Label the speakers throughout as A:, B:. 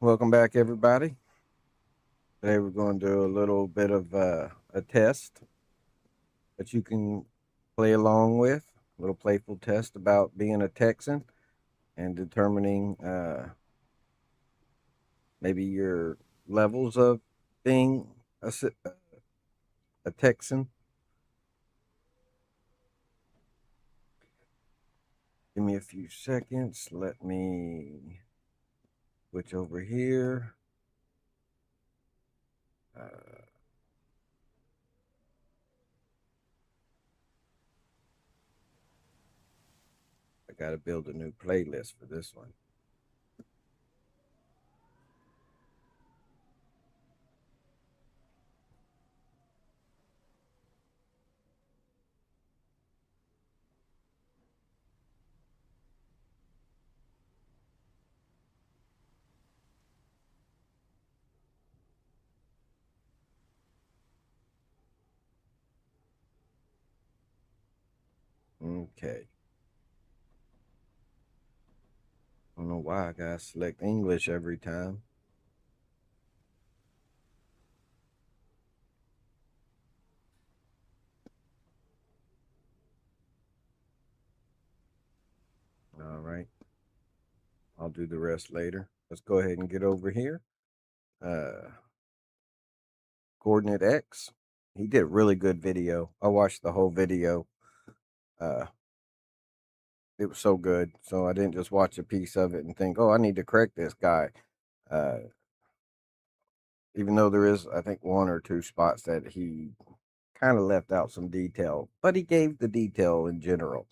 A: Welcome back, everybody. Today we're going to do a little bit of a test that you can play along with, a little playful test about being a Texan and determining maybe your levels of being a Texan. Give me a few seconds. Let me switch over here. I got to build a new playlist for this one. Okay. I don't know why I gotta select English every time. All right. I'll do the rest later. Let's go ahead and get over here. Coordinate X. He did a really good video. I watched the whole video. Uh, it was so good. So I didn't just watch a piece of it and think, oh, I need to correct this guy. Uh, even though there is, I think, one or two spots that he kind of left out some detail, but he gave the detail in general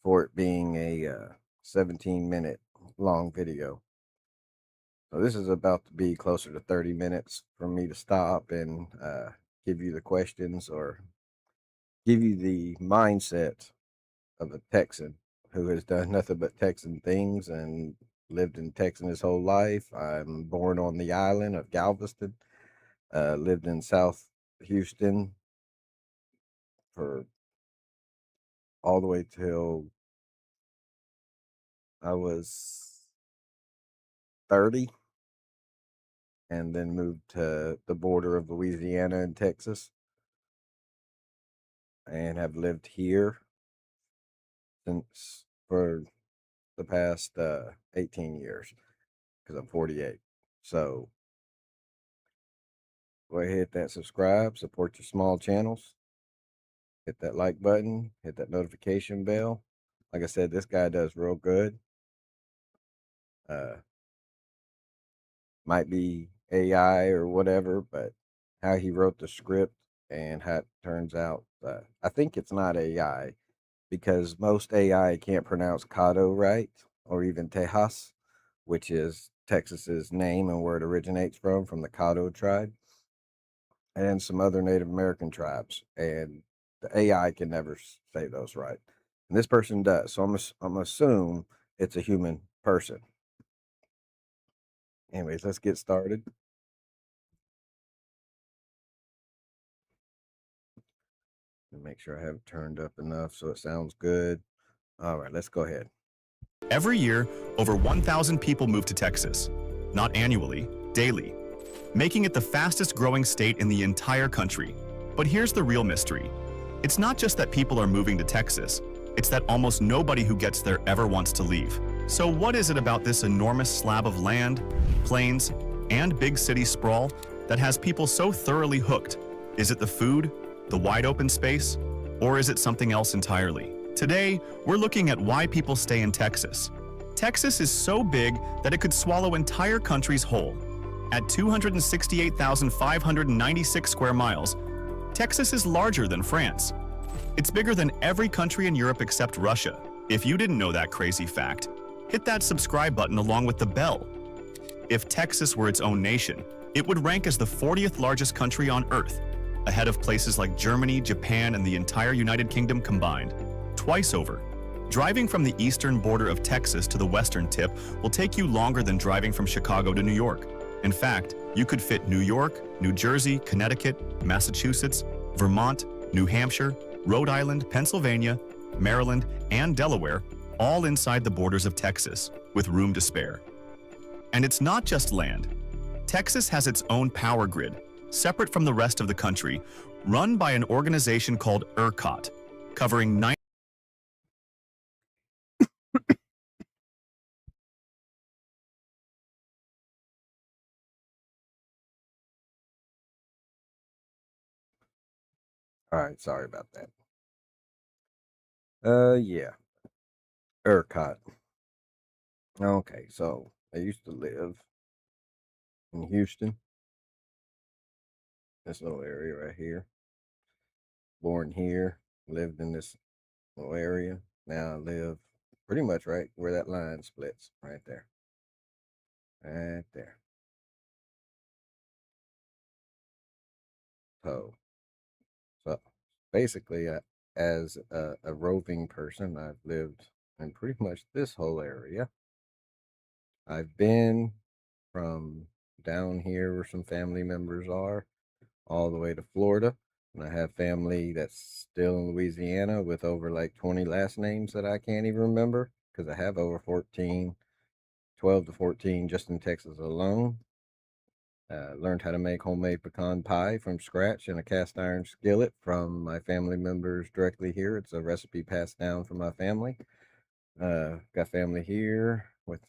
A: for it being a 17-minute long video. So this is about to be closer to 30 minutes for me to stop and give you the questions or give you the mindset of a Texan who has done nothing but Texan things and lived in Texas his whole life. I'm born on the island of Galveston, lived in South Houston for all the way till I was 30, and then moved to the border of Louisiana and Texas, and have lived here since for the past 18 years because I'm 48. So go ahead, hit that subscribe, support your small channels, hit that like button, hit that notification bell. Like I said, this guy does real good. Might be AI or whatever, but how he wrote the script and how it turns out, I think it's not AI because most AI can't pronounce Caddo right, or even Tejas, which is Texas's name and where it originates from the Caddo tribe, and some other Native American tribes. And the AI can never say those right. And this person does. So I'm assume it's a human person. Anyways, let's get started. And make sure I have it turned up enough so it sounds good. All right, let's go ahead.
B: Every year, over 1,000 people move to Texas. Not annually, daily. Making it the fastest growing state in the entire country. But here's the real mystery. It's not just that people are moving to Texas. It's that almost nobody who gets there ever wants to leave. So what is it about this enormous slab of land, plains, and big city sprawl that has people so thoroughly hooked? Is it the food, the wide open space, or is it something else entirely? Today, we're looking at why people stay in Texas. Texas is so big that it could swallow entire countries whole. At 268,596 square miles, Texas is larger than France. It's bigger than every country in Europe except Russia. If you didn't know that crazy fact, hit that subscribe button along with the bell. If Texas were its own nation, it would rank as the 40th largest country on Earth, ahead of places like Germany, Japan, and the entire United Kingdom combined. Twice over. Driving from the eastern border of Texas to the western tip will take you longer than driving from Chicago to New York. In fact, you could fit New York, New Jersey, Connecticut, Massachusetts, Vermont, New Hampshire, Rhode Island, Pennsylvania, Maryland, and Delaware, all inside the borders of Texas, with room to spare. And it's not just land. Texas has its own power grid, separate from the rest of the country, run by an organization called ERCOT, covering 90.
A: All right, sorry about that. Yeah, ERCOT. Okay, so I used to live in Houston, this little area right here. Born here, lived in this little area. Now I live pretty much right where that line splits, right there. Right there. So basically, as a roving person, I've lived in pretty much this whole area. I've been from down here where some family members are all the way to Florida. And I have family that's still in Louisiana with over like 20 last names that I can't even remember because I have over 14, 12 to 14 just in Texas alone. Learned how to make homemade pecan pie from scratch in a cast iron skillet from my family members directly here. It's a recipe passed down from my family. Got family here with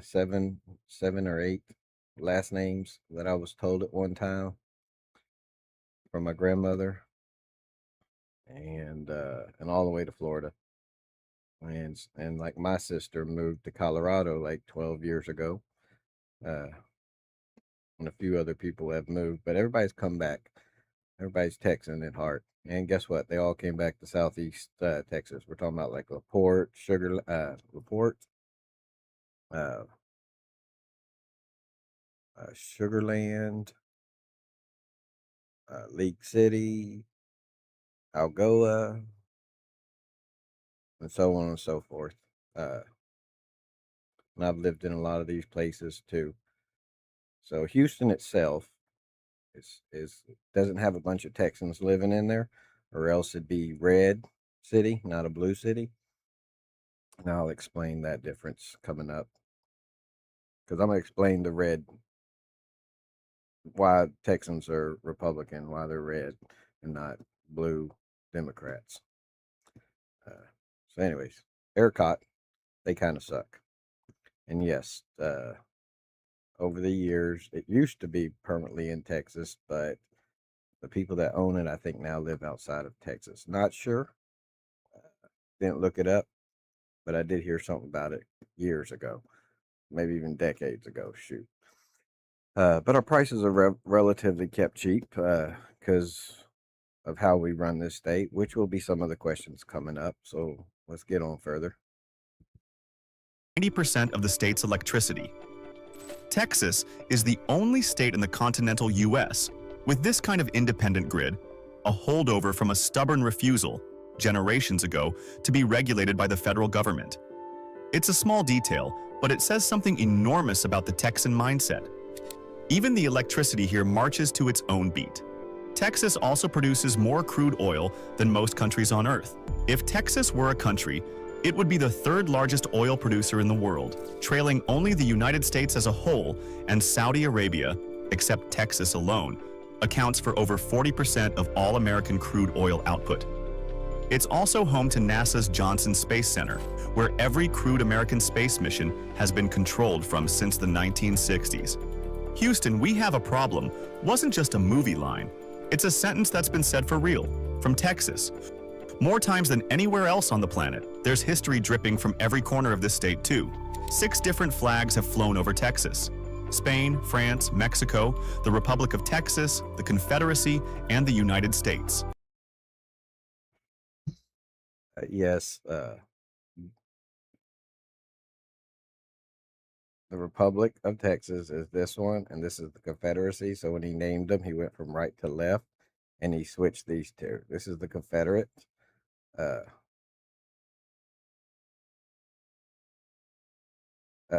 A: seven or eight last names that I was told at one time from my grandmother, and all the way to Florida. And like my sister moved to Colorado like 12 years ago. Uh, and a few other people have moved, but everybody's come back. Everybody's Texan at heart. And guess what? They all came back to Southeast Texas. We're talking about like Laporte, uh, Sugarland, League City, Algoa, and so on and so forth. Uh, and I've lived in a lot of these places too. So Houston itself is doesn't have a bunch of Texans living in there, or else it'd be red city, not a blue city. And I'll explain that difference coming up because I'm gonna explain the red why Texans are Republican, why they're red and not blue Democrats. So, anyways, ERCOT, they kind of suck. And yes, over the years, it used to be permanently in Texas, but the people that own it, I think, now live outside of Texas. Not sure. Didn't look it up, but I did hear something about it years ago, maybe even decades ago. Shoot. But our prices are relatively kept cheap because of how we run this state, which will be some of the questions coming up. So let's get on further.
B: 90% of the state's electricity. Texas is the only state in the continental U.S. with this kind of independent grid, a holdover from a stubborn refusal, generations ago, to be regulated by the federal government. It's a small detail, but it says something enormous about the Texan mindset. Even the electricity here marches to its own beat. Texas also produces more crude oil than most countries on Earth. If Texas were a country, it would be the third largest oil producer in the world, trailing only the United States as a whole, and Saudi Arabia, except Texas alone, accounts for over 40% of all American crude oil output. It's also home to NASA's Johnson Space Center, where every crewed American space mission has been controlled from since the 1960s. Houston, we have a problem wasn't just a movie line. It's a sentence that's been said for real, from Texas. More times than anywhere else on the planet, there's history dripping from every corner of this state too. 6 different flags have flown over Texas. Spain, France, Mexico, the Republic of Texas, the Confederacy, and the United States.
A: Yes, the Republic of Texas is this one, and this is the Confederacy. So when he named them, he went from right to left, and he switched these two. This is the Confederate. Uh,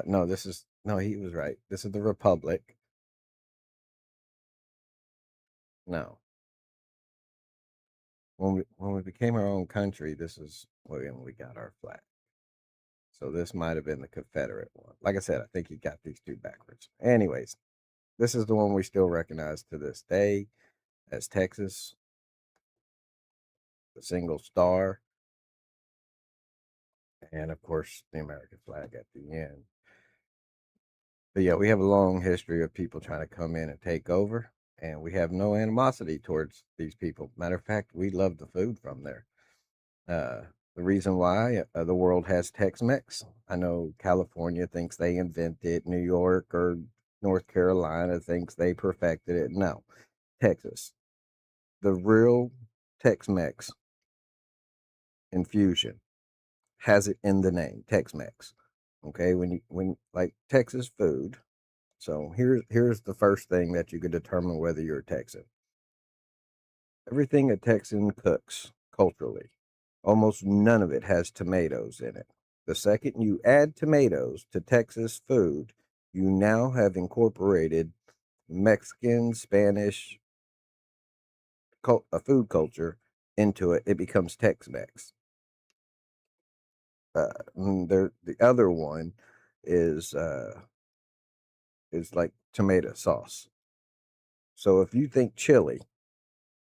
A: no, this is no. He was right. This is the Republic. No, when we became our own country, this is when we got our flag. So this might have been the Confederate one. Like I said, I think he got these two backwards. Anyways, this is the one we still recognize to this day as Texas, the single star, and of course the American flag at the end. But yeah, we have a long history of people trying to come in and take over, and we have no animosity towards these people. Matter of fact, we love the food from there. Uh, the reason why the world has Tex-Mex. I know California thinks they invented it, New York or North Carolina thinks they perfected it. No, Texas, the real Tex-Mex infusion has it in the name, Tex-Mex. Okay, when like Texas food. So here's the first thing that you could determine whether you're a Texan. Everything a Texan cooks culturally, almost none of it has tomatoes in it. The second you add tomatoes to Texas food, you now have incorporated Mexican, Spanish food culture into it. It becomes Tex-Mex. The other one is uh, is like tomato sauce. So if you think chili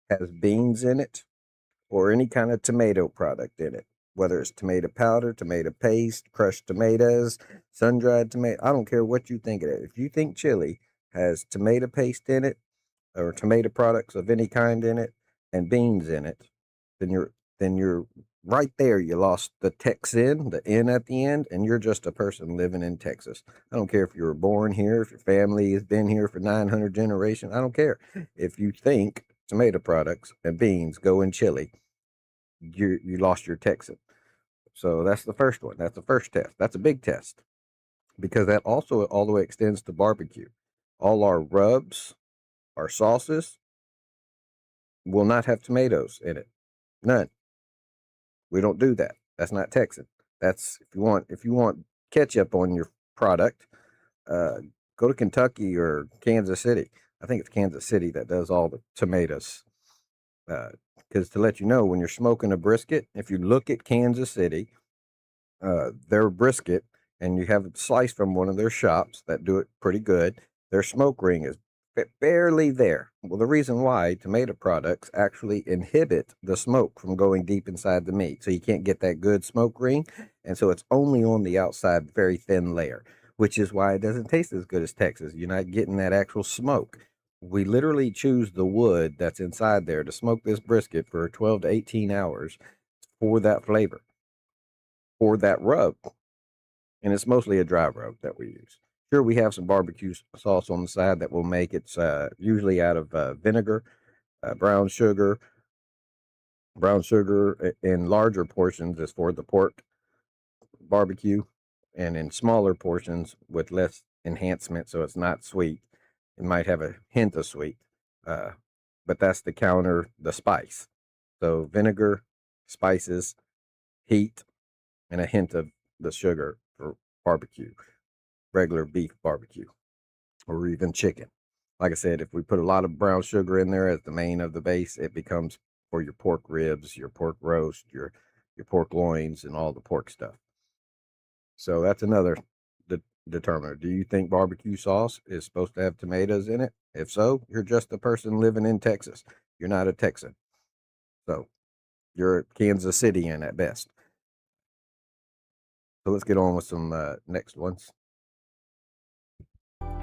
A: has beans in it, or any kind of tomato product in it, whether it's tomato powder, tomato paste, crushed tomatoes, sun dried tomato. I don't care what you think of it. If you think chili has tomato paste in it or tomato products of any kind in it and beans in it, then you're right there. You lost the Texan, the N at the end, and you're just a person living in Texas. I don't care if you were born here, if your family has been here for 900 generations. I don't care. If you think tomato products and beans go in chili, you lost your Texan. So that's the first one. That's the first test. That's a big test because that also all the way extends to barbecue. All our rubs, our sauces will not have tomatoes in it. None. We don't do that. That's not Texan. That's if you want ketchup on your product, uh, go to Kentucky or Kansas City. I think it's Kansas City that does all the tomatoes. Because to let you know, when you're smoking a brisket, if you look at Kansas City, their brisket, and you have a slice from one of their shops that do it pretty good, their smoke ring is barely there. Well, the reason why tomato products actually inhibit the smoke from going deep inside the meat, so you can't get that good smoke ring, and so it's only on the outside, very thin layer, which is why it doesn't taste as good as Texas. You're not getting that actual smoke. We literally choose the wood that's inside there to smoke this brisket for 12 to 18 hours for that flavor, for that rub, and it's mostly a dry rub that we use. Sure, we have some barbecue sauce on the side that we'll make. It's usually out of vinegar, brown sugar. Brown sugar in larger portions is for the pork barbecue, and in smaller portions with less enhancement, so it's not sweet. It might have a hint of sweet, uh, but that's to counter the spice. So vinegar, spices, heat, and a hint of the sugar for barbecue, regular beef barbecue, or even chicken. Like I said, if we put a lot of brown sugar in there as the main of the base, it becomes for your pork ribs, your pork roast, your pork loins, and all the pork stuff. So that's another determiner. Do you think barbecue sauce is supposed to have tomatoes in it? If so, you're just a person living in Texas. You're not a Texan. So you're a Kansas Cityan at best. So let's get on with some next ones.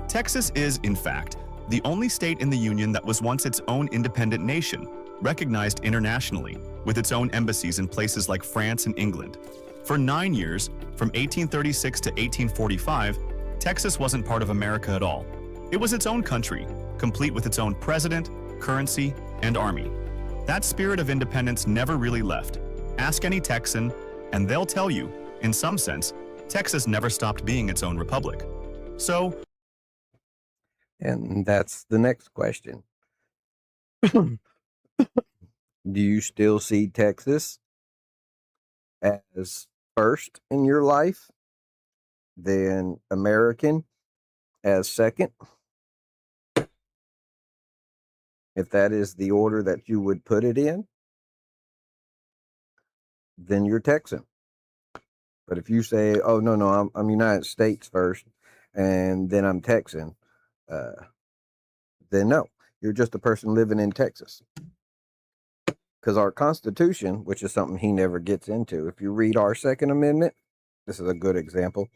B: Texas is, in fact, the only state in the Union that was once its own independent nation, recognized internationally, with its own embassies in places like France and England. For 9 years, from 1836 to 1845, Texas wasn't part of America at all. It was its own country, complete with its own president, currency, and army. That spirit of independence never really left. Ask any Texan, and they'll tell you, in some sense, Texas never stopped being its own republic. So,
A: And that's the next question. Do you still see Texas as first in your life, then American as second? If that is the order that you would put it in, then you're Texan. But if you say, "Oh no, I'm United States first, and then I'm Texan," uh, then no, you're just a person living in Texas. Because our Constitution, which is something he never gets into, if you read our Second Amendment, this is a good example.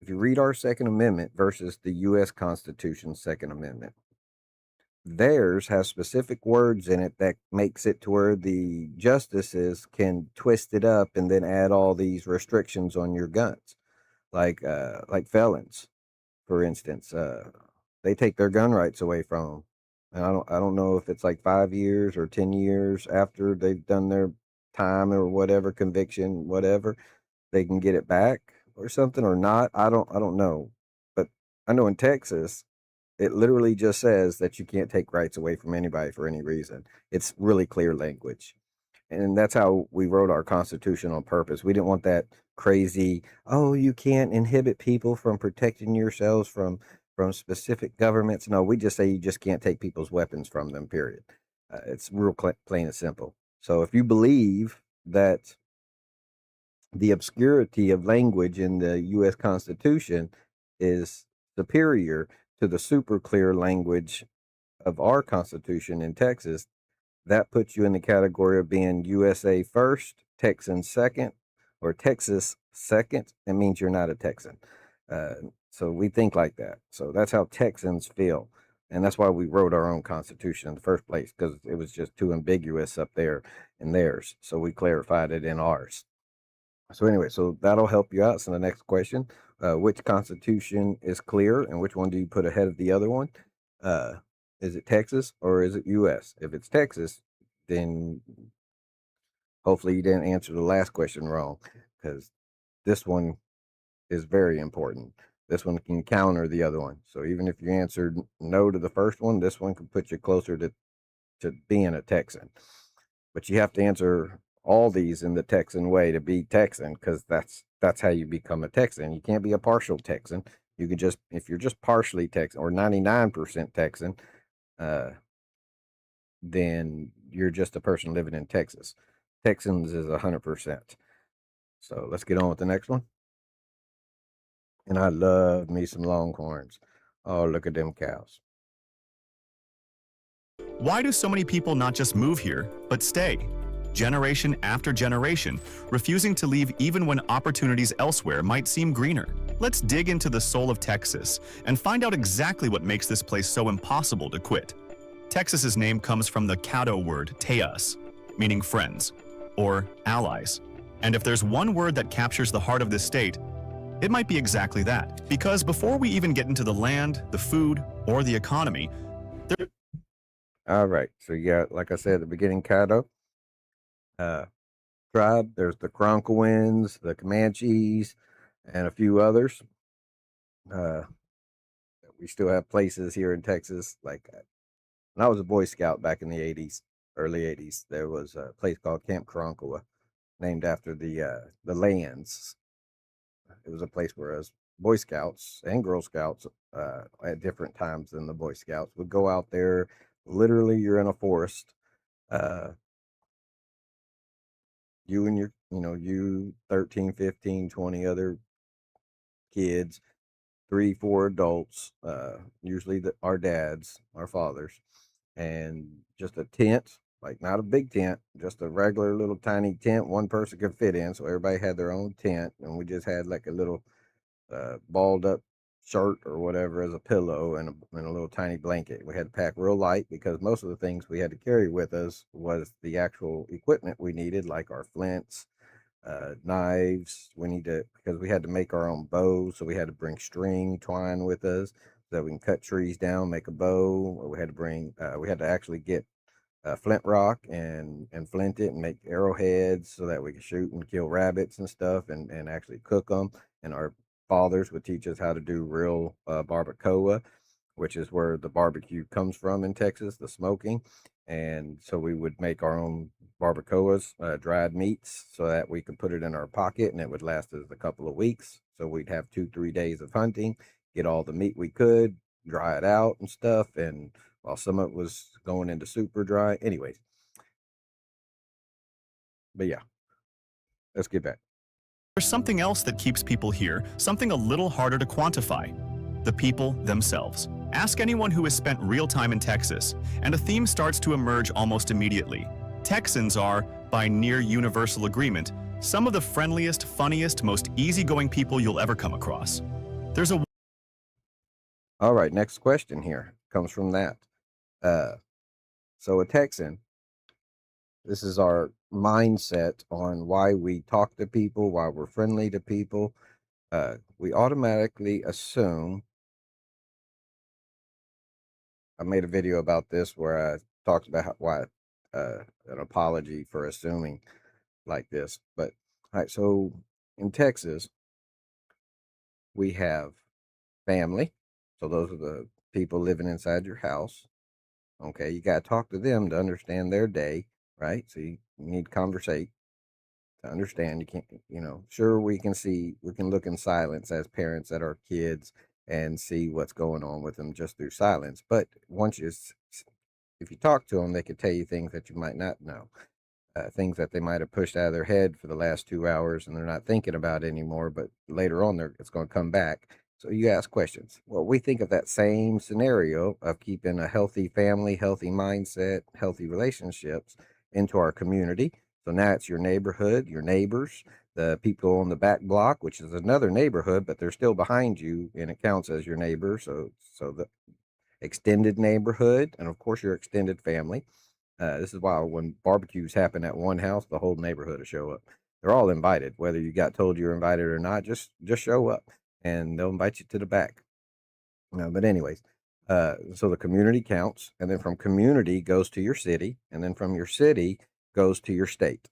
A: If you read our Second Amendment versus the U.S. Constitution's Second Amendment, theirs has specific words in it that makes it to where the justices can twist it up and then add all these restrictions on your guns, like felons, for instance. They take their gun rights away from them, and I don't know if it's like 5 years or 10 years after they've done their time or whatever conviction, whatever they can get it back or something or not. I don't know, but I know in Texas it literally just says that you can't take rights away from anybody for any reason. It's really clear language. And that's how we wrote our Constitution on purpose. We didn't want that crazy, oh, you can't inhibit people from protecting yourselves from specific governments. No, we just say you just can't take people's weapons from them, period. It's real plain and simple. So if you believe that the obscurity of language in the U.S. Constitution is superior to the super clear language of our Constitution in Texas, that puts you in the category of being USA first, Texan second, or Texas second. It means you're not a Texan. Uh, so we think like that. So that's how Texans feel. And that's why we wrote our own Constitution in the first place, because it was just too ambiguous up there in theirs. So we clarified it in ours. So anyway, so that'll help you out. So the next question, which constitution is clear and which one do you put ahead of the other one? Uh, is it Texas or is it US? If it's Texas, then hopefully you didn't answer the last question wrong, because this one is very important. This one can counter the other one. So even if you answered no to the first one, this one could put you closer to being a Texan. But you have to answer all these in the Texan way to be Texan, because that's how you become a Texan. You can't be a partial Texan. You could just, if you're just partially Texan or 99% Texan, uh, then you're just a person living in Texas. Texans is 100%. So let's get on with the next one. And I love me some Longhorns. Oh, look at them cows.
B: Why do so many people not just move here, but stay? Generation after generation, refusing to leave even when opportunities elsewhere might seem greener. Let's dig into the soul of Texas and find out exactly what makes this place so impossible to quit. Texas's name comes from the Caddo word teas, meaning friends, or allies. And if there's one word that captures the heart of this state, it might be exactly that. Because before we even get into the land, the food, or the economy,
A: All right. So you got, like I said at the beginning, Caddo uh, tribe. There's the Cronkowins, the Comanches, and a few others. Uh, we still have places here in Texas. Like when I was a Boy Scout back in the '80s, early '80s, there was a place called Camp Karankawa, named after the lands. It was a place where us Boy Scouts and Girl Scouts at different times than the Boy Scouts would go out there. Literally, you're in a forest. Uh, you and you 13, 15, 20 other kids, 3, 4 adults, usually our dads, our fathers, and just a tent, like not a big tent, just a regular little tiny tent one person could fit in. So everybody had their own tent, and we just had like a little balled up shirt or whatever as a pillow and a little tiny blanket. We had to pack real light because most of the things we had to carry with us was the actual equipment we needed, like our flints, knives. We need to, because we had to make our own bows, so we had to bring string twine with us so that we can cut trees down, make a bow. Or we had to actually get flint rock and flint it and make arrowheads so that we could shoot and kill rabbits and stuff and actually cook them. And our fathers would teach us how to do real barbacoa, which is where the barbecue comes from in Texas, the smoking. And so we would make our own barbacoas, dried meats, so that we could put it in our pocket and it would last us a couple of weeks. So we'd have 2, 3 days of hunting, get all the meat we could, dry it out and stuff. And while some of it was going into super dry, anyways. But yeah, let's get back.
B: There's something else that keeps people here, something a little harder to quantify: the people themselves. Ask anyone who has spent real time in Texas, and a theme starts to emerge almost immediately. Texans are, by near universal agreement, some of the friendliest, funniest, most easygoing people you'll ever come across. There's a
A: All right, next question here comes from that. Uh, so a Texan, this is our mindset on why we talk to people, why we're friendly to people. We automatically assume. I made a video about this where I talked about why an apology for assuming like this. But all right, so in Texas, we have family. So those are the people living inside your house. Okay, you got to talk to them to understand their day, right? So you need to conversate to understand. You can't, sure, we can look in silence as parents at our kids and see what's going on with them just through silence. But if you talk to them, they could tell you things that you might not know, things that they might have pushed out of their head for the last 2 hours and they're not thinking about anymore. But later on, it's going to come back. So you ask questions. Well, we think of that same scenario of keeping a healthy family, healthy mindset, healthy relationships into our community. So now it's your neighborhood, your neighbors, the people on the back block, which is another neighborhood, but they're still behind you and it counts as your neighbor. So the extended neighborhood, and of course your extended family. This is why when barbecues happen at one house, the whole neighborhood will show up. They're all invited, whether you got told you're invited or not. Just show up, and they'll invite you to the back. But anyways, so the community counts, and then from community goes to your city, and then from your city goes to your state.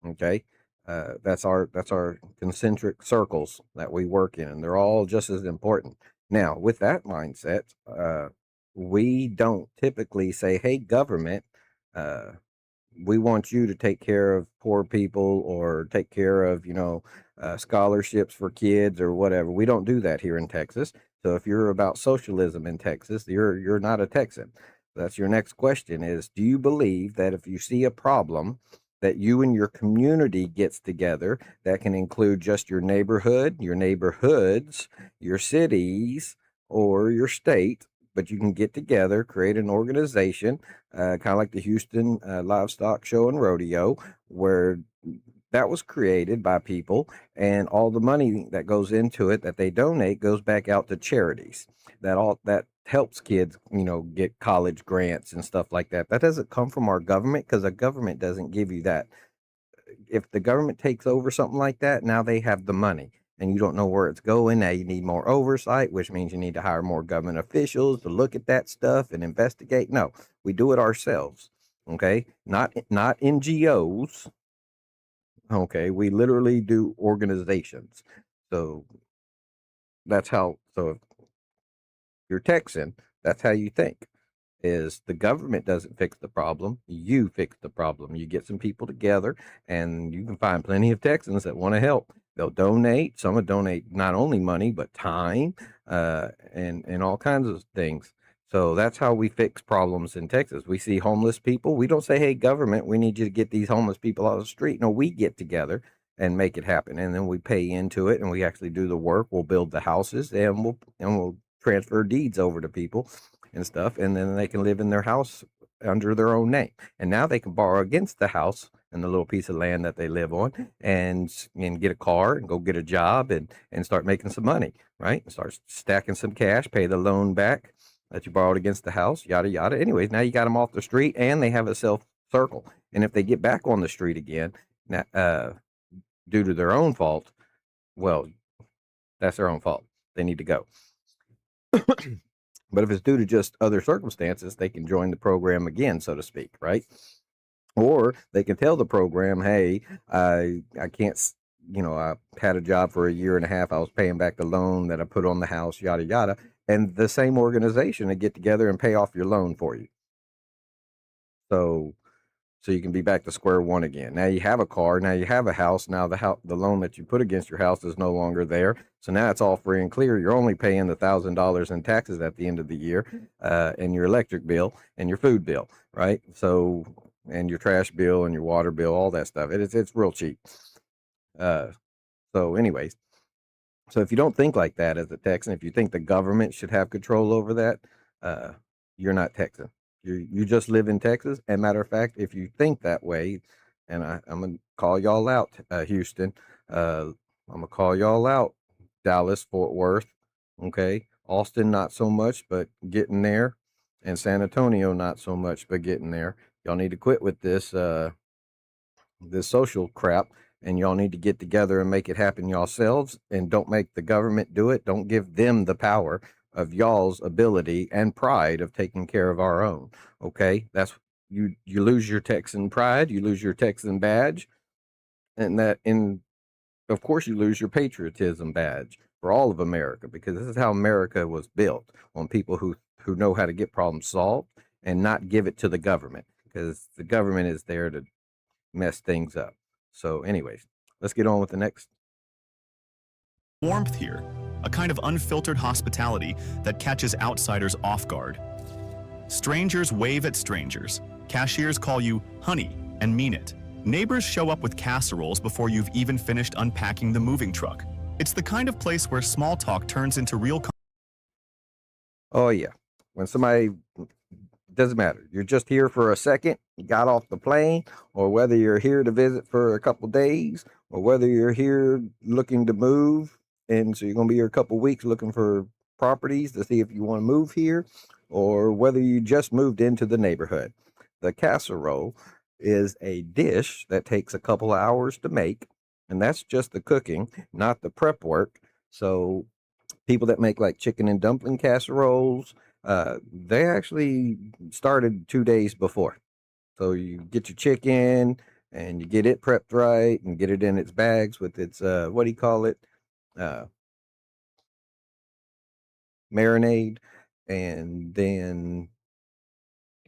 A: Okay, that's our concentric circles that we work in, and they're all just as important. Now, with that mindset, we don't typically say, "Hey, government, uh, we want you to take care of poor people or take care of scholarships for kids or whatever." We don't do that here in Texas. So if you're about socialism in Texas, you're not a Texan. That's your next question: is do you believe that if you see a problem, that you and your community gets together, that can include just your neighborhood, your neighborhoods, your cities, or your state, but you can get together, create an organization, kind of like the Houston Livestock Show and Rodeo, where that was created by people, and all the money that goes into it that they donate goes back out to charities. That helps kids, get college grants and stuff like that. That doesn't come from our government because the government doesn't give you that. If the government takes over something like that, now they have the money and you don't know where it's going. Now you need more oversight, which means you need to hire more government officials to look at that stuff and investigate. No, we do it ourselves. Okay. Not NGOs. Okay. We literally do organizations. So so if you're Texan, that's how you think. Is the government doesn't fix the problem, you fix the problem. You get some people together, and you can find plenty of Texans that want to help. They'll donate. Some will donate not only money but time, and all kinds of things. So that's how we fix problems in Texas. We see homeless people. We don't say, "Hey, government, we need you to get these homeless people out of the street." No, we get together and make it happen, and then we pay into it, and we actually do the work. We'll build the houses, and we'll transfer deeds over to people and stuff, and then they can live in their house under their own name. And now they can borrow against the house and the little piece of land that they live on, and get a car and go get a job and start making some money, right? And start stacking some cash, pay the loan back that you borrowed against the house, yada yada. Anyways, now you got them off the street and they have a self circle. And if they get back on the street again, now, due to their own fault, well, that's their own fault. They need to go. But if it's due to just other circumstances, they can join the program again, so to speak, right? Or they can tell the program, "Hey, I can't, I had a job for a year and a half. I was paying back the loan that I put on the house, yada, yada." And the same organization to get together and pay off your loan for you. So so you can be back to square one again. Now you have a car, now you have a house, now the loan that you put against your house is no longer there. So now it's all free and clear. You're only paying the $1,000 in taxes at the end of the year, and your electric bill and your food bill, right? So, and your trash bill and your water bill, all that stuff. It's real cheap. So, anyways, so if you don't think like that as a Texan, if you think the government should have control over that, uh, you're not Texan. You just live in Texas. And matter of fact, if you think that way, and I'm gonna call y'all out, Houston. I'm gonna call y'all out, Dallas, Fort Worth. Okay, Austin, not so much, but getting there, and San Antonio, not so much, but getting there. Y'all need to quit with this social crap, and y'all need to get together and make it happen yourselves, and don't make the government do it. Don't give them the power of y'all's ability and pride of taking care of our own. Okay, that's you lose your Texan pride, you lose your Texan badge, and of course you lose your patriotism badge for all of America, because this is how America was built, on people who know how to get problems solved and not give it to the government, because the government is there to mess things up. So, anyways, let's get on with the next.
B: Warmth here, a kind of unfiltered hospitality that catches outsiders off guard. Strangers wave at strangers. Cashiers call you honey and mean it. Neighbors show up with casseroles before you've even finished unpacking the moving truck. It's the kind of place where small talk turns into real.
A: Oh yeah, when somebody, doesn't matter, you're just here for a second, you got off the plane, or whether you're here to visit for a couple days, or whether you're here looking to move, and so you're going to be here a couple weeks looking for properties to see if you want to move here, or whether you just moved into the neighborhood. The casserole is a dish that takes a couple hours to make, and that's just the cooking, not the prep work. So people that make like chicken and dumpling casseroles, they actually started 2 days before. So you get your chicken and you get it prepped right and get it in its bags with its what do you call it? Uh, Marinade, and then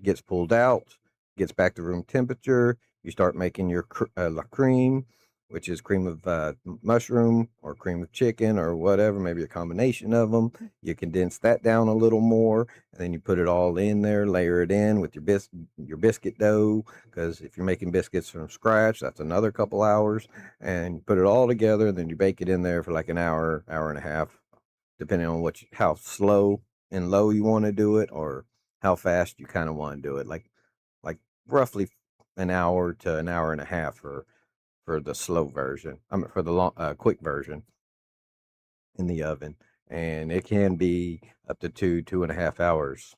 A: gets pulled out, gets back to room temperature. You start making your la cream, which is cream of mushroom or cream of chicken or whatever, maybe a combination of them. You condense that down a little more, and then you put it all in there, layer it in with your biscuit dough. Because if you're making biscuits from scratch, that's another couple hours, and you put it all together. And then you bake it in there for like an hour, hour and a half, depending on how slow and low you want to do it, or how fast you kind of want to do it. Like roughly an hour to an hour and a half for the slow version. I mean, for the quick version in the oven, and it can be up to 2.5 hours,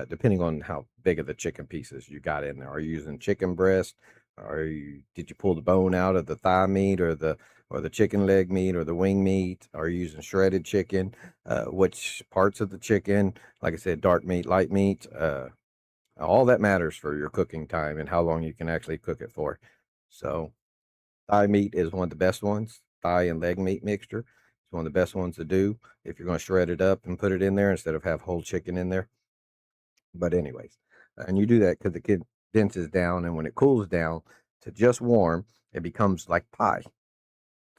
A: depending on how big of the chicken pieces you got in there. Are you using chicken breast? Did you pull the bone out of the thigh meat, or the chicken leg meat, or the wing meat? Are you using shredded chicken? Which parts of the chicken? Like I said, dark meat, light meat. All that matters for your cooking time and how long you can actually cook it for. So thigh meat is one of the best ones. Thigh and leg meat mixture. It's one of the best ones to do if you're going to shred it up and put it in there instead of have whole chicken in there. But anyways, and you do that because it condenses down, and when it cools down to just warm, it becomes like pie.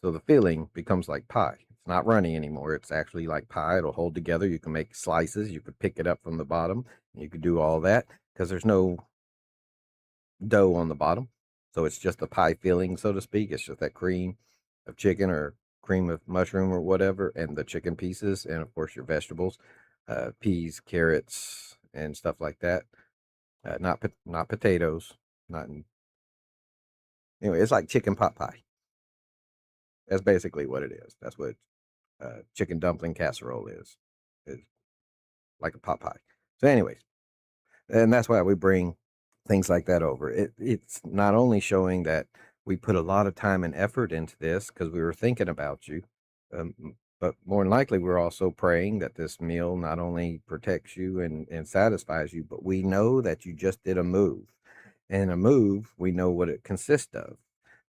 A: So the filling becomes like pie. It's not runny anymore. It's actually like pie. It'll hold together. You can make slices. You could pick it up from the bottom. And you could do all that because there's no dough on the bottom. So it's just a pie filling, so to speak. It's just that cream of chicken or cream of mushroom or whatever, and the chicken pieces, and of course your vegetables, peas, carrots, and stuff like that. Not potatoes. Not anyway. It's like chicken pot pie. That's basically what it is. That's what chicken dumpling casserole is. Is like a pot pie. So, anyways, and that's why we bring things like that over. It's not only showing that we put a lot of time and effort into this because we were thinking about you, but more than likely we're also praying that this meal not only protects you and satisfies you, but we know that you just did a move. And a move, we know what it consists of: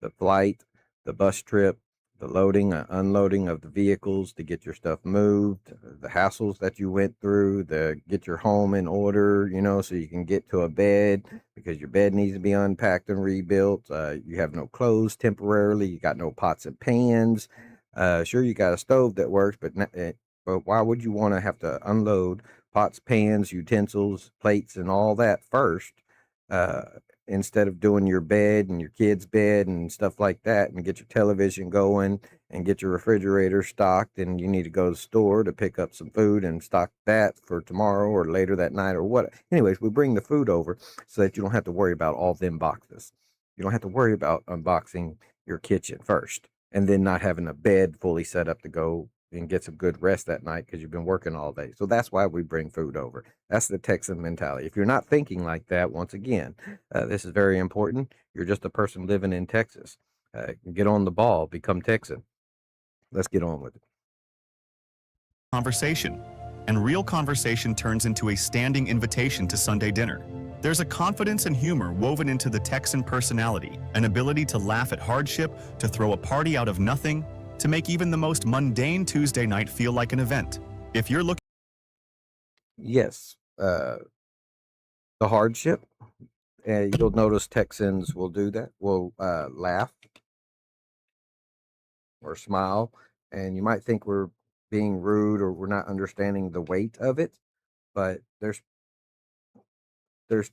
A: the flight, the bus trip, the loading and unloading of the vehicles to get your stuff moved, the hassles that you went through to get your home in order, so you can get to a bed because your bed needs to be unpacked and rebuilt. You have no clothes temporarily. You got no pots and pans. Sure, you got a stove that works, but why would you want to have to unload pots, pans, utensils, plates, and all that first? Uh, instead of doing your bed and your kid's bed and stuff like that, and get your television going and get your refrigerator stocked, and you need to go to the store to pick up some food and stock that for tomorrow or later that night or what. Anyways, we bring the food over so that you don't have to worry about all them boxes. You don't have to worry about unboxing your kitchen first and then not having a bed fully set up to go and get some good rest that night because you've been working all day. So that's why we bring food over. That's the Texan mentality. If you're not thinking like that, once again, this is very important. You're just a person living in Texas. Get on the ball, become Texan. Let's get on with it.
B: Conversation. And real conversation turns into a standing invitation to Sunday dinner. There's a confidence and humor woven into the Texan personality, an ability to laugh at hardship, to throw a party out of nothing, to make even the most mundane Tuesday night feel like an event. If you're looking
A: Yes, the hardship. You'll notice Texans will do that. Will laugh or smile, and you might think we're being rude or we're not understanding the weight of it. But there's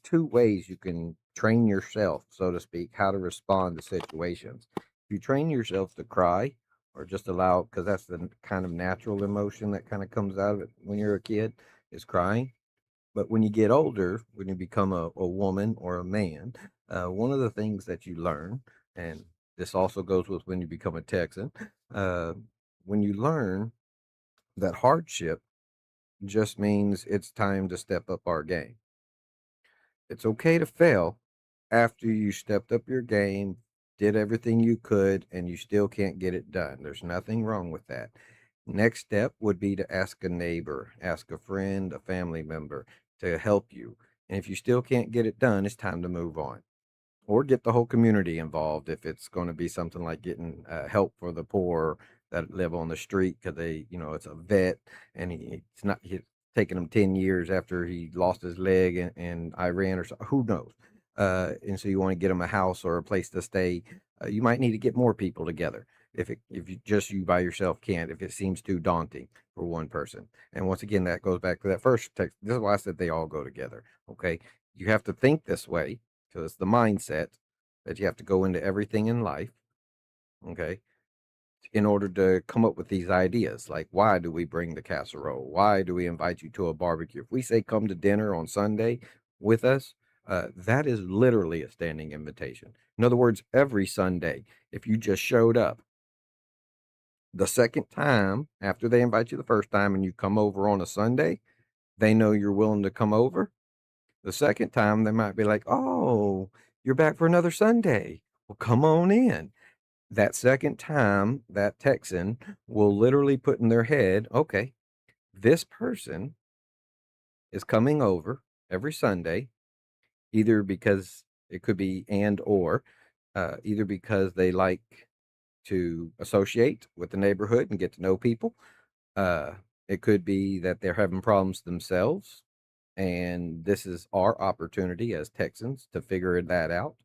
A: two ways you can train yourself, so to speak, how to respond to situations. If you train yourself to cry or just allow, because that's the kind of natural emotion that kind of comes out of it when you're a kid, is crying. But when you get older, when you become a woman or a man, one of the things that you learn, and this also goes with when you become a Texan, uh, when you learn that hardship just means it's time to step up our game. It's okay to fail after you stepped up your game, did everything you could, and you still can't get it done. There's nothing wrong with that. Next step would be to ask a neighbor, ask a friend, a family member to help you. And if you still can't get it done, it's time to move on or get the whole community involved if it's going to be something like getting help for the poor that live on the street because it's a vet and it's not he's taking him 10 years after he lost his leg in Iran or so, who knows. And so you want to get him a house or a place to stay. You might need to get more people together if you just you by yourself can't, if it seems too daunting for one person. And once again, that goes back to that first text. This is why I said they all go together. Okay, you have to think this way because it's the mindset that you have to go into everything in life, okay, in order to come up with these ideas. Like, why do we bring the casserole? Why do we invite you to a barbecue? If we say come to dinner on Sunday with us, that is literally a standing invitation. In other words, every Sunday, if you just showed up, the second time after they invite you the first time and you come over on a Sunday, they know you're willing to come over. The second time, they might be like, "Oh, you're back for another Sunday. Well, come on in." That second time, that Texan will literally put in their head, "Okay, this person is coming over every Sunday, either because it could be and or either because they like to associate with the neighborhood and get to know people. Uh, it could be that they're having problems themselves, and this is our opportunity as Texans to figure that out.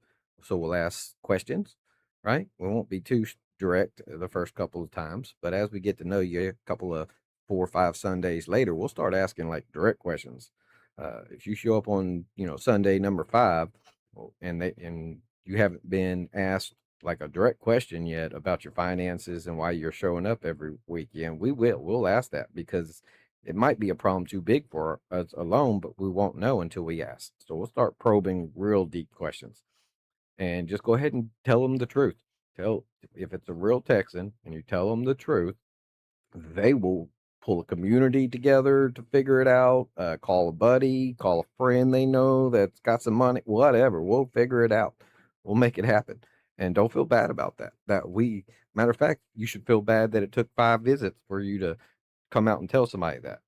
A: So we'll ask questions, right? We won't be too direct the first couple of times, but as we get to know you a couple of 4 or 5 Sundays later, we'll start asking like direct questions. If you show up on, Sunday number 5, and you haven't been asked like a direct question yet about your finances and why you're showing up every weekend, we'll ask that because it might be a problem too big for us alone, but we won't know until we ask. So we'll start probing real deep questions and just go ahead and tell them the truth. Tell if it's a real Texan and you tell them the truth, they will pull a community together to figure it out. Call a buddy, call a friend they know that's got some money, whatever. We'll figure it out. We'll make it happen. And don't feel bad about that. Matter of fact, you should feel bad that it took 5 visits for you to come out and tell somebody that.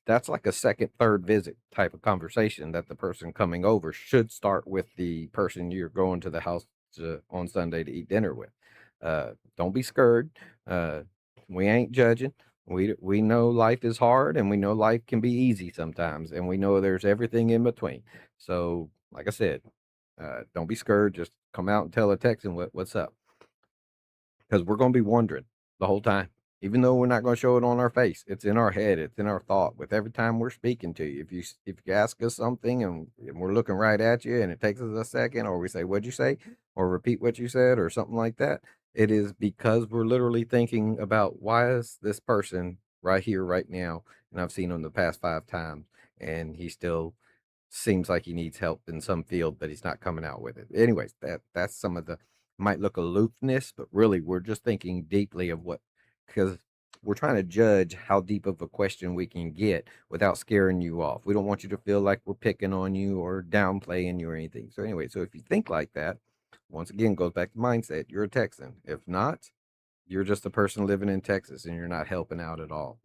A: That's like a second, third visit type of conversation that the person coming over should start with the person you're going to the house on Sunday to eat dinner with. Don't be scared. Uh, we ain't judging. We know life is hard, and we know life can be easy sometimes, and we know there's everything in between. So, like I said, don't be scared. Just come out and tell a Texan what's up, because we're gonna be wondering the whole time. Even though we're not going to show it on our face, it's in our head, it's in our thought. With every time we're speaking to you, if you ask us something and we're looking right at you, and it takes us a second, or we say, "What'd you say?" or repeat what you said, or something like that, it is because we're literally thinking about, why is this person right here, right now, and I've seen him the past 5 times, and he still seems like he needs help in some field, but he's not coming out with it. Anyways, that's some of the, might look aloofness, but really we're just thinking deeply of what, because we're trying to judge how deep of a question we can get without scaring you off. We don't want you to feel like we're picking on you or downplaying you or anything. So anyway, so if you think like that, once again, goes back to mindset. You're a Texan. If not, you're just a person living in Texas and you're not helping out at all.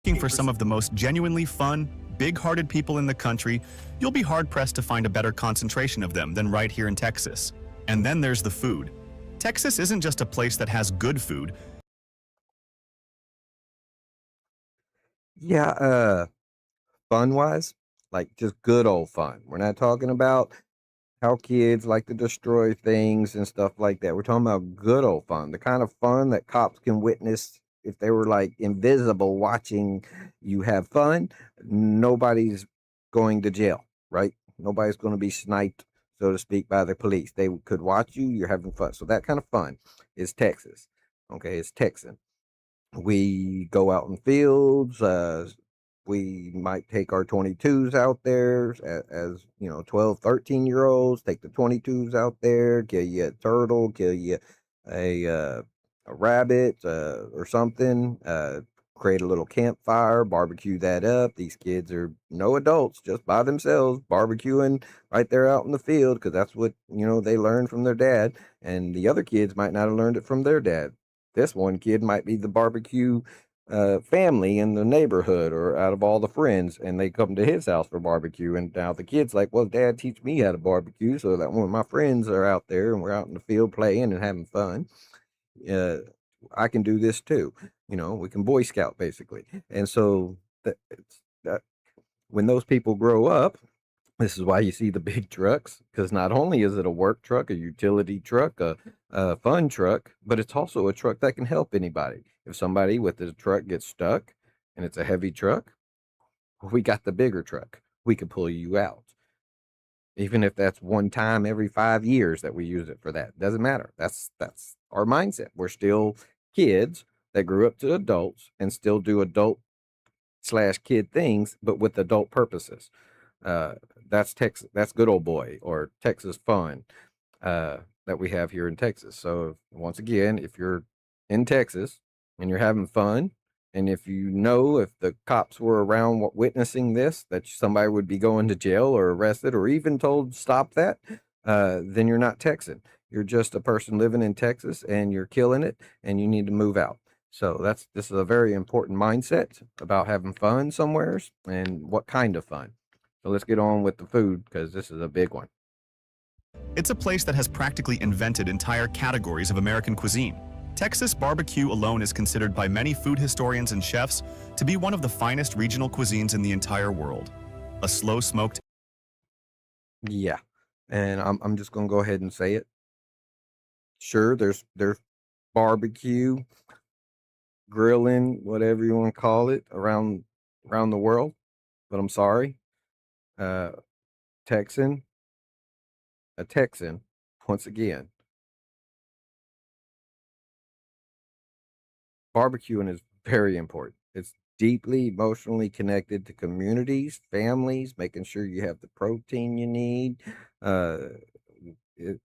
B: Looking for some of the most genuinely fun, big-hearted people in the country, you'll be hard-pressed to find a better concentration of them than right here in Texas. And then there's the food. Texas isn't just a place that has good food.
A: Yeah, fun wise, like just good old fun. We're not talking about how kids like to destroy things and stuff like that. We're talking about good old fun, the kind of fun that cops can witness if they were like invisible watching you have fun. Nobody's going to jail, right? Nobody's going to be sniped, so to speak, by the police. They could watch you, you're having fun. So that kind of fun is Texas. Okay, it's Texan. We go out in fields. We might take our 22s out there as, 12, 13 year olds, take the 22s out there, kill you a turtle, kill you a, uh, a rabbit, or something, create a little campfire, barbecue that up. These kids are no adults, just by themselves, barbecuing right there out in the field, because that's what, they learned from their dad. And the other kids might not have learned it from their dad. This one kid might be the barbecue family in the neighborhood, or out of all the friends, and they come to his house for barbecue. And now the kid's like, "Well, Dad, teach me how to barbecue so that when my friends are out there and we're out in the field playing and having fun, uh, I can do this too." We can Boy Scout basically. And so that when those people grow up, this is why you see the big trucks, because not only is it a work truck, a utility truck, a fun truck, but it's also a truck that can help anybody. If somebody with his truck gets stuck and it's a heavy truck, we got the bigger truck. We can pull you out. Even if that's one time every 5 years that we use it for that. Doesn't matter. That's our mindset. We're still kids that grew up to adults and still do adult slash kid things, but with adult purposes. Uh, that's Texas. That's good old boy, or Texas fun, that we have here in Texas. So once again, if you're in Texas and you're having fun, and if if the cops were around witnessing this, that somebody would be going to jail or arrested or even told stop that, then you're not Texan. You're just a person living in Texas and you're killing it, and you need to move out. So this is a very important mindset about having fun somewheres, and what kind of fun. So let's get on with the food, because this is a big one.
B: It's a place that has practically invented entire categories of American cuisine. Texas barbecue alone is considered by many food historians and chefs to be one of the finest regional cuisines in the entire world. A slow-smoked.
A: Yeah. And I'm just gonna go ahead and say it. Sure, there's barbecue, grilling, whatever you want to call it, around the world. But I'm sorry, uh, Texan, a Texan, once again, barbecuing is very important. It's deeply emotionally connected to communities, families, making sure you have the protein you need. Uh,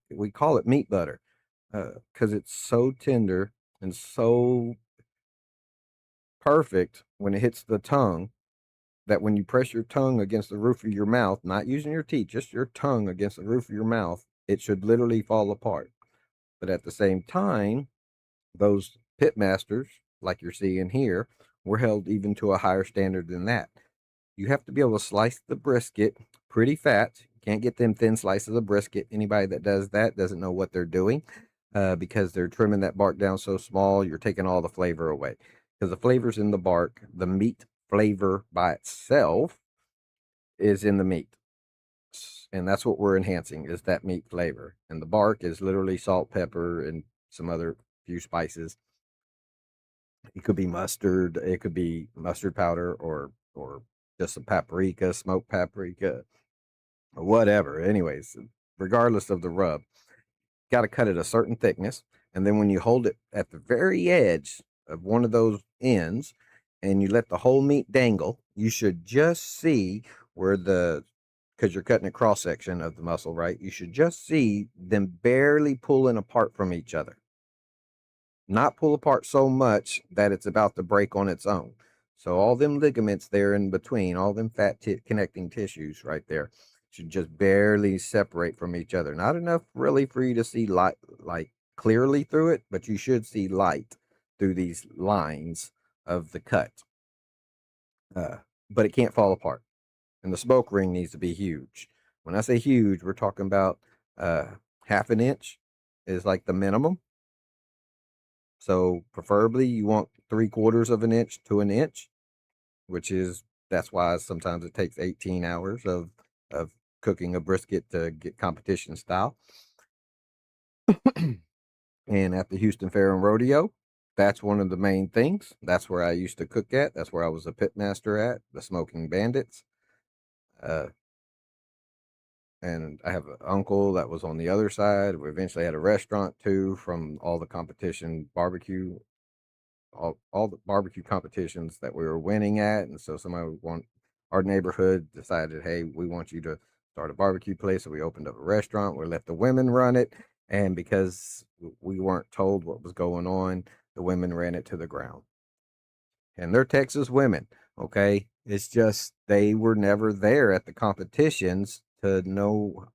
A: we call it meat butter, because it's so tender and so perfect when it hits the tongue, that when you press your tongue against the roof of your mouth, not using your teeth, just your tongue against the roof of your mouth, it should literally fall apart. But at the same time, those pit masters, like you're seeing here, were held even to a higher standard than that. You have to be able to slice the brisket pretty fat. You can't get them thin slices of brisket. Anybody that does that doesn't know what they're doing, because they're trimming that bark down so small, you're taking all the flavor away. Because the flavor's in the bark. The meat flavor by itself is in the meat. And that's what we're enhancing, is that meat flavor. And the bark is literally salt, pepper, and some other few spices. It could be mustard, it could be mustard powder, or just some paprika, smoked paprika, or whatever. Anyways, regardless of the rub, got to cut it a certain thickness, and then when you hold it at the very edge of one of those ends and you let the whole meat dangle, you should just see where the, because you're cutting a cross section of the muscle, right? You should just see them barely pulling apart from each other, not pull apart so much that it's about to break on its own. So all them ligaments there in between, all them fat connecting tissues right there, should just barely separate from each other. Not enough really for you to see light, like clearly through it, but you should see light through these lines of the cut. But it can't fall apart, and the smoke ring needs to be huge. When I say huge, we're talking about half an inch is like the minimum. So preferably you want 3/4 of an inch to an inch, which is, that's why sometimes it takes 18 hours of cooking a brisket to get competition style. And at the Houston Fair and Rodeo, that's one of the main things. That's where I used to cook at. That's where I was a pit master at, the Smoking Bandits. Uh, and I have an uncle that was on the other side. We eventually had a restaurant too from all the competition barbecue, all the barbecue competitions that we were winning at. And so somebody want our neighborhood decided, hey, we want you to start a barbecue place. So we opened up a restaurant. We let the women run it. And because we weren't told what was going on, the women ran it to the ground. And they're Texas women, okay? It's just they were never there at the competitions to know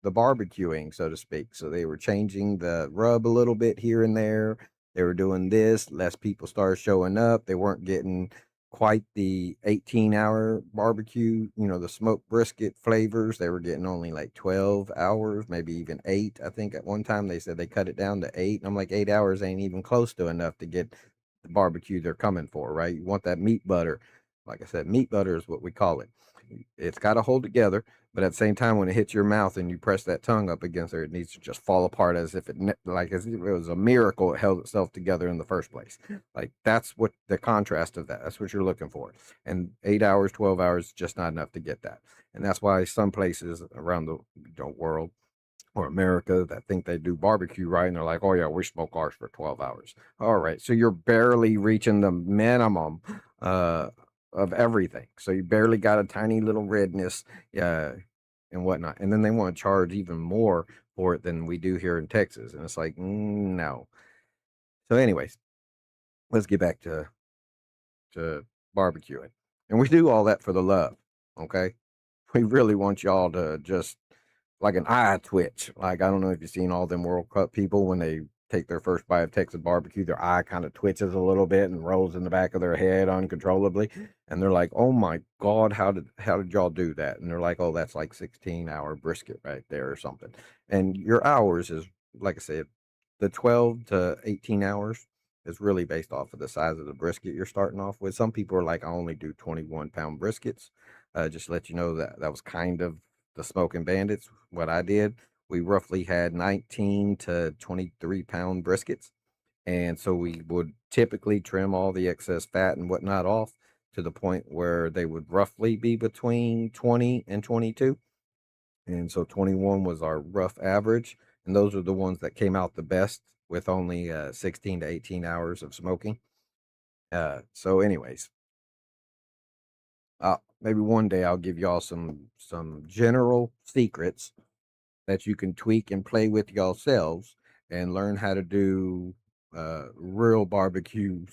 A: the barbecuing, so to speak. So they were changing the rub a little bit here and there. They were doing this, less people started showing up. They weren't getting quite the 18-hour barbecue, the smoked brisket flavors. They were getting only like 12 hours, maybe even 8. I think at one time they said they cut it down to 8. And I'm like, 8 hours ain't even close to enough to get the barbecue they're coming for, right? You want that meat butter. Like I said, meat butter is what we call it. It's got to hold together, but at the same time, when it hits your mouth and you press that tongue up against there, it needs to just fall apart as if like as if it was a miracle it held itself together in the first place. Like that's what the contrast of that. That's what you're looking for. And 8 hours, 12 hours is just not enough to get that. And that's why some places around the world or America that think they do barbecue right, and they're like, "Oh yeah, we smoke ours for 12 hours." All right, so you're barely reaching the minimum of everything. So you barely got a tiny little redness, and whatnot. And then they want to charge even more for it than we do here in Texas, and it's like, no. So, anyways, let's get back to barbecuing, and we do all that for the love. Okay, we really want y'all to just like an eye twitch. Like, I don't know if you've seen all them World Cup people when they take their first bite of Texas barbecue, their eye kind of twitches a little bit and rolls in the back of their head uncontrollably. And they're like, oh my God, how did y'all do that? And they're like, oh, that's like 16-hour brisket right there or something. And your hours is, like I said, the 12 to 18 hours is really based off of the size of the brisket you're starting off with. Some people are like, I only do 21-pound briskets. Just to let you know that that was kind of the Smoking Bandits. What I did, we roughly had 19 to 23-pound briskets. And so we would typically trim all the excess fat and whatnot off to the point where they would roughly be between 20 and 22. And so 21 was our rough average. And those are the ones that came out the best with only 16 to 18 hours of smoking. So anyways, maybe one day I'll give y'all some general secrets that you can tweak and play with yourselves and learn how to do real barbecue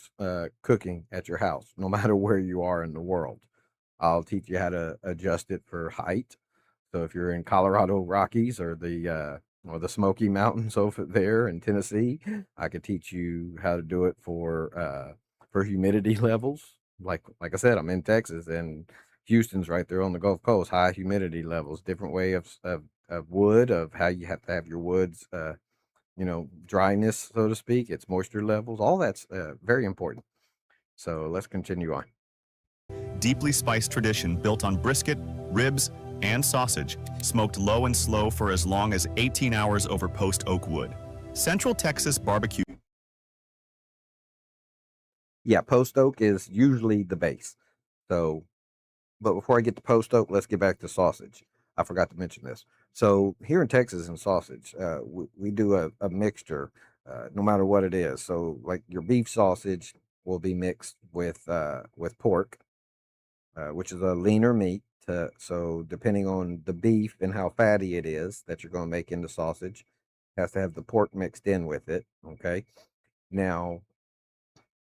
A: cooking at your house, no matter where you are in the world. I'll teach you how to adjust it for height. So if you're in Colorado Rockies or the Smoky Mountains over there in Tennessee, I could teach you how to do it for humidity levels. Like I said, I'm in Texas and Houston's right there on the Gulf Coast. High humidity levels, different way of wood, of how you have to have your woods, dryness, so to speak. It's moisture levels. All that's very important. So let's continue on.
B: Deeply spiced tradition built on brisket, ribs, and sausage, smoked low and slow for as long as 18 hours over post oak wood. Central Texas barbecue.
A: Yeah, post oak is usually the base. So, but before I get to post oak, let's get back to sausage. I forgot to mention this. So here in Texas in sausage, we do a mixture, no matter what it is. So like your beef sausage will be mixed with pork, which is a leaner meat. So depending on the beef and how fatty it is that you're going to make into sausage, has to have the pork mixed in with it. Okay. Now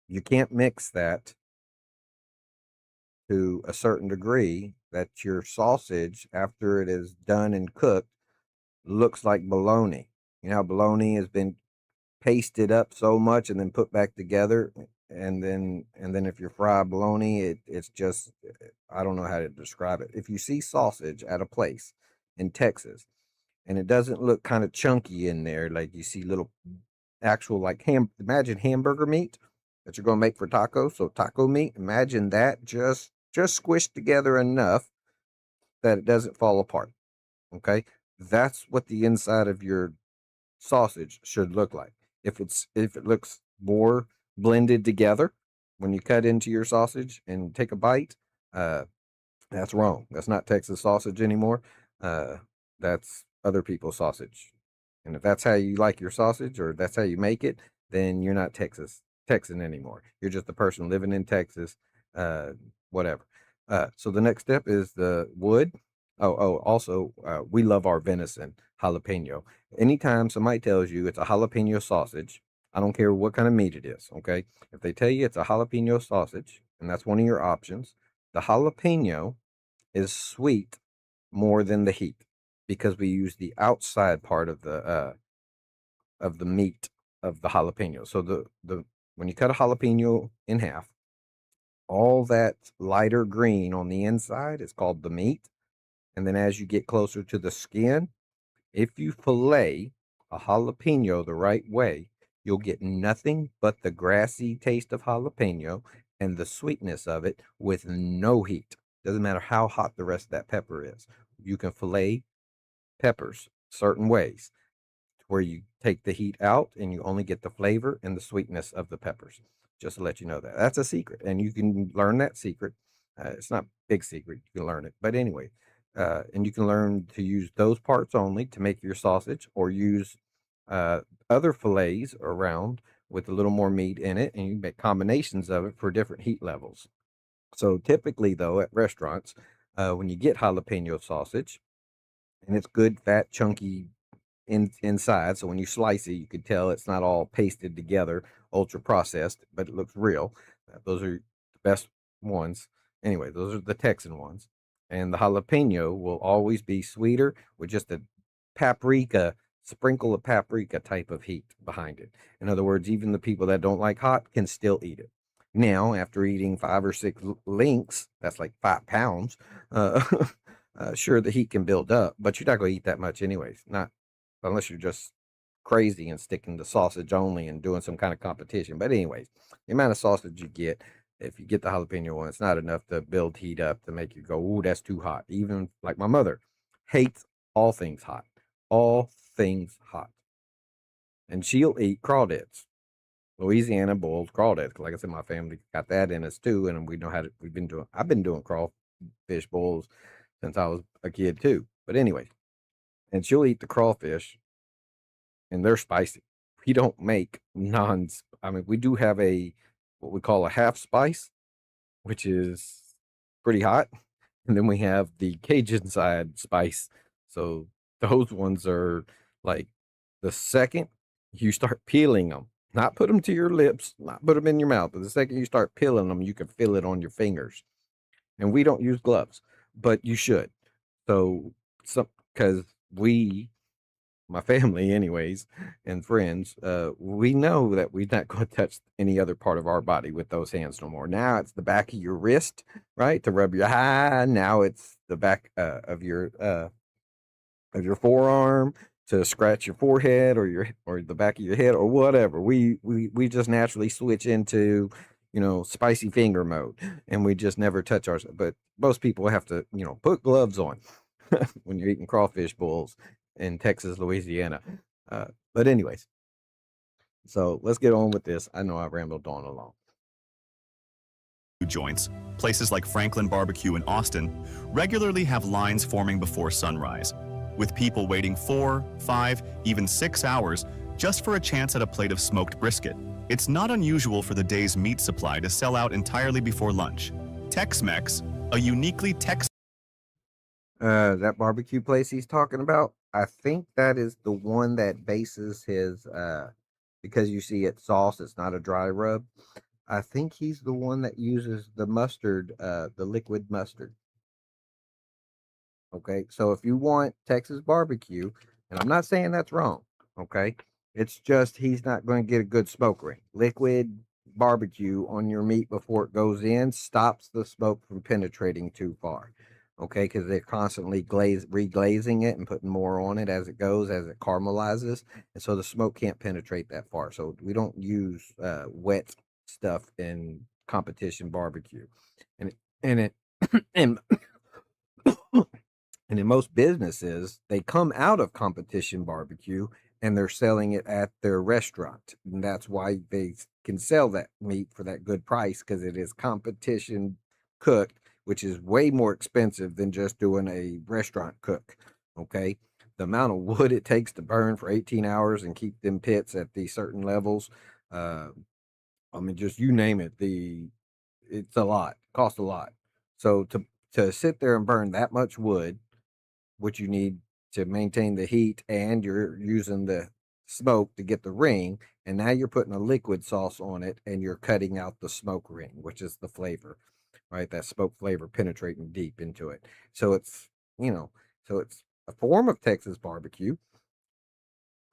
A: you can't mix that to a certain degree that your sausage, after it is done and cooked, looks like bologna. You know how bologna has been pasted up so much and then put back together, and then if you fry bologna, it's just, I don't know how to describe it. If you see sausage at a place in Texas and it doesn't look kind of chunky in there, like you see little actual like imagine hamburger meat that you're going to make for tacos, so taco meat, imagine that just squished together enough that it doesn't fall apart. Okay, that's what the inside of your sausage should look like. If it looks more blended together when you cut into your sausage and take a bite, uh, that's wrong. That's not Texas sausage anymore. Uh, that's other people's sausage. And if that's how you like your sausage or that's how you make it, then you're not Texan anymore. You're just a person living in Texas, uh, whatever. So the next step is the wood. Also, we love our venison jalapeno. Anytime somebody tells you it's a jalapeno sausage, I don't care what kind of meat it is. Okay, if they tell you it's a jalapeno sausage and that's one of your options, the jalapeno is sweet more than the heat because we use the outside part of the meat of the jalapeno. So the when you cut a jalapeno in half, all that lighter green on the inside is called the meat. And then as you get closer to the skin, if you fillet a jalapeno the right way, you'll get nothing but the grassy taste of jalapeno and the sweetness of it with no heat. Doesn't matter how hot the rest of that pepper is. You can fillet peppers certain ways where you take the heat out and you only get the flavor and the sweetness of the peppers. Just to let you know that that's a secret, and you can learn that secret. It's not a big secret; you can learn it. But anyway, and you can learn to use those parts only to make your sausage, or use uh, other fillets around with a little more meat in it, and you make combinations of it for different heat levels. So typically, though, at restaurants, when you get jalapeno sausage and it's good, fat, chunky inside. So when you slice it, you can tell it's not all pasted together, ultra processed, but it looks real. Those are the best ones. Anyway, those are the Texan ones. And the jalapeno will always be sweeter with just a paprika, sprinkle of paprika type of heat behind it. In other words, even the people that don't like hot can still eat it. Now, after eating 5 or 6 links, that's like 5 pounds. Uh, sure, the heat can build up, but you're not going to eat that much anyways. Not unless you're just crazy and sticking to sausage only and doing some kind of competition. But anyways, the amount of sausage you get, if you get the jalapeno one, it's not enough to build heat up to make you go, "Ooh, that's too hot." Even like my mother hates all things hot, and she'll eat crawdads. Louisiana boiled crawdads. Like I said, my family got that in us too, and we know how to. We've been doing. I've been doing crawfish boils since I was a kid too. But anyways, and she'll eat the crawfish and they're spicy. We don't make I mean, we do have a what we call a half spice, which is pretty hot, and then we have the Cajun side spice. So those ones are like the second you start peeling them, not put them to your lips, not put them in your mouth, but the second you start peeling them, you can feel it on your fingers. And we don't use gloves, but you should. So, some because we my family anyways and friends, we know that we're not going to touch any other part of our body with those hands no more. Now it's the back of your wrist, right, to rub your eye. Now it's the back of your forearm to scratch your forehead or the back of your head or whatever. We just naturally switch into spicy finger mode, and we just never touch ours. But most people have to put gloves on when you're eating crawfish bowls in Texas, Louisiana. But anyways, so let's get on with this. I know I rambled on along.
B: joints, places like Franklin Barbecue in Austin, regularly have lines forming before sunrise, with people waiting 4, 5, even 6 hours just for a chance at a plate of smoked brisket. It's not unusual for the day's meat supply to sell out entirely before lunch. Tex-Mex, a uniquely Tex
A: That barbecue place he's talking about, I think that is the one that bases his because you see it's sauce, it's not a dry rub. I think he's the one that uses the mustard, the liquid mustard. Okay. So if you want Texas barbecue, and I'm not saying that's wrong, okay, it's just he's not going to get a good smoke ring. Liquid barbecue on your meat before it goes in stops the smoke from penetrating too far. Okay, because they're constantly reglazing it and putting more on it as it goes, as it caramelizes, and so the smoke can't penetrate that far. So we don't use wet stuff in competition barbecue, and it and and in most businesses, they come out of competition barbecue and they're selling it at their restaurant. And that's why they can sell that meat for that good price because it is competition cooked, which is way more expensive than just doing a restaurant cook. Okay. The amount of wood it takes to burn for 18 hours and keep them pits at these certain levels. Uh, I mean, just you name it. It's a lot, costs a lot. So to sit there and burn that much wood, which you need to maintain the heat, and you're using the smoke to get the ring, and now you're putting a liquid sauce on it and you're cutting out the smoke ring, which is the flavor, right? That smoke flavor penetrating deep into it. So it's, you know, so it's a form of Texas barbecue,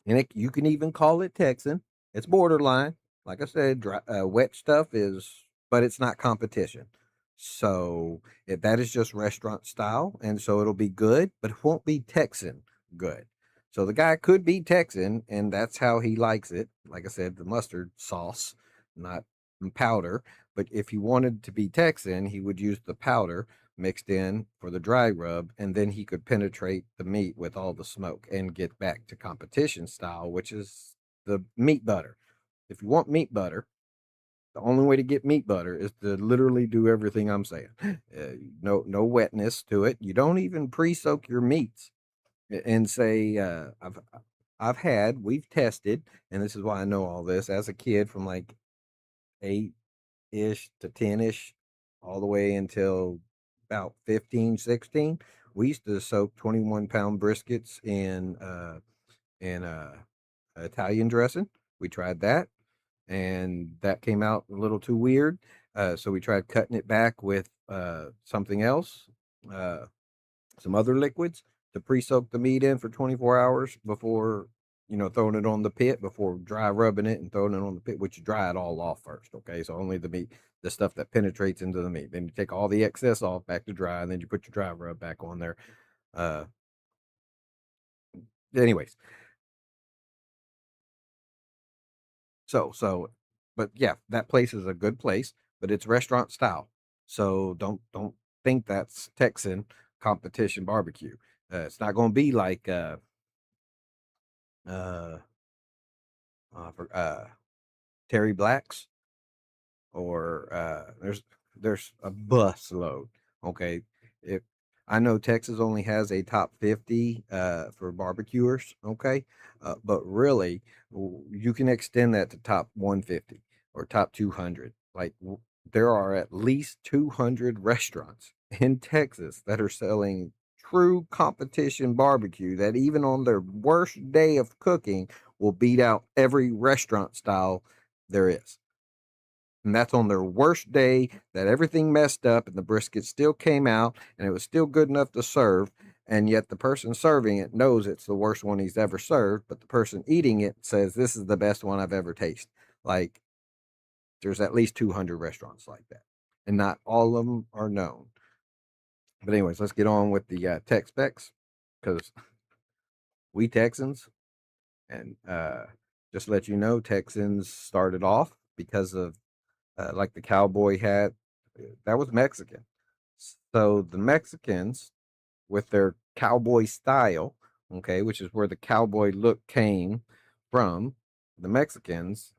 A: and you can even call it Texan. It's borderline. Like I said, wet stuff is, but it's not competition. So that is just restaurant style, and so it'll be good, but it won't be Texan good. So the guy could be Texan, and that's how he likes it. Like I said, the mustard sauce, not powder. But if he wanted to be Texan, he would use the powder mixed in for the dry rub, and then he could penetrate the meat with all the smoke and get back to competition style, which is the meat butter. If you want meat butter, the only way to get meat butter is to literally do everything I'm saying. No wetness to it. You don't even pre-soak your meats and say we've tested, and this is why I know all this as a kid from like 8-ish to 10-ish all the way until about 15, 16. We used to soak 21-pound briskets in Italian dressing. We tried that, and that came out a little too weird. So we tried cutting it back with something else, uh, some other liquids to pre-soak the meat in for 24 hours before, throwing it on the pit, before dry rubbing it and throwing it on the pit, which you dry it all off first. Okay. So only the meat, the stuff that penetrates into the meat. Then you take all the excess off back to dry, and then you put your dry rub back on there. Uh, anyways, so, but yeah, that place is a good place, but it's restaurant style. So don't think that's Texan competition barbecue. It's not going to be like uh, for Terry Black's, or there's a bus load. Okay, if I know Texas only has a top 50 for barbecuers, okay, but really you can extend that to top 150 or top 200. Like there are at least 200 restaurants in Texas that are selling true competition barbecue that even on their worst day of cooking will beat out every restaurant style there is. And that's on their worst day, that everything messed up and the brisket still came out and it was still good enough to serve. And yet the person serving it knows it's the worst one he's ever served, but the person eating it says, "This is the best one I've ever tasted." Like there's at least 200 restaurants like that, and not all of them are known. But anyways, let's get on with the tech specs, because we Texans, and just to let you know, Texans started off because of like the cowboy hat, that was Mexican. So the Mexicans, with their cowboy style, okay, which is where the cowboy look came from, the Mexicans,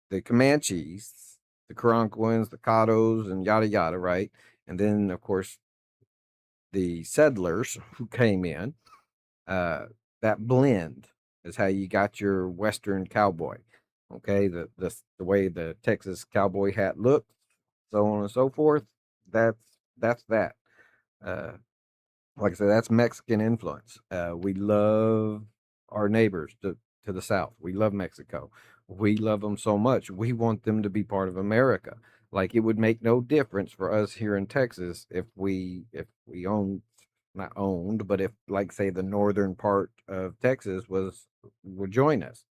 A: the Comanches, the Karankwins, the Caddos, and yada yada, right? And then of course the settlers who came in. Uh, that blend is how you got your Western cowboy. Okay, the way the Texas cowboy hat looks, so on and so forth. That's that's that. Uh, like I said, that's Mexican influence. We love our neighbors to the south. We love Mexico. We love them so much. We want them to be part of America. Like it would make no difference for us here in Texas if we owned not owned, but if like say the northern part of Texas would join us.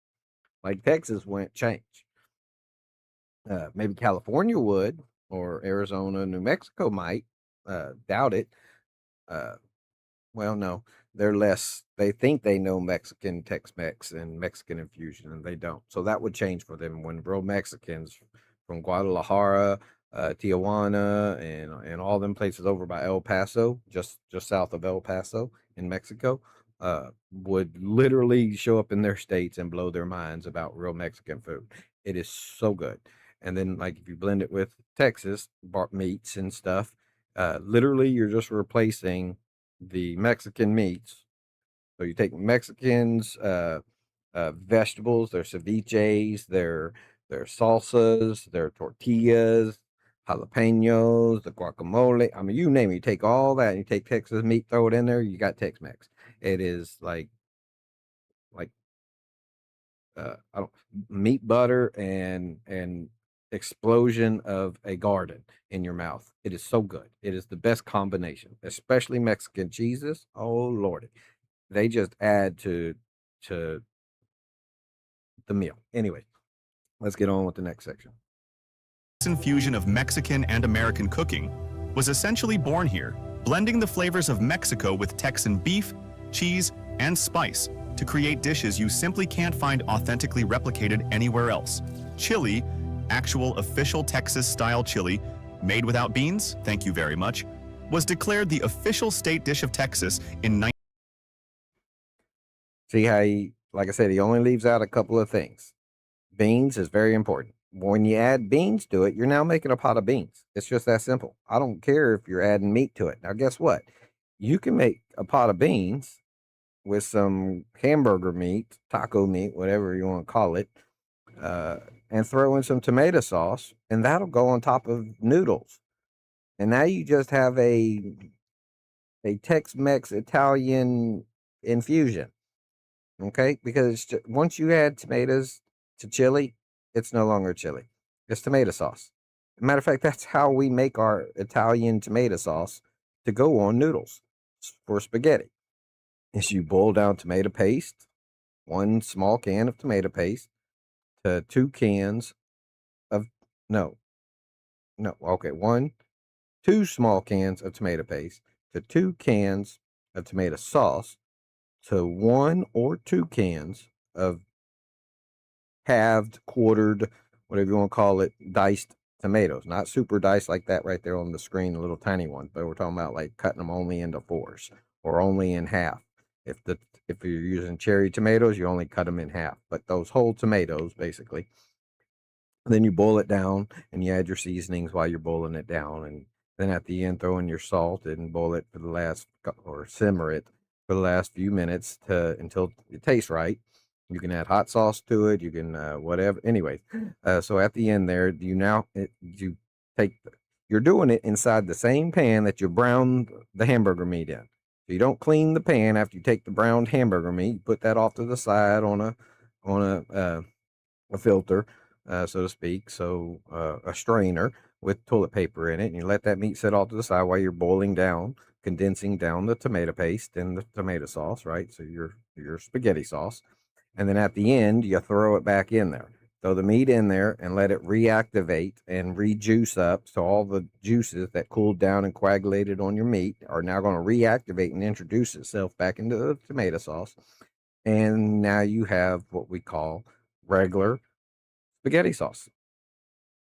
A: Like Texas wouldn't change. Maybe California would, or Arizona, New Mexico might. Doubt it. Uh, well, no, they're less. They think they know Mexican Tex-Mex and Mexican infusion, and they don't. So that would change for them when real Mexicans from Guadalajara, Tijuana, and all them places over by El Paso, just south of El Paso in Mexico, would literally show up in their states and blow their minds about real Mexican food. It is so good. And then, like if you blend it with Texas meats and stuff, literally you're just replacing the Mexican meats. So you take Mexicans, vegetables, their ceviches, their salsas, their tortillas, jalapenos, the guacamole. I mean, you name it. You take all that and you take Texas meat, throw it in there. You got Tex-Mex. It is like I don't meat butter and explosion of a garden in your mouth. It is so good. It is the best combination, especially Mexican cheeses. Oh lordy, they just add to the meal. Anyway, let's get on with the next section.
B: Infusion of Mexican and American cooking was essentially born here, blending the flavors of Mexico with Texan beef, cheese, and spice to create dishes you simply can't find authentically replicated anywhere else. Chili, actual official Texas-style chili, made without beans, thank you very much, was declared the official state dish of Texas in 19.
A: See how like I said, he only leaves out a couple of things. Beans is very important. When you add beans to it, you're now making a pot of beans. It's just that simple. I don't care if you're adding meat to it. Now, guess what? You can make a pot of beans with some hamburger meat, taco meat, whatever you want to call it, uh, and throw in some tomato sauce, and that'll go on top of noodles. And now you just have a Tex-Mex Italian infusion. Okay, because once you add tomatoes to chili, it's no longer chili. It's tomato sauce. Matter of fact, that's how we make our Italian tomato sauce to go on noodles for spaghetti. Is you boil down tomato paste, one small can of tomato paste to 2 cans of no, no, okay, two small cans of tomato paste to 2 cans of tomato sauce to 1 or 2 cans of halved, quartered, whatever you want to call it, diced tomatoes. Not super diced like that right there on the screen, the little tiny ones, but we're talking about like cutting them only into fours or only in half. If you're using cherry tomatoes, you only cut them in half. But those whole tomatoes, basically, then you boil it down and you add your seasonings while you're boiling it down. And then at the end, throw in your salt and boil it for the last, or simmer it for the last few minutes until it tastes right. You can add hot sauce to it. You can, whatever. Anyways, so at the end there, you take, you're doing it inside the same pan that you browned the hamburger meat in. So you don't clean the pan after you take the browned hamburger meat. You put that off to the side on a filter, so to speak. So a strainer with toilet paper in it, and you let that meat sit off to the side while you're boiling down, condensing down the tomato paste and the tomato sauce, right? So your spaghetti sauce, and then at the end you throw it back in there. Throw the meat in there and let it reactivate and rejuice up. So all the juices that cooled down and coagulated on your meat are now going to reactivate and introduce itself back into the tomato sauce. And now you have what we call regular spaghetti sauce.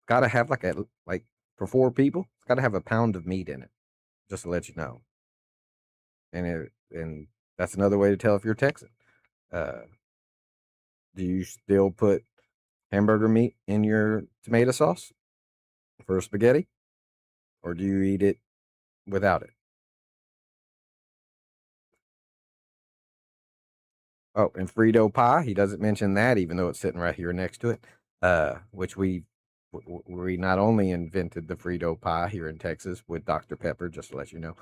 A: Gotta have like for 4 people, it's gotta have a pound of meat in it, just to let you know. And that's another way to tell if you're Texan. Uh, do you still put hamburger meat in your tomato sauce? for spaghetti, or do you eat it without it? Oh, and Frito pie, he doesn't mention that, even though it's sitting right here next to it. Which we not only invented the Frito pie here in Texas with Dr. Pepper, just to let you know,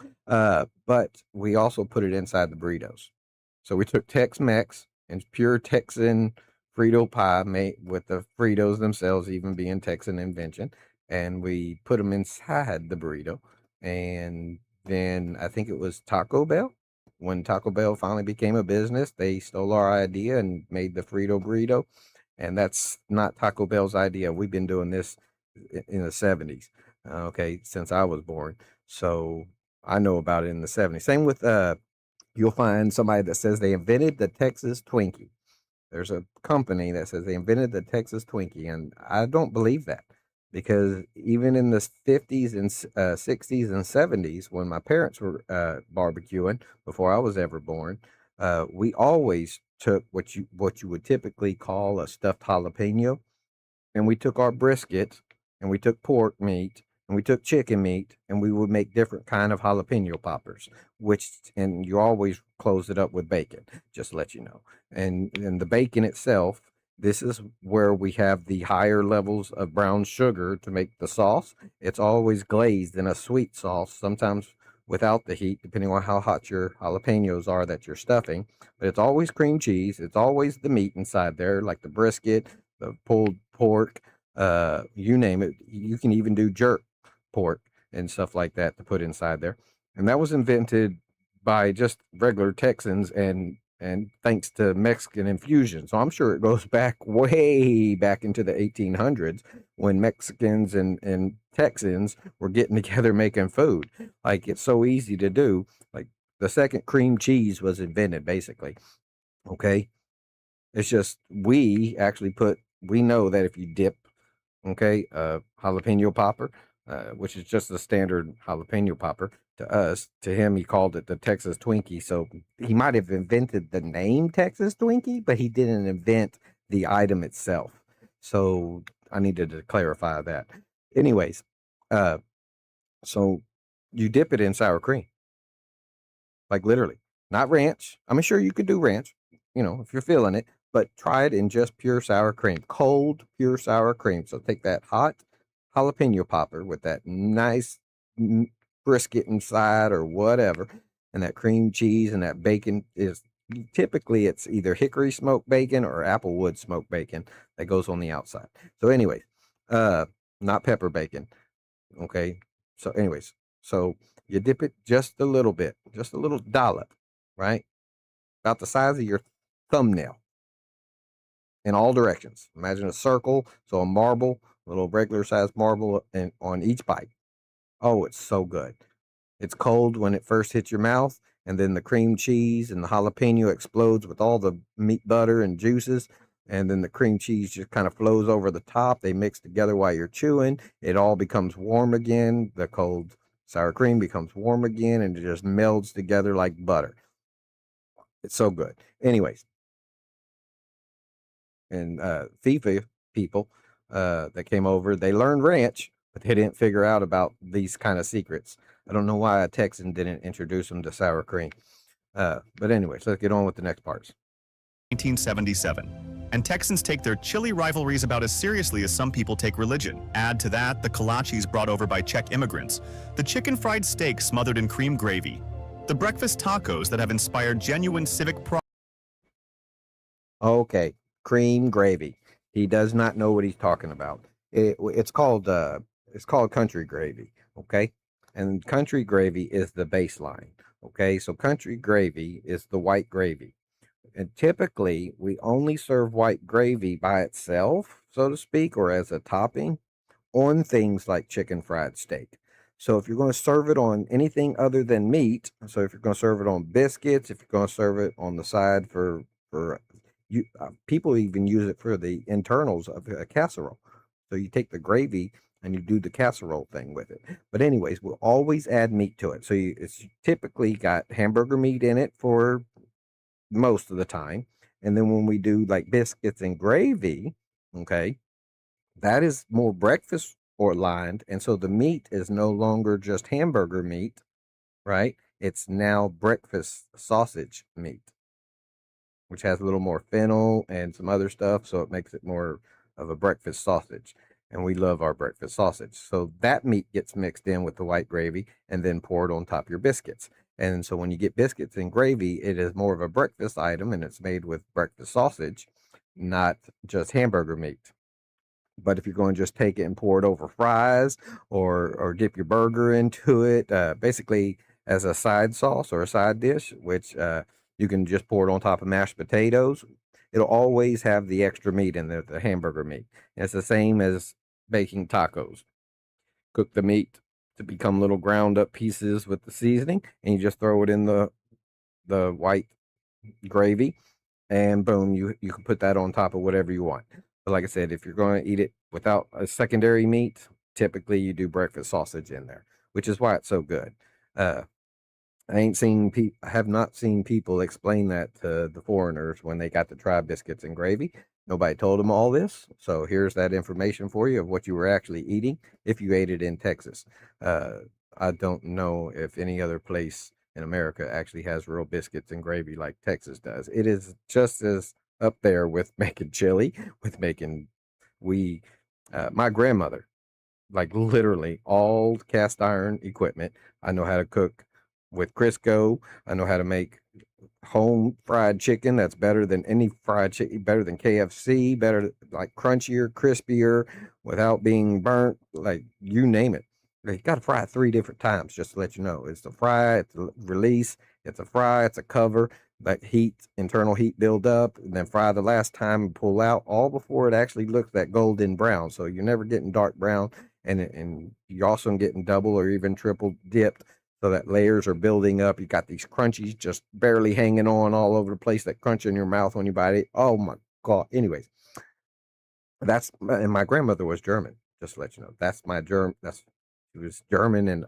A: but we also put it inside the burritos. So we took Tex-Mex and pure Texan Frito pie made with the Fritos themselves, even being Texan invention, and we put them inside the burrito. And then I think it was Taco Bell. When Taco Bell finally became a business, they stole our idea and made the Frito burrito. And that's not Taco Bell's idea. We've been doing this in the 70s, okay, since I was born. So I know about it in the 70s. Same with you'll find somebody that says they invented the Texas Twinkie. There's a company that says they invented the Texas Twinkie, and I don't believe that, because even in the 50s and 60s and 70s, when my parents were barbecuing before I was ever born, we always took what you would typically call a stuffed jalapeno, and we took our brisket, and we took pork meat, and we took chicken meat, and we would make different kind of jalapeno poppers, and you always close it up with bacon, just to let you know. And the bacon itself, this is where we have the higher levels of brown sugar to make the sauce. It's always glazed in a sweet sauce, sometimes without the heat, depending on how hot your jalapenos are that you're stuffing. But it's always cream cheese. It's always the meat inside there, like the brisket, the pulled pork, you name it. You can even do jerk pork and stuff like that to put inside there. And that was invented by just regular Texans, and thanks to Mexican infusion. So I'm sure it goes back way back into the 1800s, when Mexicans and Texans were getting together making food. Like, it's so easy to do. Like, the second cream cheese was invented, basically. Okay. It's just we know that if you dip, okay, jalapeno popper, which is just a standard jalapeno popper to us. To him, he called it the Texas Twinkie. So he might have invented the name Texas Twinkie, but he didn't invent the item itself. So I needed to clarify that. Anyways, uh, so you dip it in sour cream, like literally, not ranch. I'm sure you could do ranch, if you're feeling it, but try it in just pure sour cream, cold, pure sour cream. So take that hot jalapeno popper with that nice brisket inside or whatever, and that cream cheese and that bacon is typically it's either hickory smoked bacon or applewood smoked bacon that goes on the outside. So, anyways, not pepper bacon. Okay. So, anyways, so you dip it just a little bit, just a little dollop, right? About the size of your thumbnail in all directions. Imagine a circle, so a marble, a little regular sized marble, and on each bite. Oh, it's so good. It's cold when it first hits your mouth, and then the cream cheese and the jalapeno explodes with all the meat, butter, and juices. And then the cream cheese just kind of flows over the top. They mix together while you're chewing. It all becomes warm again. The cold sour cream becomes warm again, and it just melds together like butter. It's so good. Anyways, and FIFA people that came over, they learned ranch, but they didn't figure out about these kind of secrets. I don't know why a Texan didn't introduce them to sour cream. But anyways, let's get on with the next parts.
B: 1977. And Texans take their chili rivalries about as seriously as some people take religion. Add to that the kolaches brought over by Czech immigrants, the chicken fried steak smothered in cream gravy, the breakfast tacos that have inspired genuine civic pride.
A: Okay, cream gravy. He does not know what he's talking about. It's called country gravy. Okay, and country gravy is the baseline. Okay, so country gravy is the white gravy. And typically, we only serve white gravy by itself, so to speak, or as a topping on things like chicken fried steak. So if you're going to serve it on anything other than meat, so if you're going to serve it on biscuits, if you're going to serve it on the side for you, people even use it for the internals of a casserole. So you take the gravy and you do the casserole thing with it. But anyways, we'll always add meat to it. So it's typically got hamburger meat in it for most of the time. And then when we do like biscuits and gravy, okay, that is more breakfast or lined. And so the meat is no longer just hamburger meat, right? It's now breakfast sausage meat, which has a little more fennel and some other stuff. So it makes it more of a breakfast sausage. And we love our breakfast sausage. So that meat gets mixed in with the white gravy and then poured on top of your biscuits. And so when you get biscuits and gravy, it is more of a breakfast item and it's made with breakfast sausage, not just hamburger meat. But if you're going to just take it and pour it over fries or dip your burger into it, basically as a side sauce or a side dish, which you can just pour it on top of mashed potatoes, it'll always have the extra meat in there, the hamburger meat. And it's the same as baking tacos. Cook the meat to become little ground up pieces with the seasoning, and you just throw it in the white gravy, and boom, you can put that on top of whatever you want. But like I said, if you're going to eat it without a secondary meat, typically you do breakfast sausage in there, which is why it's so good. Uh, I have not seen people explain that to the foreigners when they got to try biscuits and gravy. Nobody told them all this, so here's that information for you of what you were actually eating if you ate it in Texas. Uh, I don't know if any other place in America actually has real biscuits and gravy like Texas does. It is just as up there with making chili, with making we. My grandmother, like literally all cast iron equipment. I know how to cook with Crisco. I know how to make home fried chicken that's better than any fried chicken, better than KFC, better like crunchier, crispier, without being burnt, like you name it. You got to fry it 3 different times, just to let you know. It's the fry, it's the release, it's a fry, it's a cover, that heat, internal heat build up, and then fry the last time and pull out, all before it actually looks that golden brown. So you're never getting dark brown, and you're also getting double or even triple dipped, so that layers are building up. You got these crunchies just barely hanging on all over the place that crunch in your mouth when you bite it. Oh my God. Anyways, and my grandmother was German, just to let you know. She was German and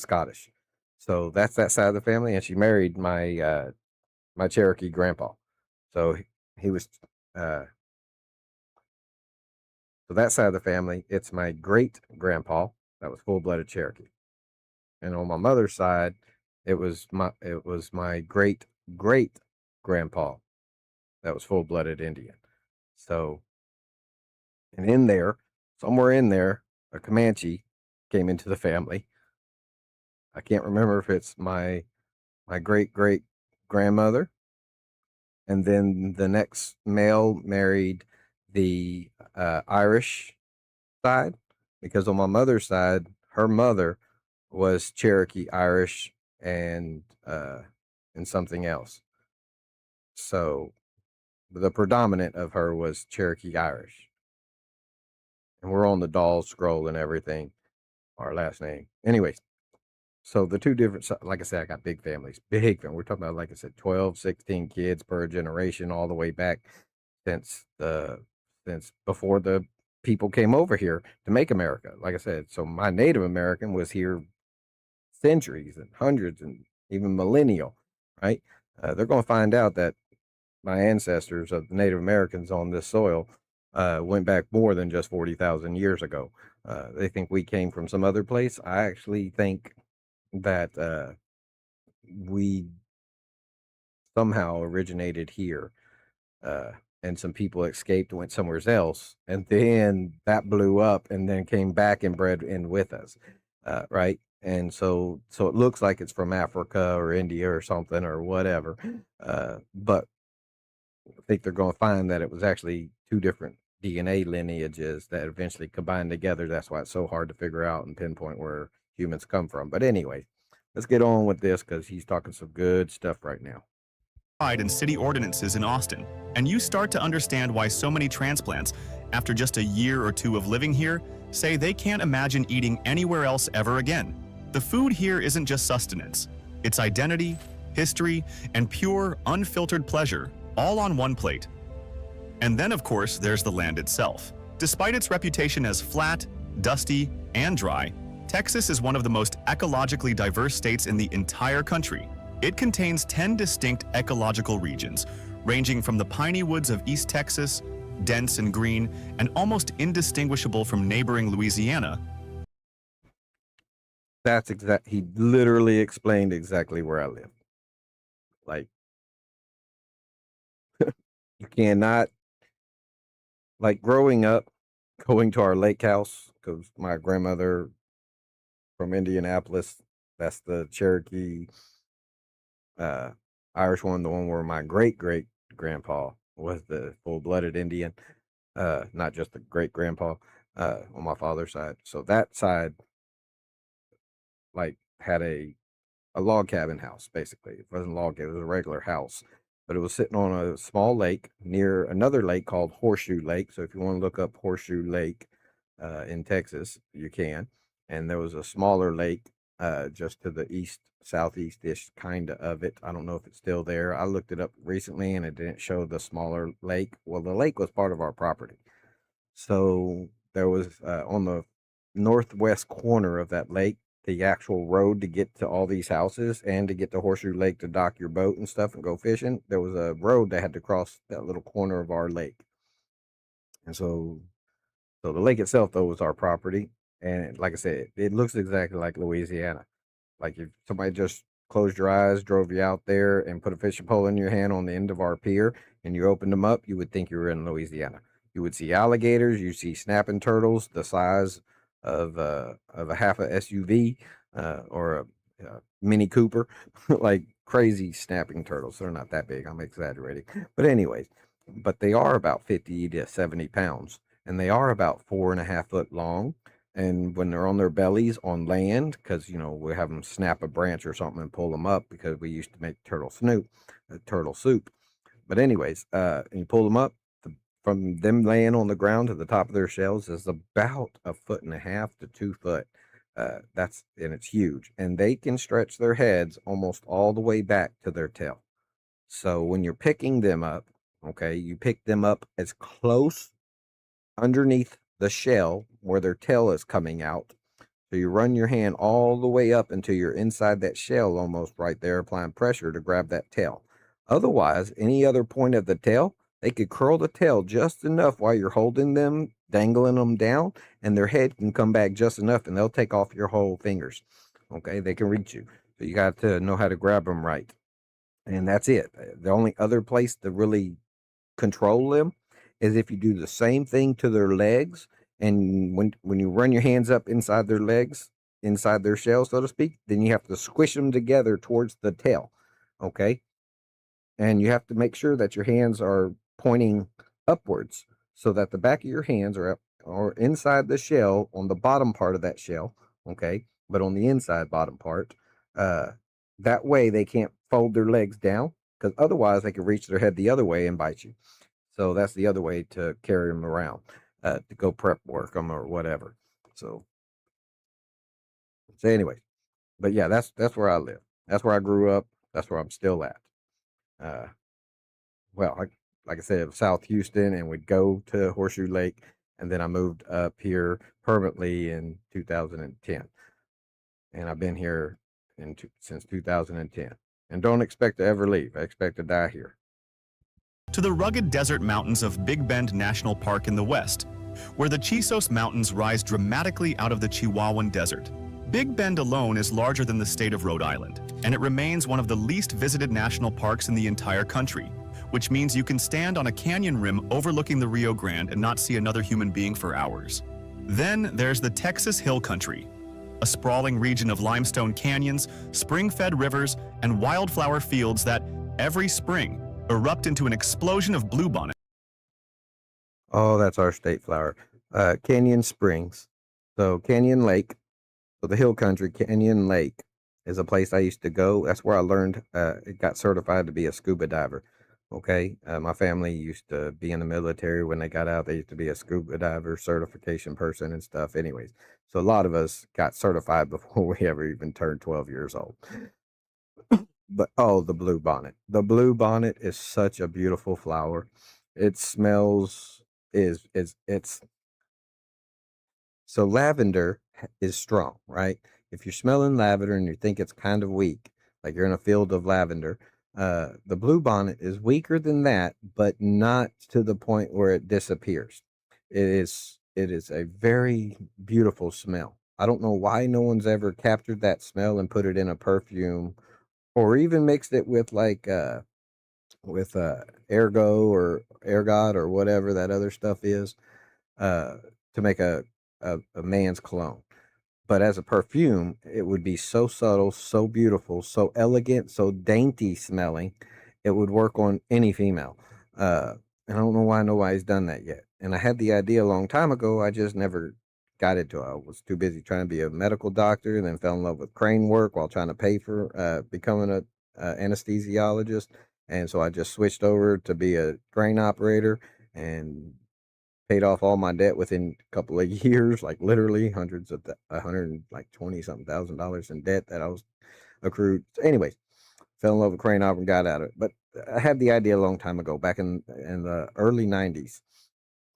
A: Scottish. So that's that side of the family. And she married my Cherokee grandpa. So he was, uh, so that side of the family, it's my great grandpa that was full blooded Cherokee. And on my mother's side, it was my great great grandpa that was full blooded Indian. So, and in there, somewhere in there, a Comanche came into the family. I can't remember if it's my great great grandmother, and then the next male married the Irish side, because on my mother's side, her mother was Cherokee Irish and something else. So the predominant of her was Cherokee Irish. And we're on the doll scroll and everything, our last name. Anyways, so the two different, like I said, I got big families, big family. We're talking about, like I said, 12, 16 kids per generation, all the way back since since before the people came over here to make America. Like I said, so my Native American was here centuries and hundreds and even millennial, right? They're going to find out that my ancestors of the Native Americans on this soil went back more than just 40,000 years ago. They think we came from some other place. I actually think that we somehow originated here, uh, and some people escaped, went somewhere else, and then that blew up, and then came back and bred in with us, right? And so it looks like it's from Africa or India or something or whatever, but I think they're going to find that it was actually two different DNA lineages that eventually combined together. That's why it's so hard to figure out and pinpoint where humans come from. But anyway, let's get on with this because he's talking some good stuff right now.
B: In city ordinances in Austin, and you start to understand why so many transplants, after just a year or two of living here, say they can't imagine eating anywhere else ever again. The food here isn't just sustenance. It's identity, history, and pure, unfiltered pleasure, all on one plate. And then, of course, there's the land itself. Despite its reputation as flat, dusty, and dry, Texas is one of the most ecologically diverse states in the entire country. It contains 10 distinct ecological regions, ranging from the piney woods of East Texas dense and green, and almost indistinguishable from neighboring Louisiana.
A: That's exact. He literally explained exactly where I live. Like, you cannot, like, growing up, going to our lake house, because my grandmother from Indianapolis, that's the Cherokee, uh, Irish one, the one where my great great grandpa was the full blooded Indian, not just the great grandpa, on my father's side. So that side, like, had a log cabin house, basically. It wasn't a log cabin, it was a regular house. But it was sitting on a small lake near another lake called Horseshoe Lake. So if you want to look up Horseshoe Lake in Texas, you can. And there was a smaller lake just to the east, southeast-ish kind of it. I don't know if it's still there. I looked it up recently and it didn't show the smaller lake. Well, the lake was part of our property. So there was on the northwest corner of that lake, the actual road to get to all these houses and to get to Horseshoe Lake to dock your boat and stuff and go fishing. There was a road that had to cross that little corner of our lake. And so the lake itself, though, was our property. And like I said, it looks exactly like Louisiana. Like if somebody just closed your eyes, drove you out there, and put a fishing pole in your hand on the end of our pier, and you opened them up, you would think you were in Louisiana. You would see alligators, you see snapping turtles the size of a half a SUV or a Mini Cooper, like crazy snapping turtles. They're not that big. I'm exaggerating, but anyways, but they are about 50 to 70 pounds, and they are about 4.5 foot long. And when they're on their bellies on land, because we have them snap a branch or something and pull them up because we used to make turtle soup. But anyways, and you pull them up, from them laying on the ground to the top of their shells is about 1.5 to 2 foot. And it's huge, and they can stretch their heads almost all the way back to their tail. So when you're picking them up, okay, you pick them up as close underneath the shell where their tail is coming out. So you run your hand all the way up until you're inside that shell, almost right there, applying pressure to grab that tail. Otherwise, any other point of the tail, they could curl the tail just enough while you're holding them, dangling them down, and their head can come back just enough, and they'll take off your whole fingers. Okay, they can reach you. So you got to know how to grab them right. And that's it. The only other place to really control them is if you do the same thing to their legs, and when you run your hands up inside their legs, inside their shell, so to speak, then you have to squish them together towards the tail. Okay, and you have to make sure that your hands are pointing upwards so that the back of your hands are up or inside the shell on the bottom part of that shell. Okay, but on the inside bottom part, uh that way they can't fold their legs down, because otherwise they could reach their head the other way and bite you. So that's the other way to carry them around, to go prep work them or whatever. So, so anyways, but yeah, that's where I live. That's where I grew up. That's where I'm still at. Uh, well, like I said, South Houston, and we'd go to Horseshoe Lake, and then I moved up here permanently in 2010, and I've been here since 2010, and don't expect to ever leave. I expect to die here.
B: To the rugged desert mountains of Big Bend National Park in the west, where the Chisos Mountains rise dramatically out of the Chihuahuan Desert. Big Bend alone is larger than the state of Rhode Island, and it remains one of the least visited national parks in the entire country, which means you can stand on a canyon rim overlooking the Rio Grande and not see another human being for hours. Then there's the Texas Hill Country, a sprawling region of limestone canyons, spring-fed rivers, and wildflower fields that, every spring, erupt into an explosion of bluebonnet.
A: Oh, that's our state flower. Canyon Springs. So Canyon Lake. So the hill country, Canyon Lake, is a place I used to go. That's where I learned, it got certified to be a scuba diver. Okay. My family used to be in the military. When they got out, they used to be a scuba diver certification person and stuff. Anyways, so a lot of us got certified before we ever even turned 12 years old. But oh, the blue bonnet. The blue bonnet is such a beautiful flower. It smells is it's so lavender is strong, right? If you're smelling lavender and you think it's kind of weak, like you're in a field of lavender, The blue bonnet is weaker than that, but not to the point where it disappears. It is a very beautiful smell. I don't know why no one's ever captured that smell and put it in a perfume, or even mixed it with with ergo or ergot or whatever that other stuff is, uh to make a man's cologne. But as a perfume, it would be so subtle, so beautiful, so elegant, so dainty smelling. It would work on any female. Uh, and I don't know why nobody's done that yet. And I had the idea a long time ago. I just never got into it. I was too busy trying to be a medical doctor, and then fell in love with crane work while trying to pay for becoming a anesthesiologist. And so I just switched over to be a crane operator and paid off all my debt within a couple of years, like literally hundreds of 120 something $1,000 in debt that I was accrued. So anyways, fell in love with crane op and got out of it. But I had the idea a long time ago, back in the early '90s.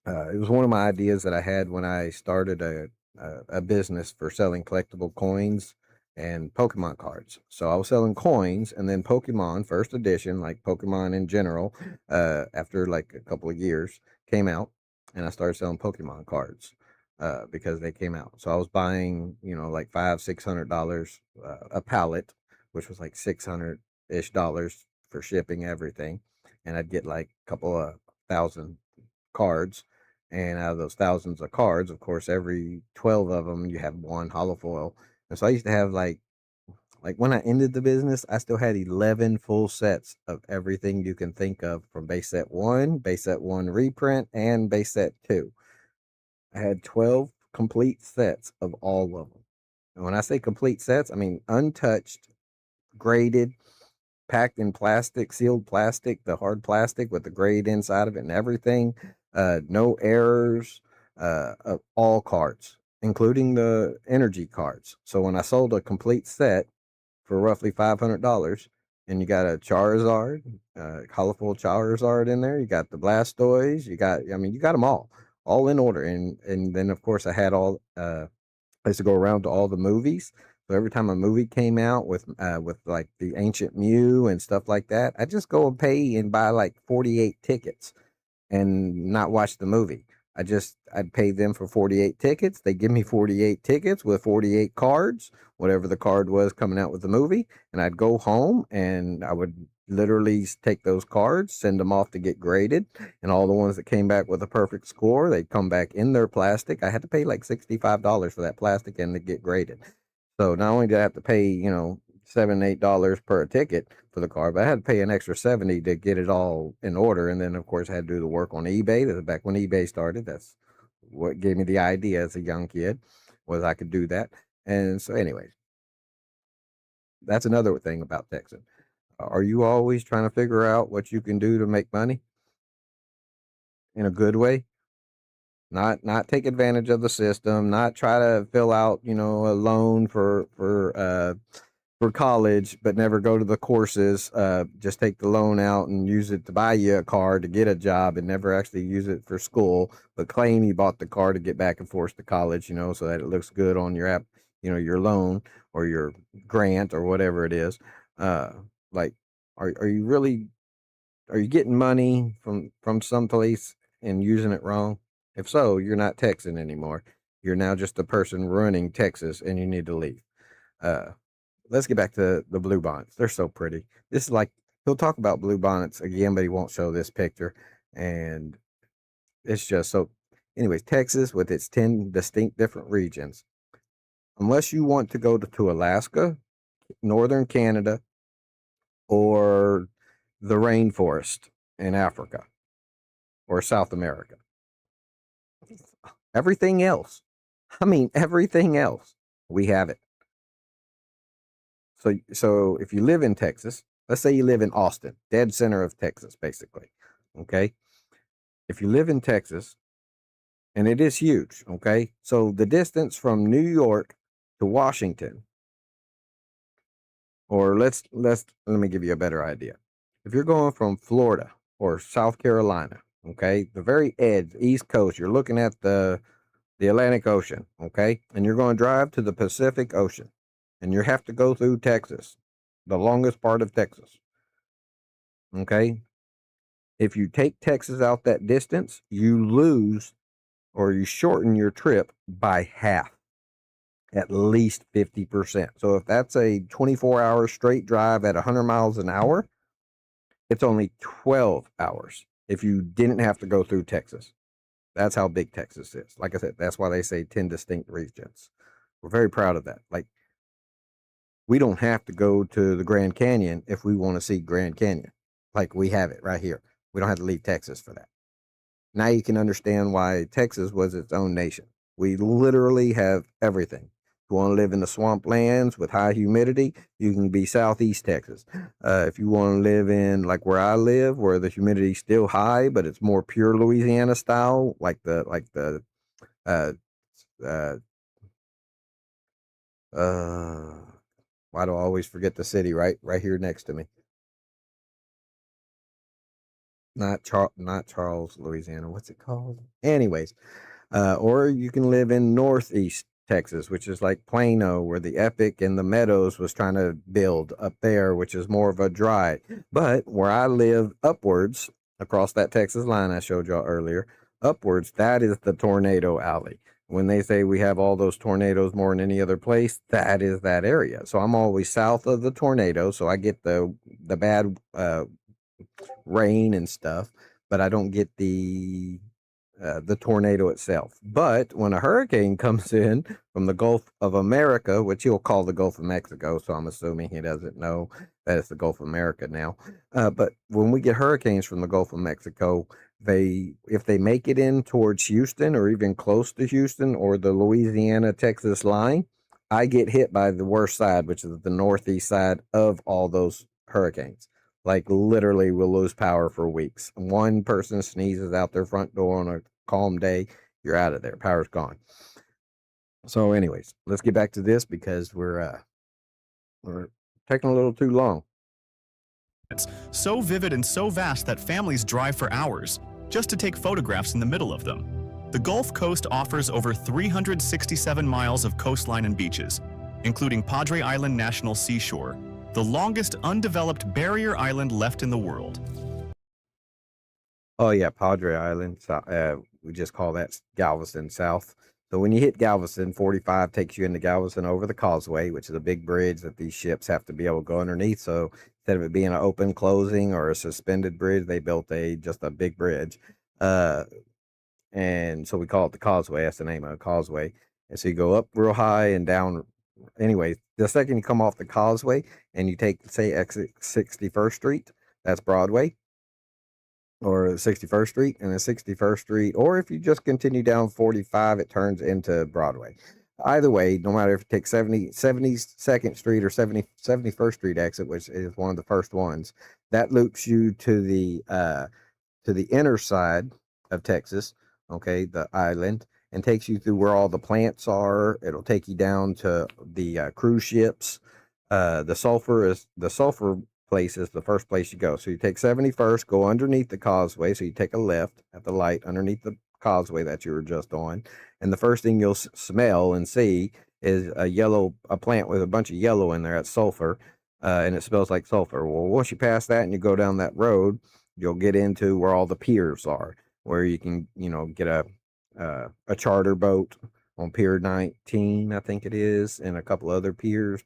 A: It was one of my ideas that I had when I started a business for selling collectible coins and Pokemon cards. So I was selling coins, and then Pokemon first edition, like Pokemon in general, after like a couple of years came out, and I started selling Pokemon cards because they came out. So I was buying, like $500-600 a pallet, which was like $600-ish for shipping everything, and I'd get like a couple of thousand cards. And out of those thousands of cards, of course, every 12 of them, you have one hollow foil. And so I used to have like when I ended the business, I still had 11 full sets of everything you can think of, from base set one reprint, and base set two. I had 12 complete sets of all of them. And when I say complete sets, I mean untouched, graded, packed in plastic, sealed plastic, the hard plastic with the grade inside of it and everything. No errors, of all cards, including the energy cards. So when I sold a complete set for roughly $500, and you got a Charizard, colorful Charizard in there, you got the Blastoise, you got them all in order. And then of course I had I used to go around to all the movies. So every time a movie came out with like the Ancient Mew and stuff like that, I just go and pay and buy like 48 tickets and not watch the movie. I'd pay them for 48 tickets. They give me 48 tickets with 48 cards, whatever the card was coming out with the movie, and I'd go home and I would literally take those cards, send them off to get graded, and all the ones that came back with a perfect score, they'd come back in their plastic. I had to pay like $65 for that plastic and to get graded. So not only did I have to pay, $7-8 per ticket for the car, but I had to pay an extra 70 to get it all in order. And then of course I had to do the work on eBay. This is back when eBay started. That's what gave me the idea as a young kid, was I could do that. And so anyways, that's another thing about Texan. Are you always trying to figure out what you can do to make money in a good way? Not take advantage of the system, not try to fill out, a loan for college, but never go to the courses. Just take the loan out and use it to buy you a car to get a job, and never actually use it for school, but claim you bought the car to get back and forth to college, so that it looks good on your app, your loan or your grant or whatever it is. Uh, like, are you really, are you getting money from someplace and using it wrong? If so, you're not Texan anymore. You're now just a person running Texas, and you need to leave. Uh, let's get back to the blue bonnets. They're so pretty. This is like, he'll talk about blue bonnets again, but he won't show this picture. And it's just so, anyways, Texas with its 10 distinct different regions. Unless you want to go to Alaska, northern Canada, or the rainforest in Africa or South America, everything else, everything else, we have it. So if you live in Texas, let's say you live in Austin, dead center of Texas, basically. Okay. If you live in Texas, and it is huge, okay? So the distance from New York to Washington, or let me give you a better idea. If you're going from Florida or South Carolina, okay, the very edge, East Coast, you're looking at the Atlantic Ocean, okay? And you're going to drive to the Pacific Ocean, and you have to go through Texas, the longest part of Texas. Okay. If you take Texas out that distance, you lose or you shorten your trip by half, at least 50%. So if that's a 24-hour straight drive at 100 miles an hour, it's only 12 hours if you didn't have to go through Texas. That's how big Texas is. Like I said, that's why they say 10 distinct regions. We're very proud of that. Like, we don't have to go to the Grand Canyon if we want to see Grand Canyon. Like, we have it right here. We don't have to leave Texas for that. Now you can understand why Texas was its own nation. We literally have everything. If you want to live in the swamp lands with high humidity, you can be Southeast Texas. If you want to live in like where I live, where the humidity's still high, but it's more pure Louisiana style, like the uh uh uh why do I always forget the city right here next to me? Not Charles, Louisiana. What's it called? Anyways, or you can live in Northeast Texas, which is like Plano, where the Epic and the Meadows was trying to build up there, which is more of a dry. But where I live upwards across that Texas line I showed y'all earlier, upwards, that is the tornado alley. When they say we have all those tornadoes more than any other place, that is that area. So I'm always south of the tornado, so I get the bad rain and stuff, but I don't get the tornado itself. But when a hurricane comes in from the Gulf of America, which he'll call the Gulf of Mexico, so I'm assuming he doesn't know that it's the Gulf of America now. But when we get hurricanes from the Gulf of Mexico, if they make it in towards Houston or even close to Houston or the Louisiana Texas line, I get hit by the worst side, which is the northeast side of all those hurricanes. Like, literally, we'll lose power for weeks. One person sneezes out their front door on a calm day, you're out of there. Power's gone. So, anyways, let's get back to this because we're taking a little too long.
B: It's so vivid and so vast that families drive for hours just to take photographs in the middle of them. The Gulf Coast offers over 367 miles of coastline and beaches, including Padre Island National Seashore, the longest undeveloped barrier island left in the world.
A: Oh yeah, Padre Island. We just call that Galveston South. So when you hit Galveston, 45 takes you into Galveston over the causeway, which is a big bridge that these ships have to be able to go underneath. So instead of it being an open closing or a suspended bridge, they built just a big bridge. Uh, and so we call it the causeway. That's the name of the causeway. And so you go up real high and down. Anyways, the second you come off the causeway and you take, say, exit 61st Street, that's Broadway, or 61st Street, and then 61st Street, or if you just continue down 45, it turns into Broadway. Either way, no matter if you take 72nd Street or 71st Street exit, which is one of the first ones, that loops you to the inner side of Texas, okay, the island, and takes you through where all the plants are. It'll take you down to the cruise ships. The sulfur place is the first place you go. So you take 71st, go underneath the causeway. So you take a left at the light underneath the causeway that you were just on, and the first thing you'll smell and see is a plant with a bunch of yellow in there. It's sulfur, and it smells like sulfur. Well, once you pass that and you go down that road, you'll get into where all the piers are, where you can, get a charter boat on Pier 19, I think it is, and a couple other piers.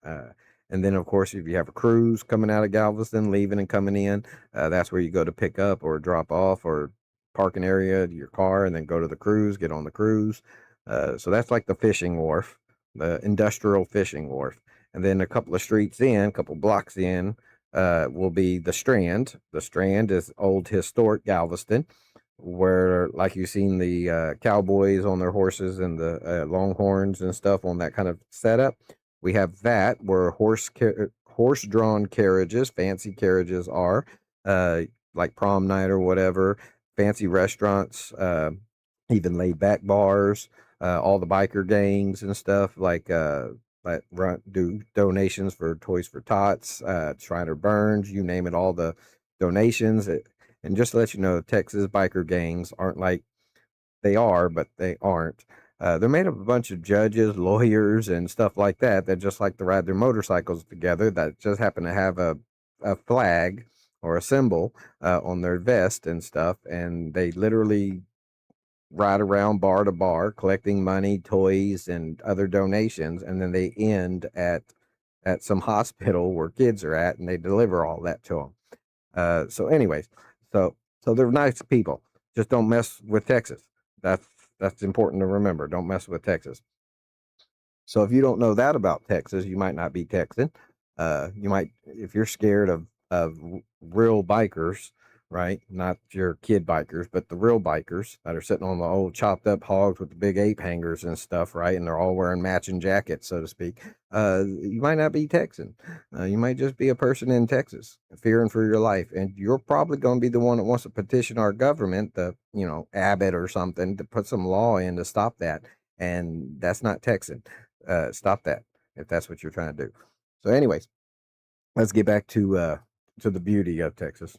A: Uh, and then, of course, if you have a cruise coming out of Galveston, leaving and coming in, that's where you go to pick up or drop off or park an area to your car and then go to the cruise, get on the cruise. So that's like the fishing wharf, the industrial fishing wharf. And then a couple of streets in, a couple blocks in, will be the Strand. The Strand is old historic Galveston, where, like, you've seen the cowboys on their horses and the longhorns and stuff on that kind of setup. We have that where horse-drawn carriages, fancy carriages are, like prom night or whatever, fancy restaurants, even laid-back bars, all the biker gangs and stuff like do donations for Toys for Tots, Shriner Burns, you name it, all the donations. And just to let you know, Texas biker gangs aren't like they are, but they aren't. They're made up of a bunch of judges, lawyers, and stuff like that just like to ride their motorcycles together that just happen to have a flag or a symbol on their vest and stuff, and they literally ride around bar to bar collecting money, toys, and other donations, and then they end at some hospital where kids are at, and they deliver all that to them. So, anyways, so they're nice people. Just don't mess with Texas. That's that's important to remember. Don't mess with Texas. So if you don't know that about Texas, you might not be Texan. You might, if you're scared of real bikers, right? Not your kid bikers, but the real bikers that are sitting on the old chopped up hogs with the big ape hangers and stuff, right? And they're all wearing matching jackets, so to speak. You might not be Texan. You might just be a person in Texas fearing for your life, and you're probably going to be the one that wants to petition our government, the Abbott or something, to put some law in to stop that. And that's not Texan. Stop that if that's what you're trying to do. So, anyways, let's get back to the beauty of Texas.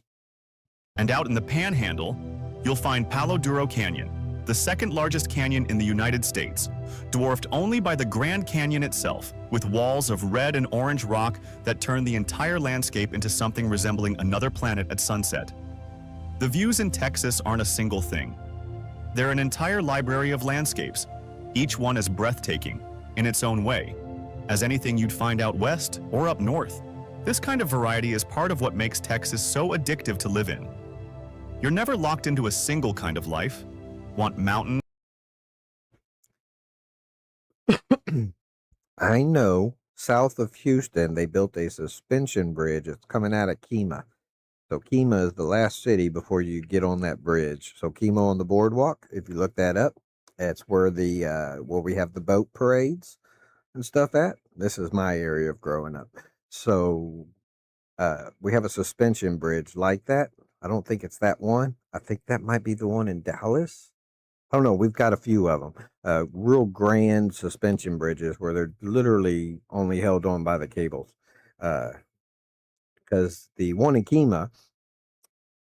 B: And out in the Panhandle, you'll find Palo Duro Canyon, the second largest canyon in the United States, dwarfed only by the Grand Canyon itself, with walls of red and orange rock that turn the entire landscape into something resembling another planet at sunset. The views in Texas aren't a single thing. They're an entire library of landscapes, each one as breathtaking, in its own way, as anything you'd find out west or up north. This kind of variety is part of what makes Texas so addictive to live in. You're never locked into a single kind of life. Want mountain?
A: I know south of Houston, they built a suspension bridge. It's coming out of Kima. So Kima is the last city before you get on that bridge. So Kima on the boardwalk, if you look that up, that's where where we have the boat parades and stuff at. This is my area of growing up. So we have a suspension bridge like that. I don't think it's that one. I think that might be the one in Dallas. Oh no, we've got a few of them. Real grand suspension bridges where they're literally only held on by the cables. Because the one in Kima,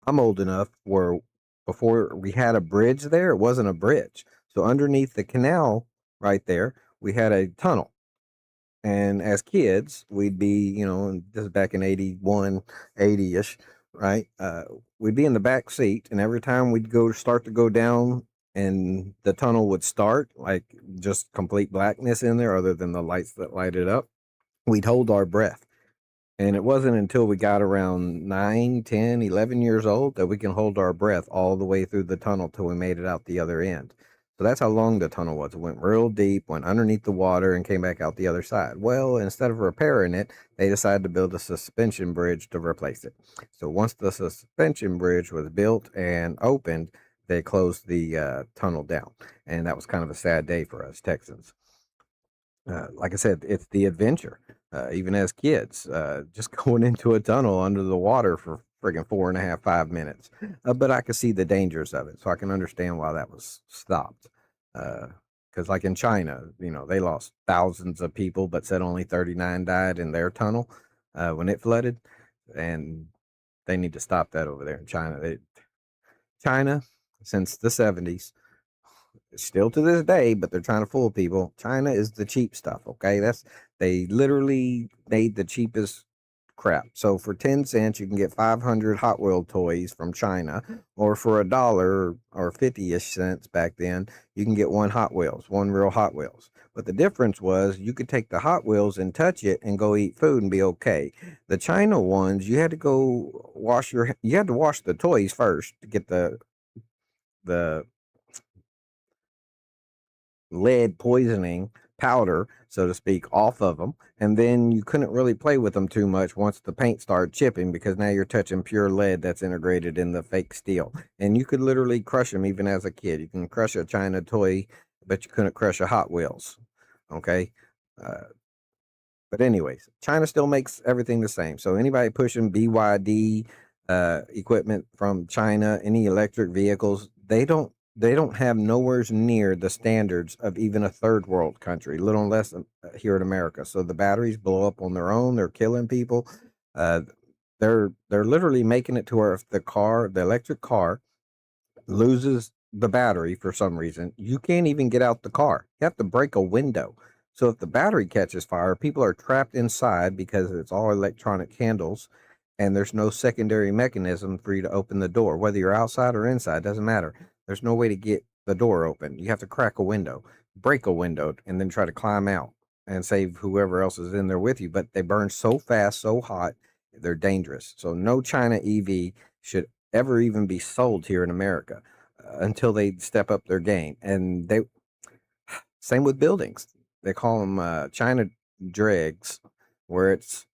A: I'm old enough where before we had a bridge there, it wasn't a bridge. So underneath the canal right there, we had a tunnel. And as kids, we'd be, and this is back in 81, 80 ish, right? We'd be in the back seat, and every time we'd start to go down and the tunnel would start, like just complete blackness in there, other than the lights that light it up, we'd hold our breath. And it wasn't until we got around 9, 10, 11 years old that we can hold our breath all the way through the tunnel till we made it out the other end. So that's how long the tunnel was. It went real deep, went underneath the water, and came back out the other side. Well, instead of repairing it, they decided to build a suspension bridge to replace it. So once the suspension bridge was built and opened, they closed the tunnel down. And that was kind of a sad day for us Texans. Like I said, it's the adventure. Even as kids, just going into a tunnel under the water for friggin' 4.5, 5 minutes. But I could see the dangers of it, so I can understand why that was stopped. Because, like in China, they lost thousands of people, but said only 39 died in their tunnel when it flooded, and they need to stop that over there in China. China, since the 70s, still to this day, but they're trying to fool people. China is the cheap stuff, okay? They literally made the cheapest crap. So for 10 cents, you can get 500 Hot Wheel toys from China, or for a dollar or 50-ish cents back then, you can get one real Hot Wheels. But the difference was you could take the Hot Wheels and touch it and go eat food and be okay. The China ones, you had to wash the toys first to get the lead poisoning powder, so to speak, off of them. And then you couldn't really play with them too much once the paint started chipping, because now you're touching pure lead that's integrated in the fake steel. And you could literally crush them even as a kid. You can crush a China toy, but you couldn't crush a Hot Wheels. Okay. But anyways, China still makes everything the same. So anybody pushing BYD equipment from China, any electric vehicles, they don't have nowhere near the standards of even a third world country, little less here in America. So the batteries blow up on their own. They're killing people. Uh, they're literally making it to where if the electric car loses the battery for some reason, you can't even get out the car. You have to break a window. So if the battery catches fire, people are trapped inside because it's all electronic handles, and there's no secondary mechanism for you to open the door, whether you're outside or inside, doesn't matter. There's no way to get the door open. You have to crack a window, break a window, and then try to climb out and save whoever else is in there with you. But they burn so fast, so hot, they're dangerous. So no China EV should ever even be sold here in America until they step up their game. And they same with buildings. They call them China dregs, where it's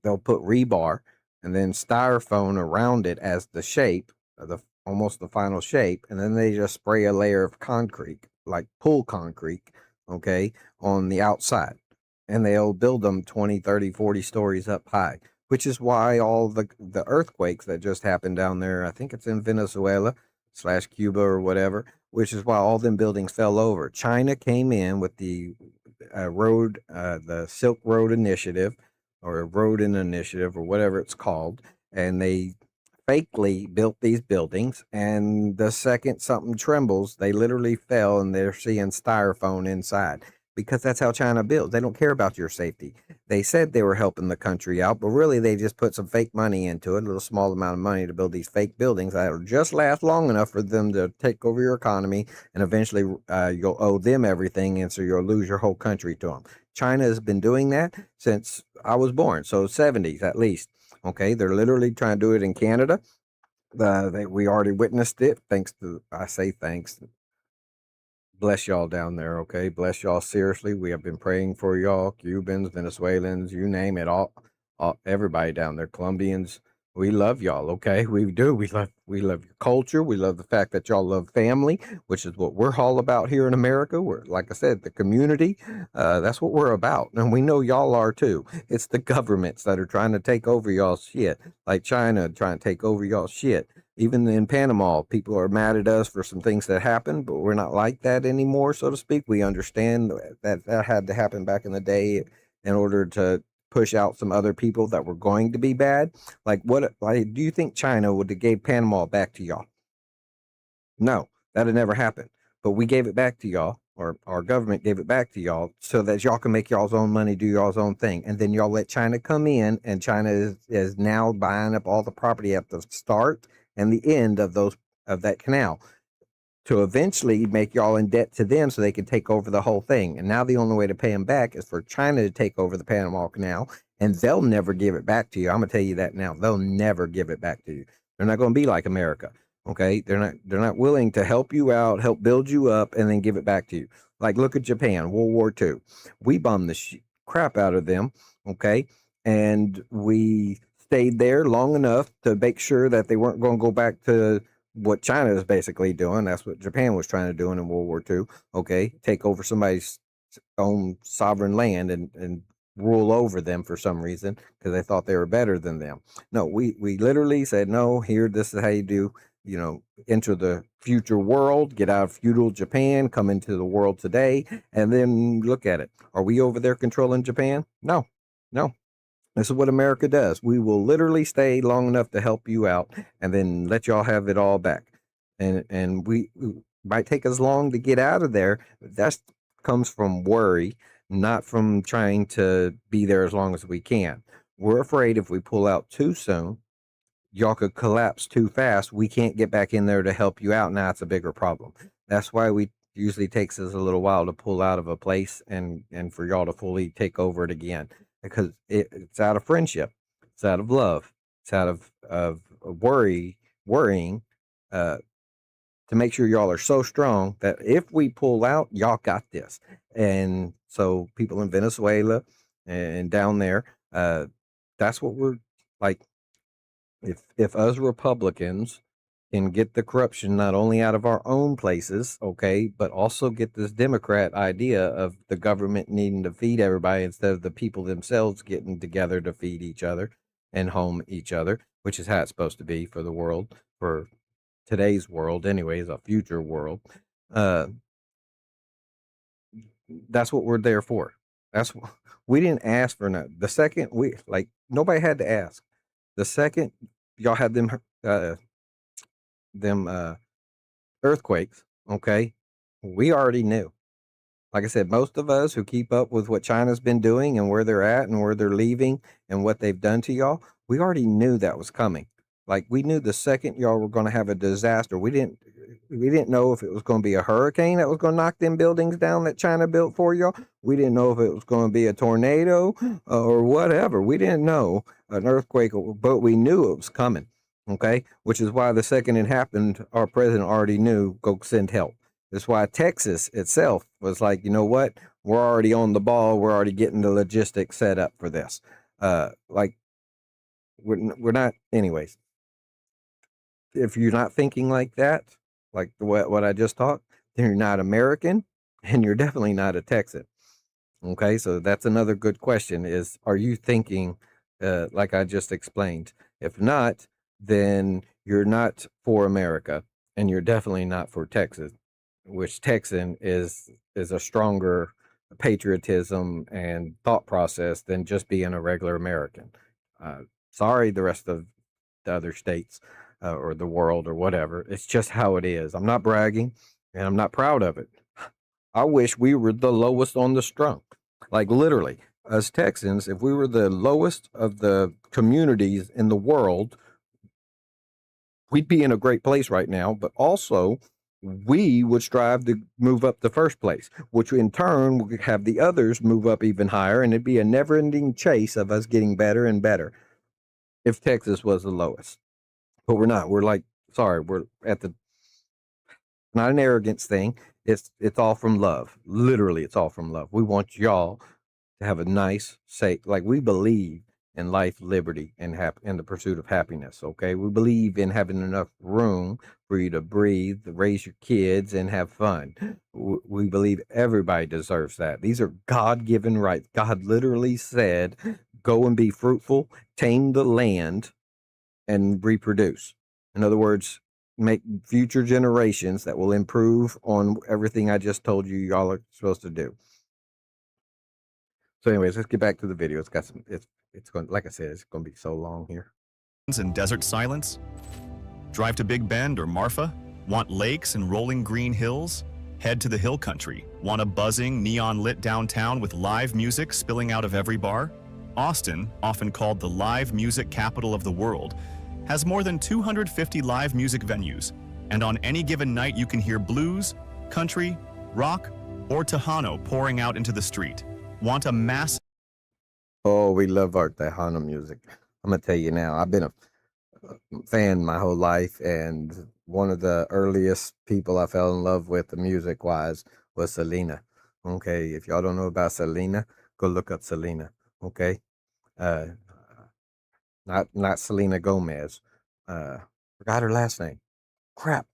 A: they'll put rebar and then styrofoam around it as the shape, the almost the final shape, and then they just spray a layer of concrete, like pool concrete, okay, on the outside. And they'll build them 20, 30, 40 stories up high, which is why all the earthquakes that just happened down there, I think it's in Venezuela slash Cuba or whatever, which is why all them buildings fell over. China came in with the Silk Road Initiative, or Rodin Initiative, or whatever it's called, and they fakely built these buildings. And the second something trembles, they literally fell, and they're seeing styrofoam inside, because that's how China builds. They don't care about your safety. They said they were helping the country out, but really they just put some fake money into it, a little small amount of money to build these fake buildings that'll just last long enough for them to take over your economy, and eventually you'll owe them everything, and so you'll lose your whole country to them. China has been doing that since I was born, so 70s at least. Okay, they're literally trying to do it in Canada. We already witnessed it. Thanks to, I say thanks, bless y'all down there, okay? Bless y'all seriously. We have been praying for y'all, Cubans, Venezuelans, you name it, all everybody down there, Colombians. We love y'all, okay? We do. We love your culture. We love the fact that y'all love family, which is what we're all about here in America. We're, like I said, the community. That's what we're about, and we know y'all are too. It's the governments that are trying to take over y'all's shit, like China trying to take over y'all's shit. Even in Panama, people are mad at us for some things that happened, but we're not like that anymore, so to speak. We understand that that had to happen back in the day in order to push out some other people that were going to be bad. Like, what? Like, do you think China would have gave Panama back to y'all? No, that'd never happen. But we gave it back to y'all, or our government gave it back to y'all, so that y'all can make y'all's own money, do y'all's own thing. And then y'all let China come in, and China is now buying up all the property at the start and the end of that canal, to eventually make y'all in debt to them so they can take over the whole thing. And now the only way to pay them back is for China to take over the Panama Canal, and they'll never give it back to you. I'm gonna tell you that now. They'll never give it back to you. They're not gonna be like America. Okay, they're not willing to help you out, help build you up, and then give it back to you. Like, look at Japan, World War II. We bombed the crap out of them. Okay, and we stayed there long enough to make sure that they weren't going to go back to what China is basically doing. That's what Japan was trying to do in World War II. Okay, take over somebody's own sovereign land and rule over them for some reason, because they thought they were better than them. No, we literally said, no, here, this is how you do, enter the future world, get out of feudal Japan, come into the world today, and then look at it. Are we over there controlling Japan? No, no. This is what America does. We will literally stay long enough to help you out, and then let y'all have it all back. And we might take us long to get out of there. That comes from worry, not from trying to be there as long as we can. We're afraid if we pull out too soon, y'all could collapse too fast. We can't get back in there to help you out. Now it's a bigger problem. That's why we usually takes us a little while to pull out of a place and for y'all to fully take over it again, because it's out of friendship, it's out of love, it's out of worrying, uh, to make sure y'all are so strong that if we pull out, y'all got this. And so people in Venezuela and down there, that's what we're like. If us Republicans can get the corruption not only out of our own places, okay, but also get this Democrat idea of the government needing to feed everybody instead of the people themselves getting together to feed each other and home each other, which is how it's supposed to be for the world, for today's world, anyways, a future world. Uh, that's what we're there for. We didn't ask for nothing. The second nobody had to ask. The second y'all had them earthquakes, okay, we already knew. like I said, most of us who keep up with what China's been doing and where they're at and where they're leaving and what they've done to y'all, we already knew that was coming. Like we knew the second y'all were going to have a disaster. We didn't know if it was going to be a hurricane that was going to knock them buildings down that China built for y'all. We didn't know if it was going to be a tornado or whatever. We didn't know an earthquake, but we knew it was coming. Okay, which is why the second it happened, our president already knew go send help. That's why Texas itself was like, you know what? We're already on the ball. We're already getting the logistics set up for this. Like we're not, anyways. If you're not thinking like that, like what I just taught, then you're not American, and you're definitely not a Texan. Okay, so that's another good question: is are you thinking like I just explained? If not, then you're not for America, and you're definitely not for Texas, which Texan is a stronger patriotism and thought process than just being a regular American. Uh, Sorry, the rest of the other states or the world or whatever. It's just how it is. I'm not bragging, and I'm not proud of it. I wish we were the lowest on the strung. Like literally, as Texans, if we were the lowest of the communities in the world, we'd be in a great place right now. But also, we would strive to move up the first place, which in turn would have the others move up even higher. And it'd be a never ending chase of us getting better and better if Texas was the lowest. But we're not. We're like, sorry, we're at the, not an arrogance thing. It's all from love. Literally, it's all from love. We want y'all to have a nice, safe, like we believe in life, liberty, and in the pursuit of happiness. Okay, we believe in having enough room for you to breathe, raise your kids, and have fun. We believe everybody deserves that. These are God-given rights. God literally said, "Go and be fruitful, tame the land, and reproduce." In other words, make future generations that will improve on everything I just told you y'all are supposed to do. So, anyways, let's get back to the video. It's got some. It's going. Like I said, it's going to be so long here.
B: And desert silence? Drive to Big Bend or Marfa? Want lakes and rolling green hills? Head to the hill country. Want a buzzing, neon-lit downtown with live music spilling out of every bar? Austin, often called the live music capital of the world, has more than 250 live music venues, and on any given night you can hear blues, country, rock, or Tejano pouring out into the street. Want a massive...
A: Oh, we love our Tejano music. I'm gonna tell you now. I've been a fan my whole life, and one of the earliest people I fell in love with, the music wise, was Selena. Okay, if y'all don't know about Selena, go look up Selena. Okay, uh, not Selena Gomez. Forgot her last name. Crap.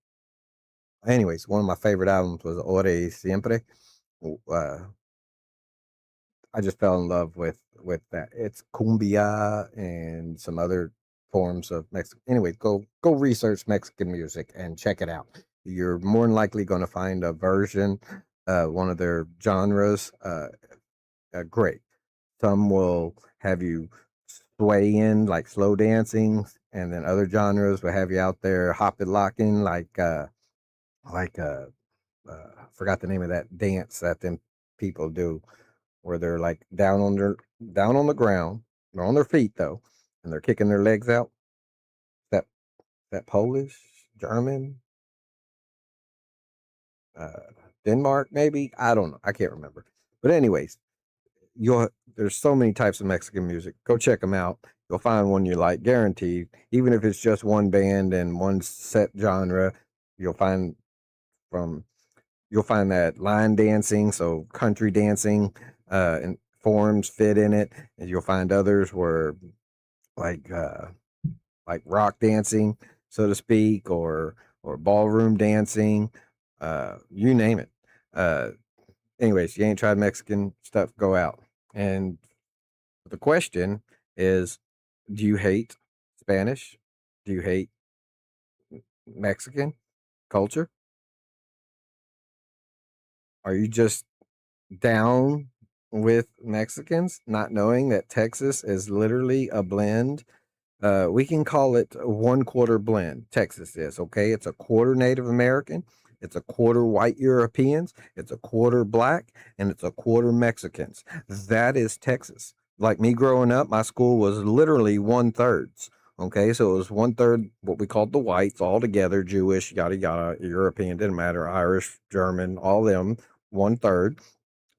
A: Anyways, one of my favorite albums was Ore Siempre. Uh, I just fell in love with that. It's cumbia and some other forms of Mexican. Anyway, go research Mexican music and check it out. You're more than likely going to find a version, one of their genres, great. Some will have you sway in like slow dancing, and then other genres will have you out there hopping, locking, like I forgot the name of that dance that them people do where they're like down on the ground. They're on their feet though, and they're kicking their legs out. That that Polish, German, uh, Denmark, maybe. I don't know. I can't remember. But anyways, you'll there's so many types of Mexican music. Go check them out. You'll find one you like, guaranteed. Even if it's just one band and one set genre, you'll find from you'll find that line dancing, so country dancing, and forms fit in it, and you'll find others where like uh, like rock dancing, so to speak, or ballroom dancing, you name it. Uh, Anyways, you ain't tried Mexican stuff, go out. And the question is, do you hate Spanish? Do you hate Mexican culture? Are you just down with Mexicans, not knowing that Texas is literally a blend? We can call it a 1/4 blend. Texas is okay. It's a quarter Native American, It's a quarter white Europeans, it's a quarter black, and it's a quarter Mexicans. That is Texas. Like me growing up, my school was literally 1/3. Okay, so it was 1/3 what we called the whites all together, Jewish, yada yada, European, didn't matter, Irish, German, all them, 1/3.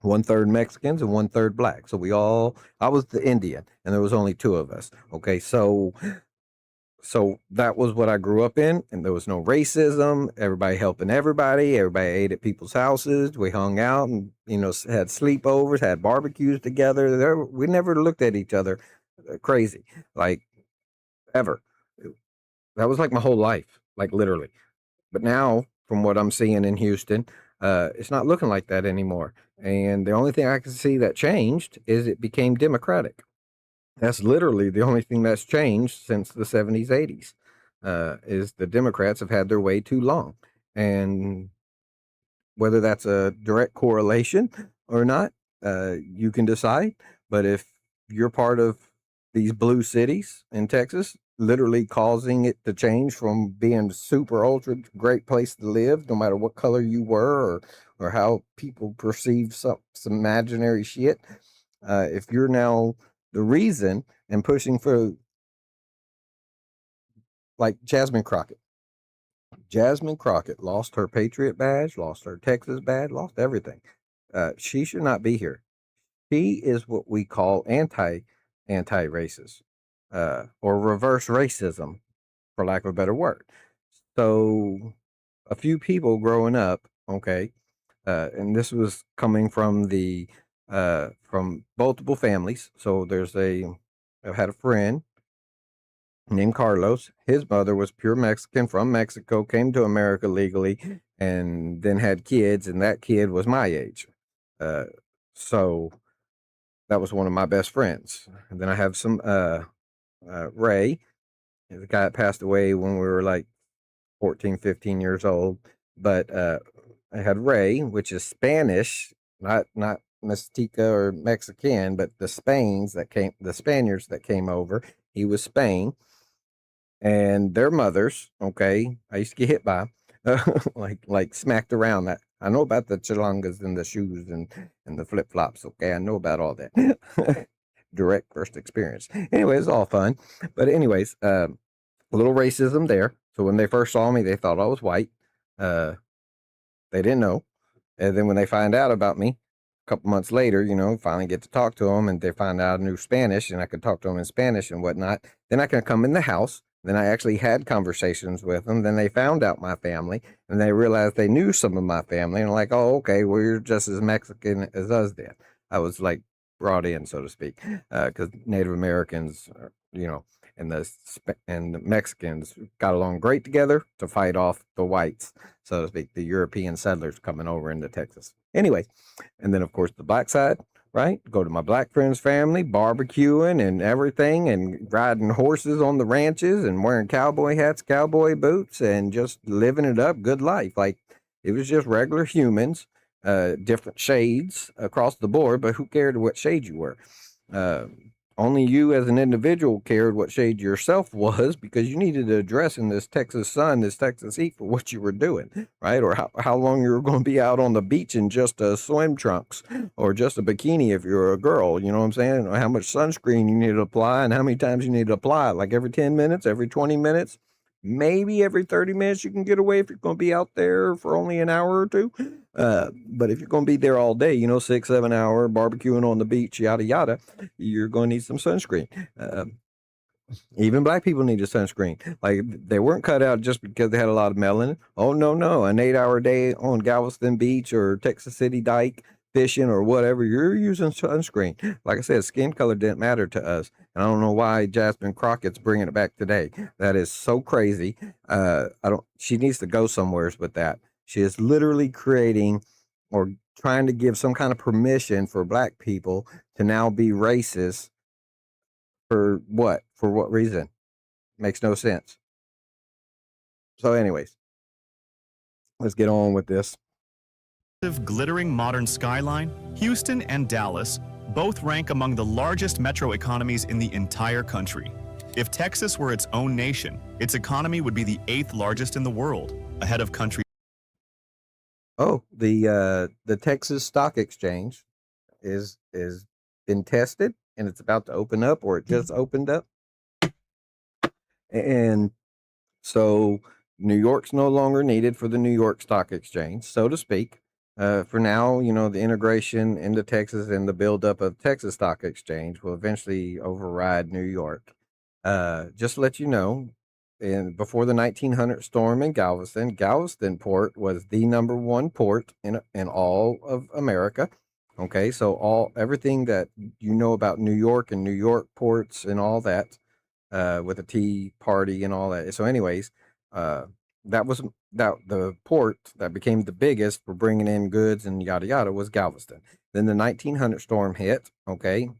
A: 1/3 Mexicans and 1/3 black. So I was the Indian, and there was only two of us. Okay, so that was what I grew up in, and there was no racism. Everybody helping everybody. Everybody ate at people's houses. We hung out and had sleepovers, had barbecues together. We never looked at each other crazy, like ever. That was like my whole life, like literally. But now, from what I'm seeing in Houston, it's not looking like that anymore. And the only thing I can see that changed is it became democratic. That's literally the only thing that's changed since the 70s, 80s, is the Democrats have had their way too long. And whether that's a direct correlation or not, you can decide. But if you're part of these blue cities in Texas, literally causing it to change from being super ultra great place to live, no matter what color you were or how people perceive some imaginary shit. If you're now the reason and pushing for like Jasmine Crockett. Jasmine Crockett lost her Patriot badge, lost her Texas badge, lost everything. She should not be here. She is what we call anti-racist, or reverse racism, for lack of a better word. So, a few people growing up, okay, and this was coming from from multiple families. So I had a friend named Carlos. His mother was pure Mexican from Mexico, came to America legally, and then had kids, and that kid was my age. Uh, so that was one of my best friends. And then I have some Ray, the guy that passed away when we were like 14, 15 years old. But I had Ray, which is Spanish, not Mestica or Mexican, but the Spaniards that came over. He was Spain, and their mothers. Okay, I used to get hit by, like smacked around. That I know about the chalangas and the shoes and the flip flops. Okay, I know about all that. Direct first experience. Anyway, it's all fun. But anyways, a little racism there. So when they first saw me, they thought I was white. Uh, they didn't know. And then when they find out about me, a couple months later, finally get to talk to them, and they find out I knew Spanish and I could talk to them in Spanish and whatnot. Then I can come in the house. Then I actually had conversations with them. Then they found out my family, and they realized they knew some of my family, and like, oh, okay, well, you're just as Mexican as us then. I was like brought in, so to speak, because Native Americans, and the Mexicans got along great together to fight off the whites, so to speak, the European settlers coming over into Texas. Anyway, and then of course the black side, right? Go to my black friend's family, barbecuing and everything, and riding horses on the ranches and wearing cowboy hats, cowboy boots, and just living it up, good life. Like it was just regular humans, different shades across the board, but who cared what shade you were? Uh, Only you as an individual cared what shade yourself was, because you needed to dress in this Texas sun, this Texas heat for what you were doing, right? Or how long you were going to be out on the beach in just swim trunks or just a bikini if you're a girl, you know what I'm saying? Or how much sunscreen you need to apply and how many times you need to apply it, like every 10 minutes, every 20 minutes, maybe every 30 minutes you can get away if you're going to be out there for only an hour or two. But if you're going to be there all day, 6, 7 hour barbecuing on the beach, yada, yada, you're going to need some sunscreen. Even black people need a sunscreen. Like they weren't cut out just because they had a lot of melanin. Oh, no. An 8-hour day on Galveston Beach or Texas City Dike fishing or whatever, you're using sunscreen. Like I said, skin color didn't matter to us. And I don't know why Jasmine Crockett's bringing it back today. That is so crazy. She needs to go somewheres with that. She is literally creating or trying to give some kind of permission for black people to now be racist. For what? For what reason? Makes no sense. So anyways, let's get on with this.
B: Glittering modern skyline, Houston and Dallas both rank among the largest metro economies in the entire country. If Texas were its own nation, its economy would be the 8th largest in the world, ahead of countries
A: Oh, the Texas Stock Exchange is been tested and it's about to open up, or it just opened up. And so New York's no longer needed for the New York Stock Exchange, so to speak. For now, the integration into Texas and the buildup of Texas Stock Exchange will eventually override New York. Just to let you know, before the 1900 storm in Galveston port was the number one port in all of America. Okay, so everything that you know about New York and New York ports and all that, with a tea party and all that. So, anyways, uh, that was that the port that became the biggest for bringing in goods and yada yada was Galveston. Then the 1900 storm hit. Okay,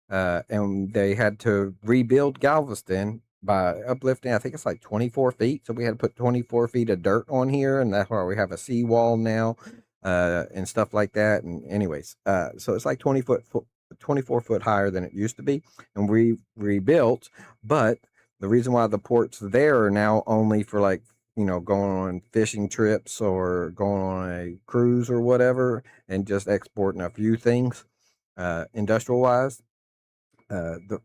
A: and they had to rebuild Galveston by uplifting. I think it's like 24 feet. So we had to put 24 feet of dirt on here, and that's why we have a seawall now, and stuff like that. And anyways, so it's like 24 foot higher than it used to be, and we rebuilt. But the reason why the ports there are now only for like going on fishing trips or going on a cruise or whatever, and just exporting a few things, industrial wise. The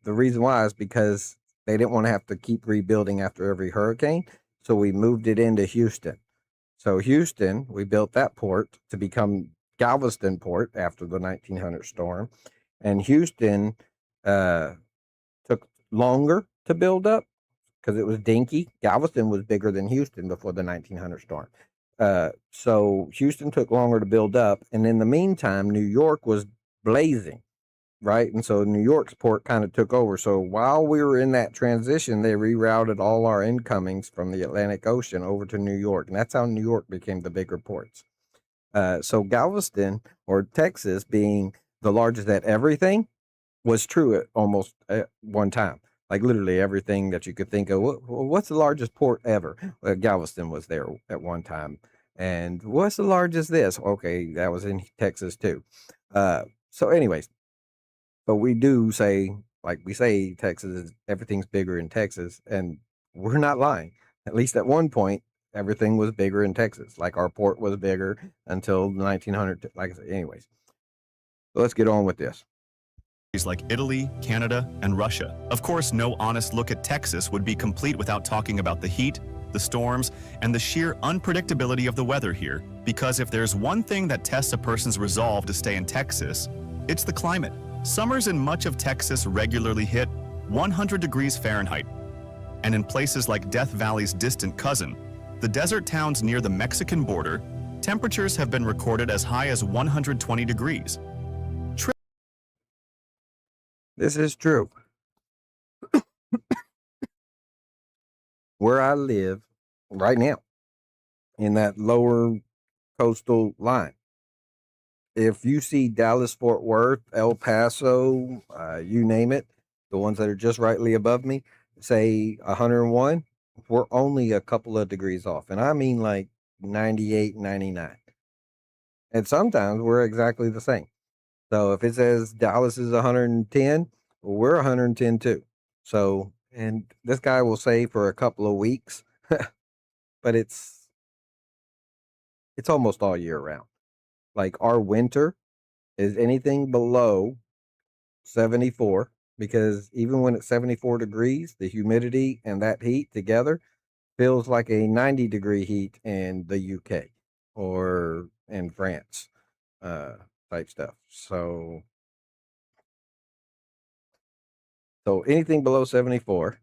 A: reason why is because they didn't want to have to keep rebuilding after every hurricane, so we moved it into Houston. So Houston, we built that port to become Galveston Port after the 1900 storm, and Houston uh, took longer to build up because it was dinky. Galveston was bigger than Houston before the 1900 storm. So Houston took longer to build up, and in the meantime, New York was blazing, right? And so New York's port kind of took over. So while we were in that transition, they rerouted all our incomings from the Atlantic Ocean over to New York. And that's how New York became the bigger ports. So Galveston, or Texas, being the largest at everything, was true at almost at one time. Like literally everything that you could think of. What's the largest port ever? Galveston was there at one time. And what's the largest this? Okay, that was in Texas too. So, anyways, but we do say, like we say, Texas, everything's bigger in Texas, and we're not lying. At least at one point, everything was bigger in Texas. Like our port was bigger until 1900. Like I said, anyways, so let's get on with this.
B: Like Italy, Canada, and Russia. Of course, no honest look at Texas would be complete without talking about the heat, the storms, and the sheer unpredictability of the weather here. Because if there's one thing that tests a person's resolve to stay in Texas, it's the climate. Summers in much of Texas regularly hit 100 degrees Fahrenheit. And in places like Death Valley's distant cousin, the desert towns near the Mexican border, temperatures have been recorded as high as 120 degrees.
A: This is true. Where I live right now, in that lower coastal line, if you see Dallas, Fort Worth, El Paso, you name it, the ones that are just rightly above me, say 101, we're only a couple of degrees off. And I mean like 98, 99. And sometimes we're exactly the same. So if it says Dallas is 110, well, we're 110 too. So, and this guy will say for a couple of weeks, but it's almost all year round. Like our winter is anything below 74, because even when it's 74 degrees, the humidity and that heat together feels like a 90-degree heat in the UK or in France, uh, type stuff. So anything below 74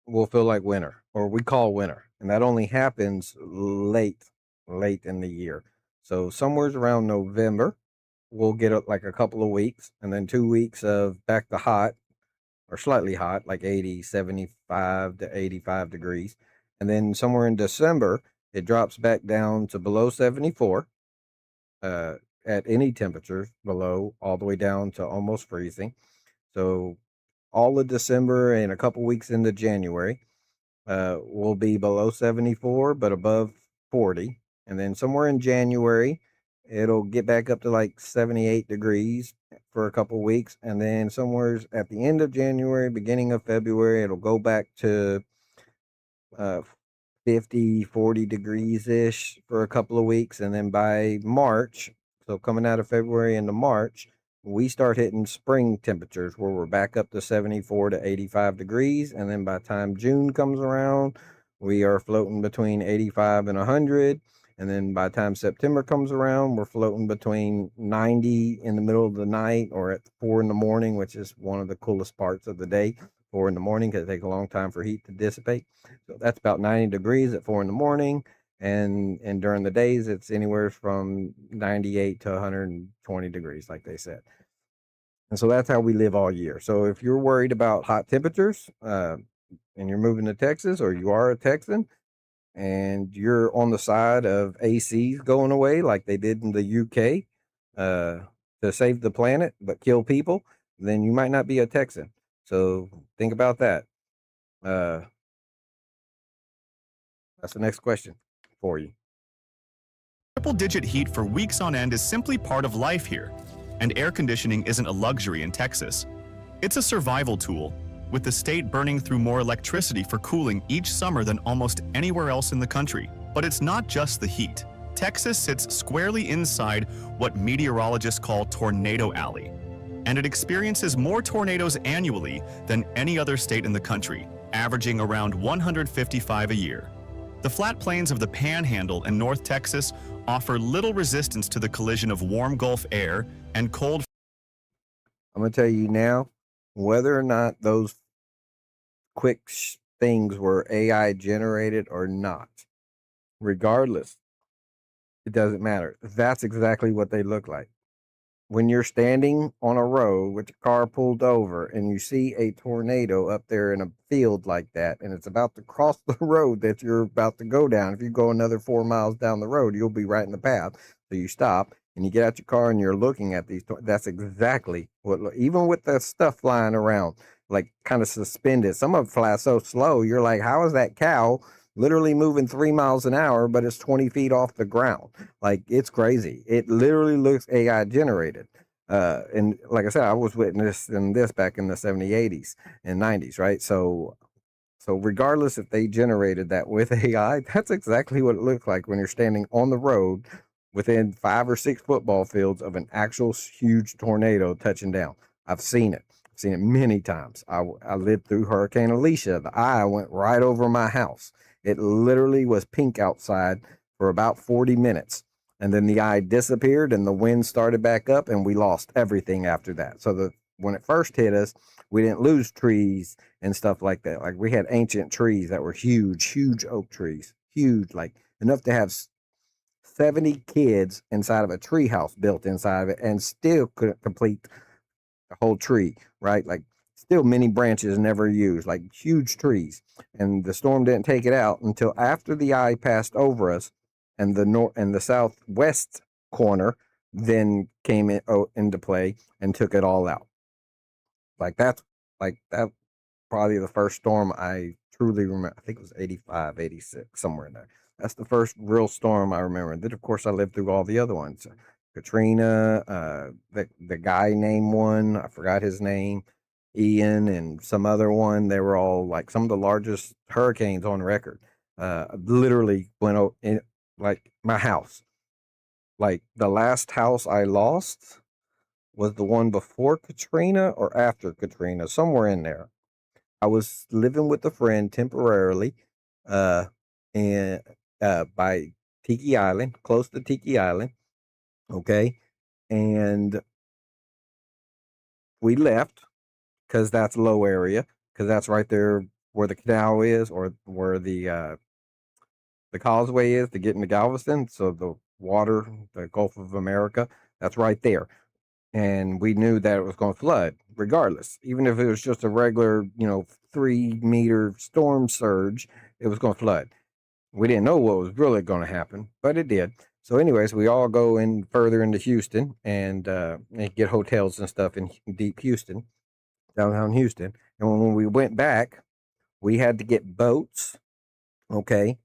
A: will feel like winter, or we call winter, and that only happens late in the year. So somewhere's around November, we'll get like a couple of weeks, and then 2 weeks of back to hot or slightly hot, like 80, 75 to 85 degrees. And then somewhere in December, it drops back down to below 74, uh, at any temperature below, all the way down to almost freezing. So all of December and a couple weeks into January, will be below 74, but above 40. And then somewhere in January, it'll get back up to like 78 degrees for a couple weeks. And then somewhere at the end of January, beginning of February, it'll go back to 50, 40 degrees ish for a couple of weeks. And then by March, so coming out of February into March, we start hitting spring temperatures where we're back up to 74 to 85 degrees. And then by the time June comes around, we are floating between 85 and 100. And then by the time September comes around, we're floating between 90 in the middle of the night or at 4 in the morning, which is one of the coolest parts of the day. 4 in the morning because it takes a long time for heat to dissipate. So that's about 90 degrees at 4 in the morning. And during the days, it's anywhere from 98 to 120 degrees, like they said. And so that's how we live all year. So if you're worried about hot temperatures and you're moving to Texas or you are a Texan and you're on the side of ACs going away like they did in the UK to save the planet but kill people, then you might not be a Texan. So think about that. Uh, that's the next question for you.
B: Triple-digit heat for weeks on end is simply part of life here, and air conditioning isn't a luxury in Texas. It's a survival tool, with the state burning through more electricity for cooling each summer than almost anywhere else in the country. But it's not just the heat. Texas sits squarely inside what meteorologists call Tornado Alley, and it experiences more tornadoes annually than any other state in the country, averaging around 155 a year. The flat plains of the Panhandle and North Texas offer little resistance to the collision of warm Gulf air and cold.
A: I'm going to tell you now whether or not those quick things were AI generated or not. Regardless, it doesn't matter. That's exactly what they look like. When you're standing on a road with your car pulled over and you see a tornado up there in a field like that and it's about to cross the road that you're about to go down, if you go another 4 miles down the road, you'll be right in the path. So you stop and you get out your car and you're looking at these. That's exactly what, even with the stuff flying around, like kind of suspended. Some of it fly so slow, you're like, how is that cow literally moving 3 miles an hour, but it's 20 feet off the ground? Like, it's crazy. It literally looks AI generated. And like I said, I was witnessing this back in the 70s, 80s, and 90s, right? So regardless if they generated that with AI, that's exactly what it looks like when you're standing on the road within 5 or 6 football fields of an actual huge tornado touching down. I've seen it. I've seen it many times. I lived through Hurricane Alicia. The eye went right over my house. It literally was pink outside for about 40 minutes. And then the eye disappeared and the wind started back up and we lost everything after that. So when it first hit us, we didn't lose trees and stuff like that. Like we had ancient trees that were huge, huge oak trees, huge, like enough to have 70 kids inside of a tree house built inside of it and still couldn't complete the whole tree, right? Like still many branches never used, like huge trees. And the storm didn't take it out until after the eye passed over us and the north and the southwest corner then came into play and took it all out. Like that's like that probably the first storm I truly remember. I think it was 85, 86, somewhere in there. That's the first real storm I remember. And then, of course, I lived through all the other ones. Katrina, the guy named one, I forgot his name, Ian, and some other one. They were all like some of the largest hurricanes on record. Literally went in like my house. Like the last house I lost was the one before Katrina or after Katrina, somewhere in there. I was living with a friend temporarily, uh, and by Tiki Island, close to Tiki Island. Okay, and we left because that's low area, because that's right there where the canal is, or where the causeway is to get into Galveston. So the water, the Gulf of America, that's right there. And we knew that it was going to flood regardless. Even if it was just a regular, 3-meter storm surge, it was going to flood. We didn't know what was really going to happen, but it did. So, anyways, we all go in further into Houston and get hotels and stuff in deep Houston, downtown Houston. And when we went back, we had to get boats, okay,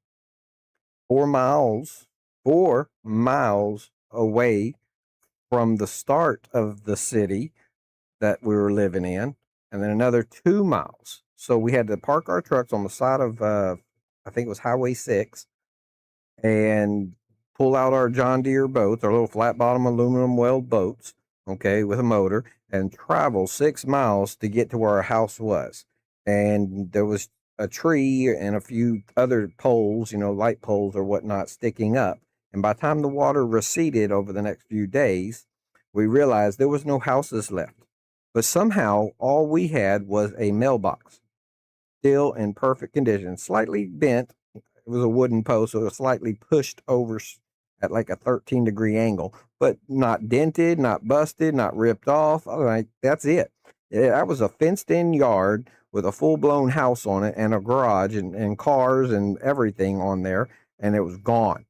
A: 4 miles, 4 miles away from the start of the city that we were living in, and then another 2 miles. So we had to park our trucks on the side of I think it was Highway 6, and pull out our John Deere boats, our little flat bottom aluminum weld boats, okay, with a motor, and travel 6 miles to get to where our house was. And there was a tree and a few other poles, light poles or whatnot, sticking up. And by the time the water receded over the next few days, we realized there was no houses left. But somehow all we had was a mailbox, still in perfect condition, slightly bent. It was a wooden post, so it was slightly pushed over at like a 13-degree angle, but not dented, not busted, not ripped off. I'm like, that's it. Yeah, that was a fenced-in yard with a full-blown house on it and a garage and cars and everything on there, and it was gone.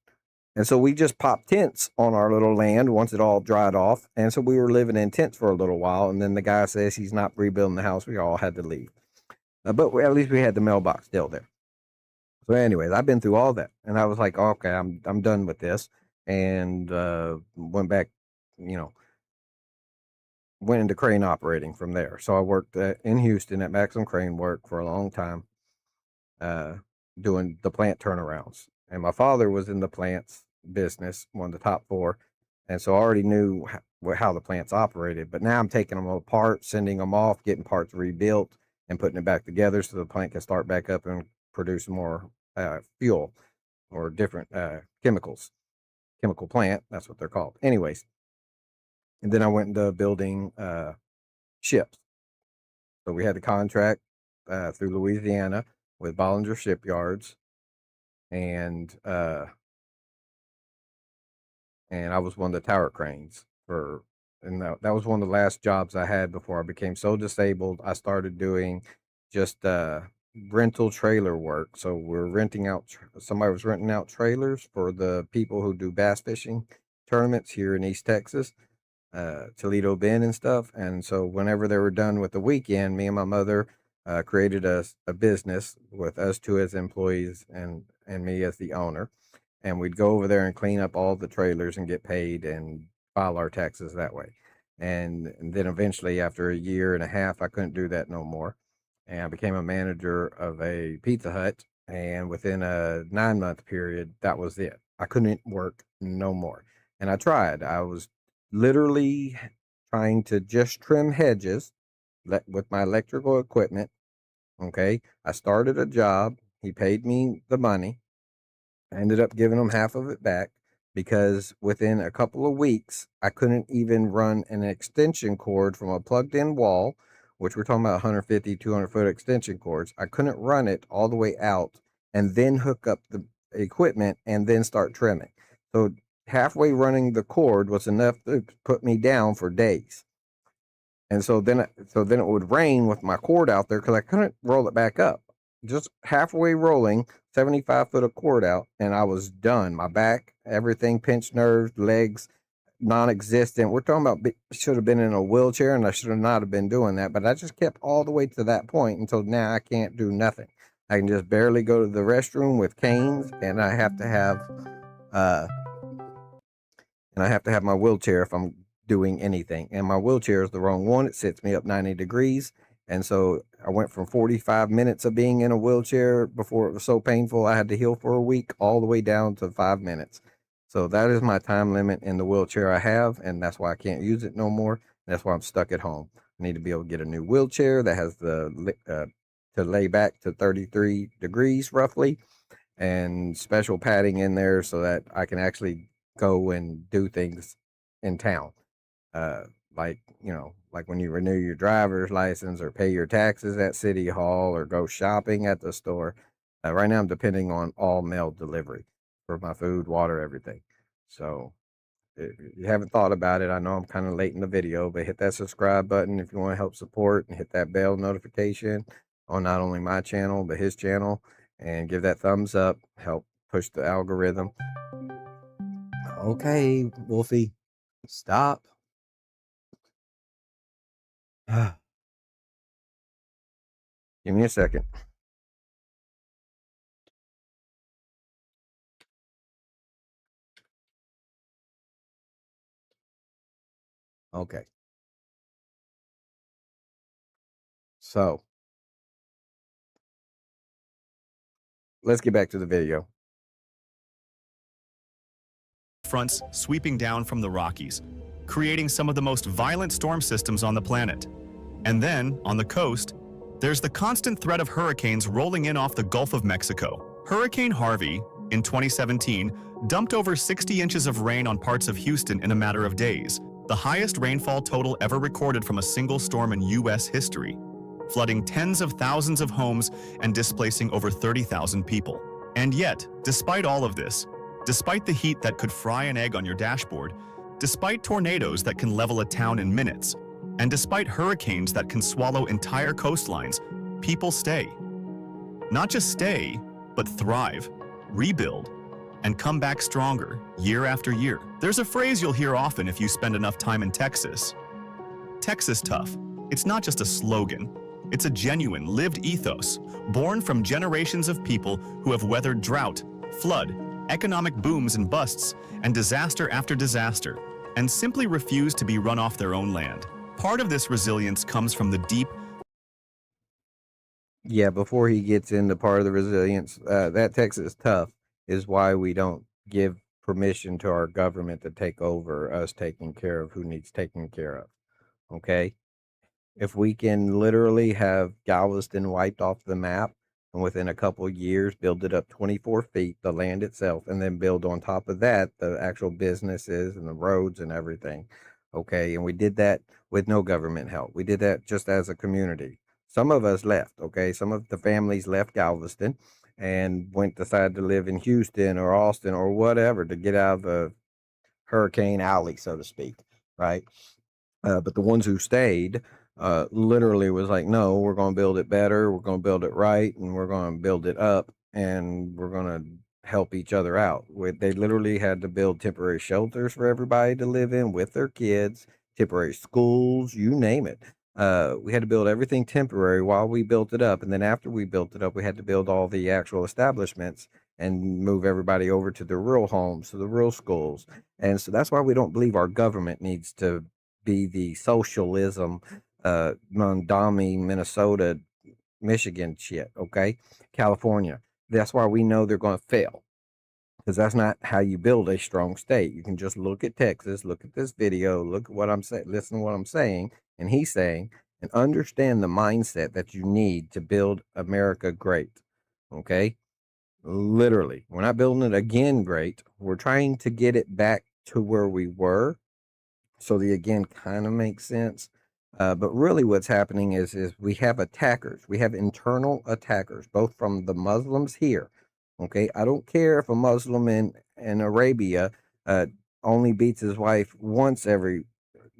A: And so we just popped tents on our little land once it all dried off. And so we were living in tents for a little while. And then the guy says he's not rebuilding the house. We all had to leave. But at least we had the mailbox still there. So, anyways, I've been through all that, and I was like, okay, I'm done with this, and went back, you know, went into crane operating from there. So I worked in Houston at Maxim Crane Work for a long time, uh, doing the plant turnarounds. And my father was in the plants business, one of the top four, and so I already knew how the plants operated. But now I'm taking them apart, sending them off, getting parts rebuilt, and putting it back together so the plant can start back up and produce more fuel or different chemicals. Chemical plant, that's what they're called. Anyways, and then I went into building ships. So we had the contract through Louisiana with Bollinger Shipyards, and I was one of the tower cranes for, and that was one of the last jobs I had before I became so disabled. I started doing just rental trailer work. So we're renting out. Somebody was renting out trailers for the people who do bass fishing tournaments here in East Texas, Toledo Bend and stuff. And so whenever they were done with the weekend, me and my mother created a business with us two as employees and me as the owner. And we'd go over there and clean up all the trailers and get paid and file our taxes that way. And then eventually, after a year and a half, I couldn't do that no more. And I became a manager of a Pizza Hut. And within a 9 month period, that was it. I couldn't work no more. And I tried. I was literally trying to just trim hedges with my electrical equipment. Okay. I started a job. He paid me the money. I ended up giving him half of it back because within a couple of weeks, I couldn't even run an extension cord from a plugged in wall, which we're talking about 150, 200-foot extension cords. I couldn't run it all the way out and then hook up the equipment and then start trimming. So halfway running the cord was enough to put me down for days. And so then it would rain with my cord out there because I couldn't roll it back up. Just halfway rolling, 75 foot of cord out, and I was done. My back, everything, pinched nerves, legs, non-existent. We're talking about should have been in a wheelchair, and I should have not have been doing that. But I just kept all the way to that point until now I can't do nothing. I can just barely go to the restroom with canes, and uh, I have to have my wheelchair if I'm doing anything. And my wheelchair is the wrong one. It sits me up 90 degrees. And so I went from 45 minutes of being in a wheelchair before it was so painful I had to heal for a week, all the way down to 5 minutes. So that is my time limit in the wheelchair I have, and that's why I can't use it no more. That's why I'm stuck at home. I need to be able to get a new wheelchair that has to lay back to 33 degrees roughly, and special padding in there so that I can actually go and do things in town. Uh, like when you renew your driver's license or pay your taxes at City Hall or go shopping at the store. Right now, I'm depending on all mail delivery for my food, water, everything. So if you haven't thought about it, I know I'm kind of late in the video, but hit that subscribe button if you want to help support, and hit that bell notification on not only my channel, but his channel, and give that thumbs up, help push the algorithm. Okay, Wolfie, stop. Give me a second. Okay. So let's get back to the video.
B: Fronts sweeping down from the Rockies, creating some of the most violent storm systems on the planet. And then, on the coast, there's the constant threat of hurricanes rolling in off the Gulf of Mexico. Hurricane Harvey, in 2017, dumped over 60 inches of rain on parts of Houston in a matter of days, the highest rainfall total ever recorded from a single storm in U.S. history, flooding tens of thousands of homes and displacing over 30,000 people. And yet, despite all of this, despite the heat that could fry an egg on your dashboard, despite tornadoes that can level a town in minutes, and despite hurricanes that can swallow entire coastlines, people stay. Not just stay, but thrive, rebuild, and come back stronger year after year. There's a phrase you'll hear often if you spend enough time in Texas. Texas Tough. It's not just a slogan. It's a genuine, lived ethos, born from generations of people who have weathered drought, flood, economic booms and busts, and disaster after disaster, and simply refuse to be run off their own land. Part of this resilience comes from the deep...
A: Yeah, before he gets into part of the resilience, that Texas Tough is why we don't give permission to our government to take over us taking care of who needs taken care of. Okay? If we can literally have Galveston wiped off the map and within a couple of years build it up 24 feet, the land itself, and then build on top of that the actual businesses and the roads and everything. Okay, and we did that with no government help. We did that just as a community. Some of us left, okay? Some of the families left Galveston and decided to live in Houston or Austin or whatever to get out of the hurricane alley, so to speak, right? But the ones who stayed literally was like, no, we're going to build it better. We're going to build it right. And we're going to build it up. And we're going to help each other out. They literally had to build temporary shelters for everybody to live in with their kids, temporary schools, you name it. We had to build everything temporary while we built it up. And then after we built it up, we had to build all the actual establishments and move everybody over to the real homes, to the real schools. And so that's why we don't believe our government needs to be the socialism, Mondami, Minnesota, Michigan shit, okay? California. That's why we know they're going to fail, because that's not how you build a strong state. You can just look at Texas, look at this video, look at what I'm saying, listen to what I'm saying, and he's saying, and understand the mindset that you need to build America great, okay? Literally, we're not building it again great. We're trying to get it back to where we were. So the again kind of makes sense. But really what's happening is we have attackers. We have internal attackers, both from the Muslims here. Okay, I don't care if a Muslim in Arabia only beats his wife once every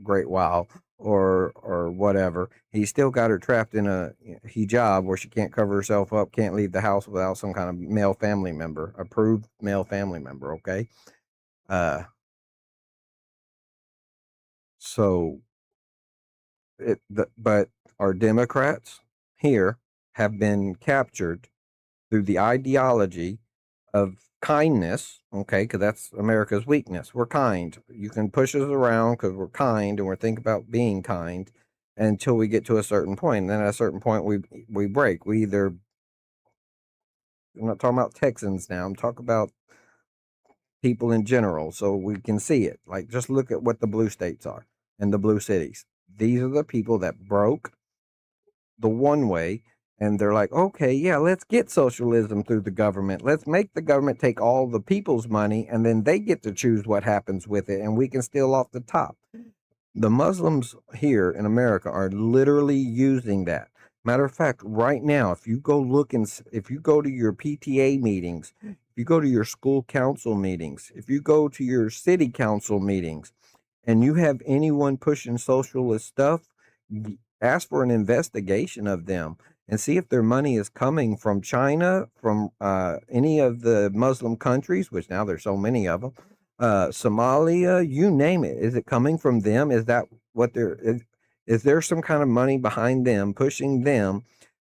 A: great while or whatever. He still got her trapped in a hijab where she can't cover herself up, can't leave the house without some kind of male family member, approved male family member, okay? So but our Democrats here have been captured through the ideology of kindness, okay, because that's America's weakness. We're kind. You can push us around because we're kind and we're thinking about being kind until we get to a certain point. And then at a certain point, we break. We either, I'm not talking about Texans now, I'm talking about people in general, so we can see it. Like, just look at what the blue states are and the blue cities. These are the people that broke the one way, and they're like, okay, yeah, let's get socialism through the government. Let's make the government take all the people's money, and then they get to choose what happens with it, and we can steal off the top. The Muslims here in America are literally using that. Matter of fact, right now, if you go look and if you go to your PTA meetings, if you go to your school council meetings, if you go to your city council meetings, and you have anyone pushing socialist stuff, ask for an investigation of them and see if their money is coming from China, from any of the Muslim countries, which now there's so many of them, Somalia, you name it. Is it coming from them? Is that what is there some kind of money behind them, pushing them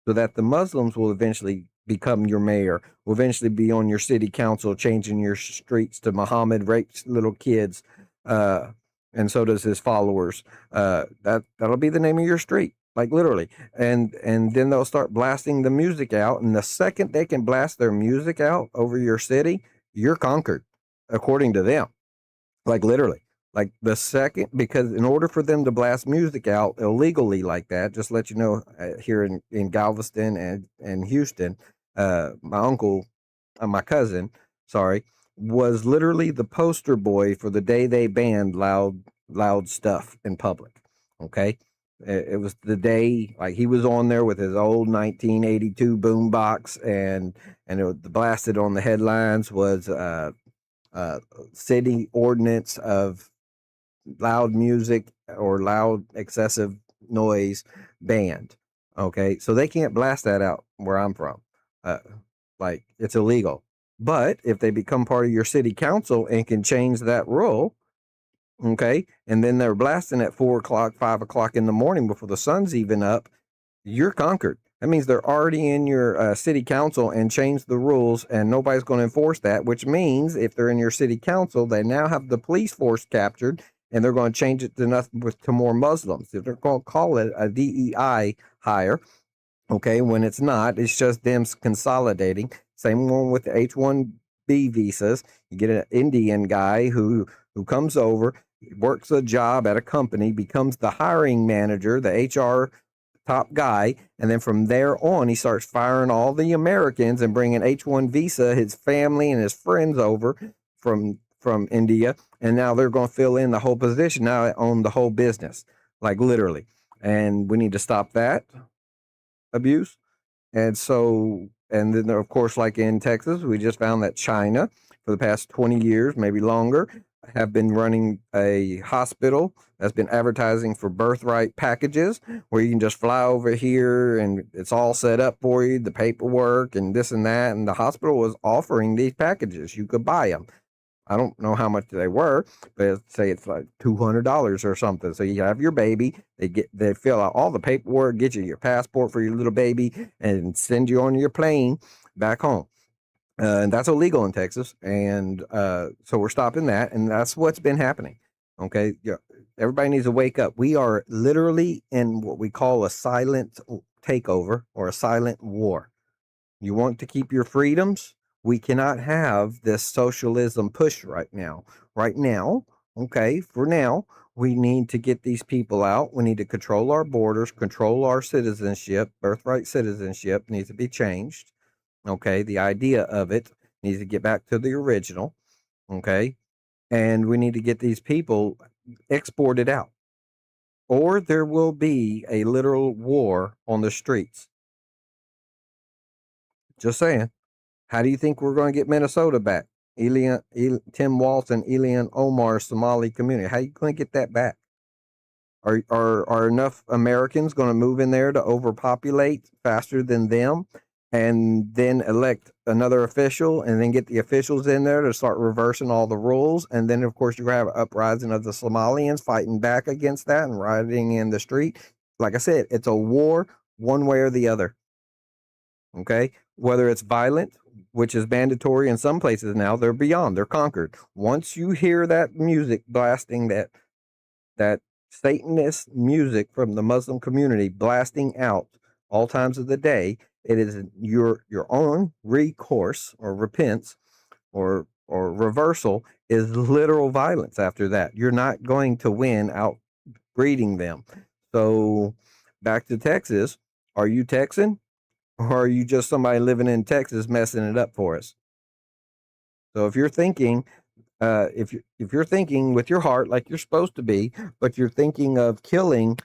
A: so that the Muslims will eventually become your mayor, will eventually be on your city council, changing your streets to Muhammad rapes little kids, and so does his followers. That'll be the name of your street. like literally. And then they'll start blasting the music out, and the second they can blast their music out over your city, you're conquered, according to them. Like literally. Like the second, because in order for them to blast music out illegally like that, just let you know, here in Galveston and Houston, my uncle, my cousin, sorry, was literally the poster boy for the day they banned loud stuff in public. Okay, it was the day, like, he was on there with his old 1982 boombox, and the blasted on the headlines was uh, city ordinance of loud music or loud excessive noise banned. Okay, so they can't blast that out where I'm from. Uh, like, it's illegal. But if they become part of your city council and can change that rule, okay, and then they're blasting at 4 o'clock, 5 o'clock in the morning before the sun's even up, you're conquered. That means they're already in your city council and changed the rules, and nobody's going to enforce that. Which means if they're in your city council, they now have the police force captured, and they're going to change it to nothing to more Muslims. If they're going to call it a DEI hire, okay, when it's not, it's just them consolidating. Same one with the H-1B visas. You get an Indian guy who comes over, works a job at a company, becomes the hiring manager, the HR top guy, and then from there on, he starts firing all the Americans and bringing H-1 visa, his family and his friends over from India, and now they're going to fill in the whole position. Now they own the whole business, like literally. And we need to stop that abuse. And so, and then of course, like in Texas, we just found that China, for the past 20 years, maybe longer, have been running a hospital that's been advertising for birthright packages where you can just fly over here and it's all set up for you, the paperwork and this and that. And the hospital was offering these packages. You could buy them. I don't know how much they were, but say it's like $200 or something. So you have your baby, they fill out all the paperwork, get you your passport for your little baby, and send you on your plane back home. And that's illegal in Texas, and so we're stopping that, and that's what's been happening. Okay, yeah, everybody needs to wake up. We are literally in what we call a silent takeover or a silent war. You want to keep your freedoms? We cannot have this socialism push right now. Right now, okay, for now, we need to get these people out. We need to control our borders, control our citizenship. Birthright citizenship needs to be changed. Okay, the idea of it needs to get back to the original. Okay, and we need to get these people exported out, or there will be a literal war on the streets. Just saying. How do you think we're going to get Minnesota back? Tim Walz and Ilhan Omar's Somali community. How are you going to get that back? Are enough Americans going to move in there to overpopulate faster than them, and then elect another official, and then get the officials in there to start reversing all the rules? And then, of course, you're going to have an uprising of the Somalians fighting back against that and rioting in the street. Like I said, it's a war one way or the other. Okay, whether it's violent, which is mandatory in some places now, they're conquered. Once you hear that music blasting, that Satanist music from the Muslim community blasting out all times of the day, it is your own recourse or repentance or reversal is literal violence. After that, you're not going to win out breeding them. So back to Texas. Are you Texan? Or are you just somebody living in Texas messing it up for us? So if you're thinking, if you're thinking with your heart like you're supposed to be, but you're thinking of killing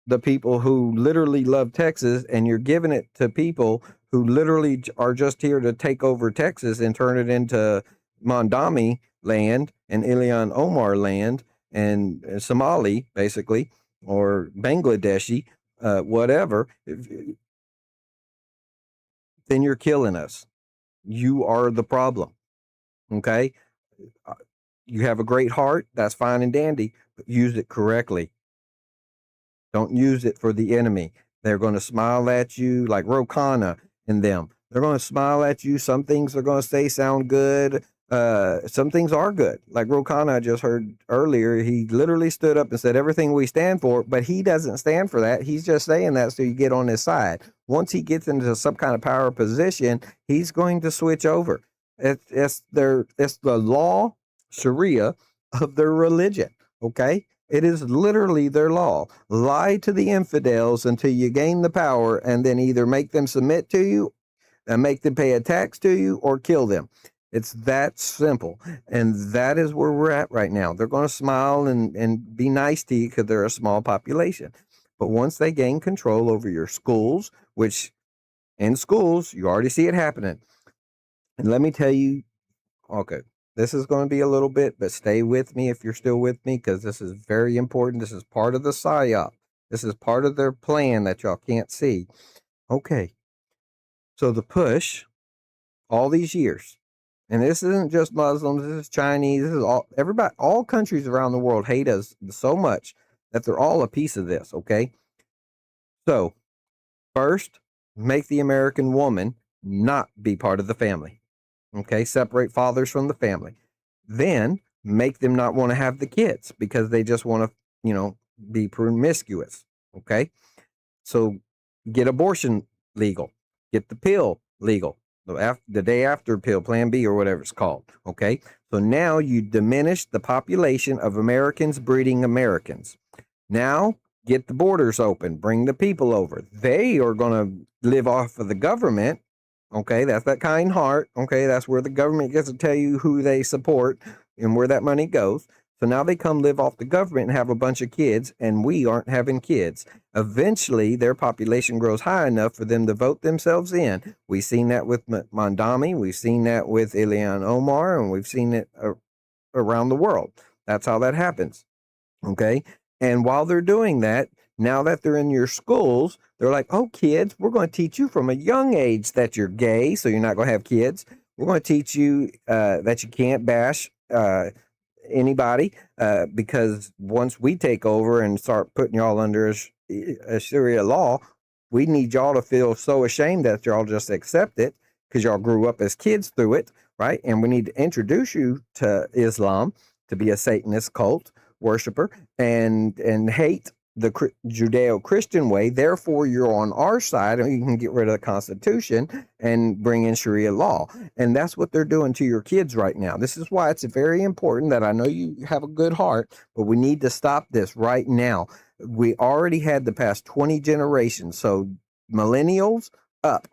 A: the people who literally love Texas, and you're giving it to people who literally are just here to take over Texas and turn it into Mondami land and Ilhan Omar land and Somali, basically, or Bangladeshi, whatever, then you're killing us. You are the problem. Okay. Uh, You have a great heart. That's fine and dandy, but use it correctly. Don't use it for the enemy. They're going to smile at you like Rokana and them. They're going to smile at you. Some things they're going to say sound good. some things are good. Like Ro Khanna, I just heard earlier, he literally stood up and said everything we stand for, but he doesn't stand for that. He's just saying that so you get on his side. Once he gets into some kind of power position, he's going to switch over. It's the law, Sharia, of their religion. Okay. It is literally their law. Lie to the infidels until you gain the power, and then either make them submit to you and make them pay a tax to you or kill them. It's that simple. And that is where we're at right now. They're going to smile and be nice to you because they're a small population. But once they gain control over your schools, which in schools, you already see it happening. And let me tell you, okay, this is going to be a little bit, but stay with me if you're still with me, because this is very important. This is part of the PSYOP. This is part of their plan that y'all can't see. Okay. So the push all these years, and this isn't just Muslims, this is Chinese, this is all everybody, all countries around the world hate us so much that they're all a piece of this, okay? So first, make the American woman not be part of the family. Okay, separate fathers from the family. Then make them not want to have the kids because they just want to, be promiscuous. Okay. So get abortion legal, get the pill legal, the day after pill, Plan B or whatever it's called. Okay. So now you diminish the population of Americans breeding Americans. Now get the borders open, bring the people over. They are going to live off of the government. Okay, that's that kind heart. Okay, that's where the government gets to tell you who they support and where that money goes. So now they come live off the government and have a bunch of kids, and we aren't having kids. Eventually, their population grows high enough for them to vote themselves in. We've seen that with Mandami, we've seen that with Ilhan Omar, and we've seen it around the world. That's how that happens. Okay. And while they're doing that, now that they're in your schools, they're like, oh, kids, we're going to teach you from a young age that you're gay, so you're not going to have kids. We're going to teach you that you can't bash anybody because once we take over and start putting y'all under a Sharia law, we need y'all to feel so ashamed that y'all just accept it because y'all grew up as kids through it, right? And we need to introduce you to Islam, to be a Satanist cult worshiper, and hate the Judeo-Christian way. Therefore, you're on our side, and you can get rid of the Constitution and bring in Sharia law. And that's what they're doing to your kids right now. This is why it's very important that I know you have a good heart, but we need to stop this right now. We already had the past 20 generations, so millennials up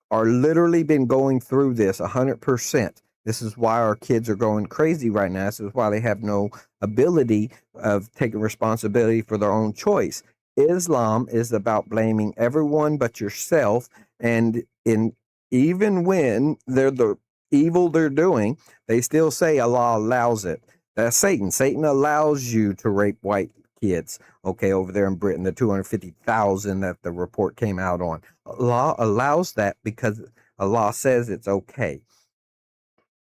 A: are literally been going through this 100%. This is why our kids are going crazy right now. This is why they have no ability of taking responsibility for their own choice. Islam is about blaming everyone but yourself. And even when they're the evil they're doing, they still say Allah allows it. That's Satan. Satan allows you to rape white kids. Okay, over there in Britain, the 250,000 that the report came out on. Allah allows that because Allah says it's okay.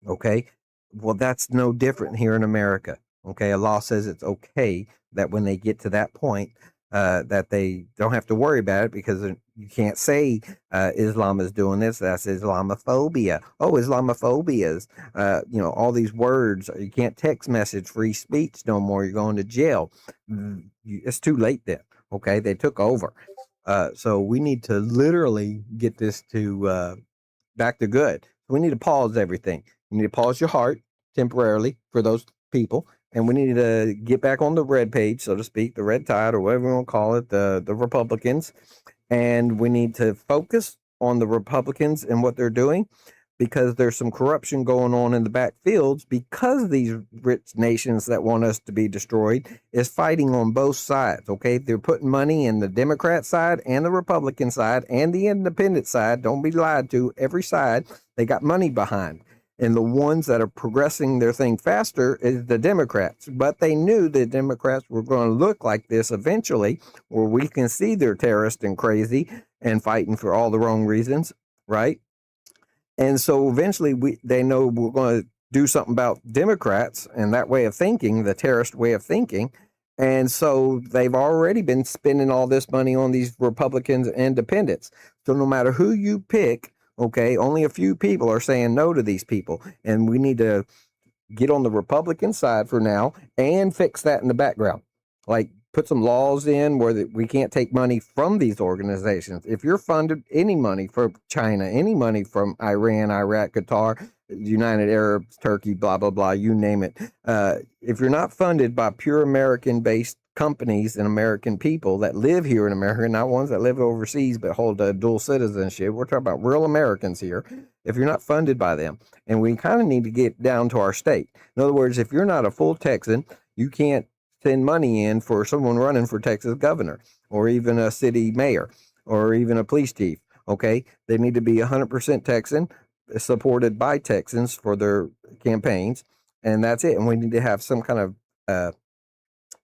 A: Okay. Well, that's no different here in America. Okay. A law says it's okay that when they get to that point, that they don't have to worry about it because you can't say Islam is doing this. That's Islamophobia. Oh, Islamophobia is, all these words. You can't text message free speech no more. You're going to jail. It's too late then. Okay. They took over. So we need to literally get this to back to good. We need to pause everything. You need to pause your heart temporarily for those people. And we need to get back on the red page, so to speak, the red tide or whatever you want to call it, the Republicans. And we need to focus on the Republicans and what they're doing because there's some corruption going on in the backfields because these rich nations that want us to be destroyed is fighting on both sides, okay? They're putting money in the Democrat side and the Republican side and the independent side. Don't be lied to. Every side, they got money behind. And the ones that are progressing their thing faster is the Democrats. But they knew the Democrats were going to look like this eventually, where we can see they're terrorist and crazy and fighting for all the wrong reasons, right? And so eventually they know we're going to do something about Democrats and that way of thinking, the terrorist way of thinking. And so they've already been spending all this money on these Republicans and independents. So no matter who you pick, Okay, only a few people are saying no to these people, and we need to get on the Republican side for now and fix that in the background. Like put some laws in where we can't take money from these organizations. If you're funded any money from China, any money from Iran, Iraq, Qatar, United Arabs, Turkey, blah, blah, blah, you name it. If you're not funded by pure American based companies and American people that live here in America, not ones that live overseas but hold a dual citizenship, we're talking about real Americans here. If you're not funded by them, and we kind of need to get down to our state. In other words, if you're not a full Texan, you can't send money in for someone running for Texas governor or even a city mayor or even a police chief. Okay, they need to be 100% Texan, supported by Texans for their campaigns, and that's it. And we need to have some kind of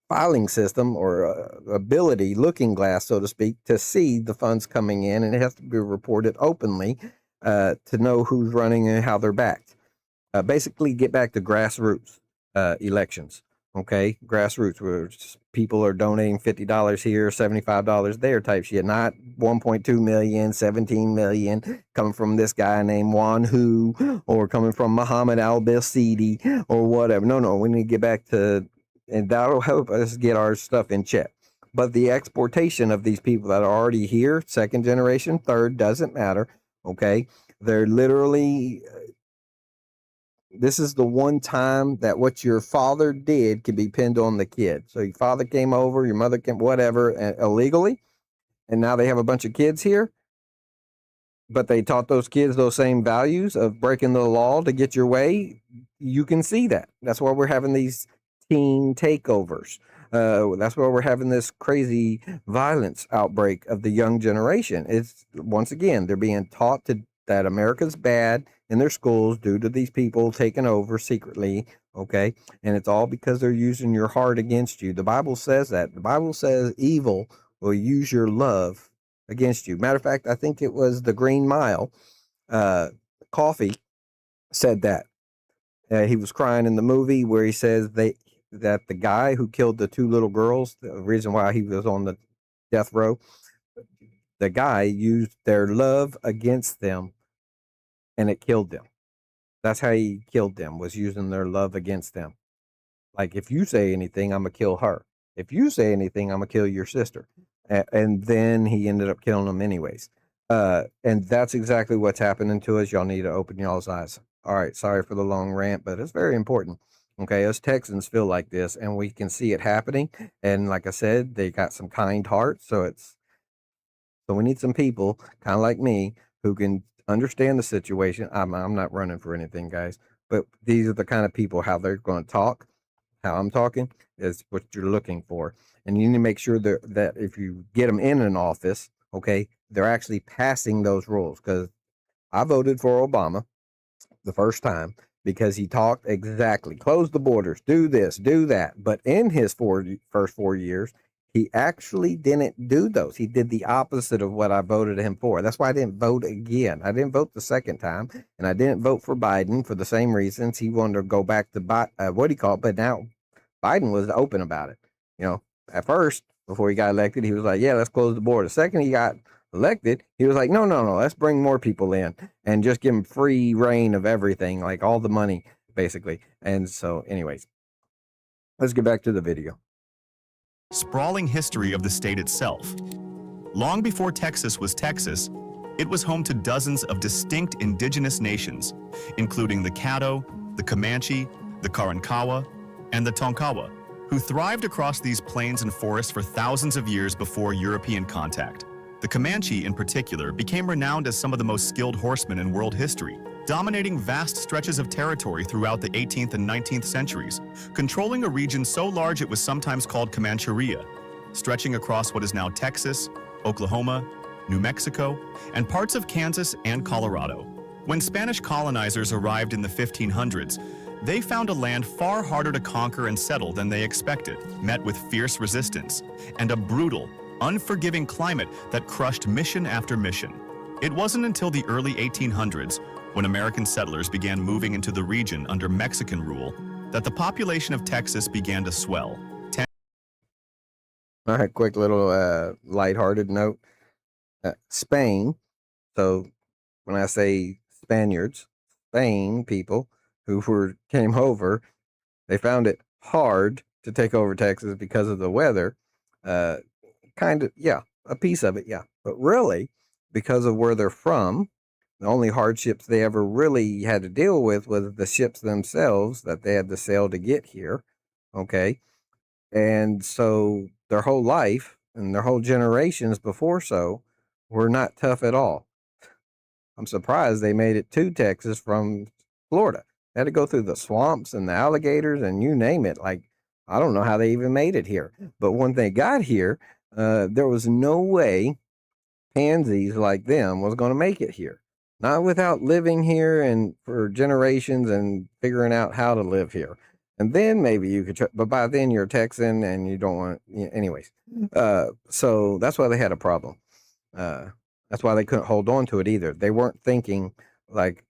A: filing system or ability, looking glass, so to speak, to see the funds coming in, and it has to be reported openly to know who's running and how they're backed. Basically, get back to grassroots elections. Okay, grassroots where people are donating $50 here, $75 there, type shit. Not 1.2 million, 17 million coming from this guy named Juan Hu or coming from Muhammad Al Basidi or whatever. No, we need to get back to, and that'll help us get our stuff in check. But the exportation of these people that are already here, second generation, third, doesn't matter. Okay, they're literally, this is the one time that what your father did can be pinned on the kid. So your father came over, your mother came, whatever, illegally, and now they have a bunch of kids here, but they taught those kids those same values of breaking the law to get your way. You can see that. That's why we're having these teen takeovers. That's why we're having this crazy violence outbreak of the young generation. It's, once again, they're being taught that America's bad in their schools due to these people taking over secretly. Okay, and it's all because they're using your heart against you. The Bible says that. The Bible says evil will use your love against you. Matter of fact, I think it was the Green Mile. Coffee said that. He was crying in the movie where he says that the guy who killed the two little girls, the reason why he was on the death row, the guy used their love against them and it killed them. That's how he killed them, was using their love against them. Like, if you say anything, I'm going to kill her. If you say anything, I'm going to kill your sister. And then he ended up killing them anyways. And that's exactly what's happening to us. Y'all need to open y'all's eyes. All right, sorry for the long rant, but it's very important. Okay, us Texans feel like this, and we can see it happening. And like I said, they got some kind hearts, so we need some people, kind of like me, who can understand the situation. I'm not running for anything, guys, but these are the kind of people, how they're going to talk, how I'm talking is what you're looking for. And you need to make sure that if you get them in an office, okay, they're actually passing those rules. Because I voted for Obama the first time because he talked exactly, close the borders, do this, do that. But in his first 4 years, he actually didn't do those. He did the opposite of what I voted him for. That's why I didn't vote again. I didn't vote the second time, and I didn't vote for Biden for the same reasons. He wanted to go back to what do you call it? But now Biden was open about it. You know, at first, before he got elected, he was like, yeah, let's close the border. The second he got elected, he was like, no, let's bring more people in and just give them free reign of everything, like all the money, basically. And so, anyways, let's get back to the video.
B: Sprawling history of the state itself. Long before Texas was Texas, it was home to dozens of distinct indigenous nations, including the Caddo, the Comanche, the Karankawa, and the Tonkawa, who thrived across these plains and forests for thousands of years before European contact. The Comanche, in particular, became renowned as some of the most skilled horsemen in world history, dominating vast stretches of territory throughout the 18th and 19th centuries, controlling a region so large it was sometimes called Comancheria, stretching across what is now Texas, Oklahoma, New Mexico, and parts of Kansas and Colorado. When Spanish colonizers arrived in the 1500s, they found a land far harder to conquer and settle than they expected, met with fierce resistance and a brutal, unforgiving climate that crushed mission after mission. It wasn't until the early 1800s, when American settlers began moving into the region under Mexican rule, that the population of Texas began to swell.
A: All right, quick little lighthearted note. Spain, so when I say Spaniards, Spain people came over, they found it hard to take over Texas because of the weather. Uh, kind of, yeah, a piece of it, yeah. But really, because of where they're from, the only hardships they ever really had to deal with was the ships themselves that they had to sail to get here. Okay. And so their whole life and their whole generations before were not tough at all. I'm surprised they made it to Texas from Florida. They had to go through the swamps and the alligators and you name it. Like, I don't know how they even made it here. But when they got here, there was no way pansies like them was going to make it here. Not without living here and for generations and figuring out how to live here. And then maybe you could, but by then you're a Texan and you don't want, anyways. So that's why they had a problem. Uh, that's why they couldn't hold on to it either. They weren't thinking like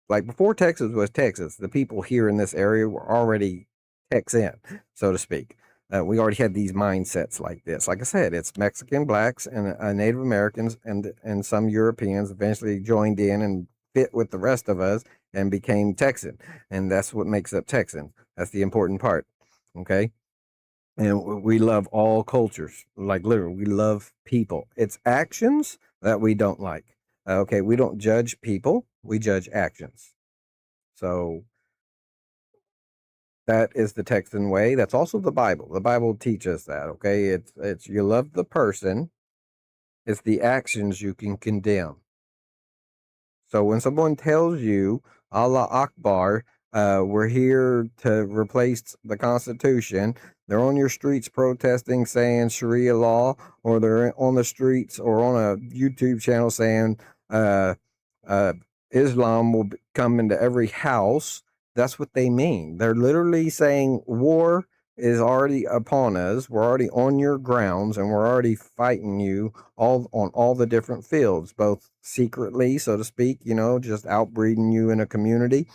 A: like before Texas was Texas, the people here in this area were already Texan, so to speak. We already had these mindsets like this. Like I said, it's Mexican, blacks, and Native Americans, and some Europeans eventually joined in and fit with the rest of us and became Texan, and that's what makes up Texan. That's the important part. Okay, and we love all cultures, like literally, we love people. It's actions that we don't like. Okay, we don't judge people; we judge actions. So that is the Texan way. That's also the Bible. The Bible teaches that, okay? It's you love the person, it's the actions you can condemn. So when someone tells you, Allah Akbar, we're here to replace the Constitution, they're on your streets protesting saying Sharia law, or they're on the streets or on a YouTube channel saying uh, uh, Islam will come into every house. That's what they mean. They're literally saying war is already upon us. We're already on your grounds and we're already fighting you all on all the different fields, both secretly, so to speak, just outbreeding you in a community.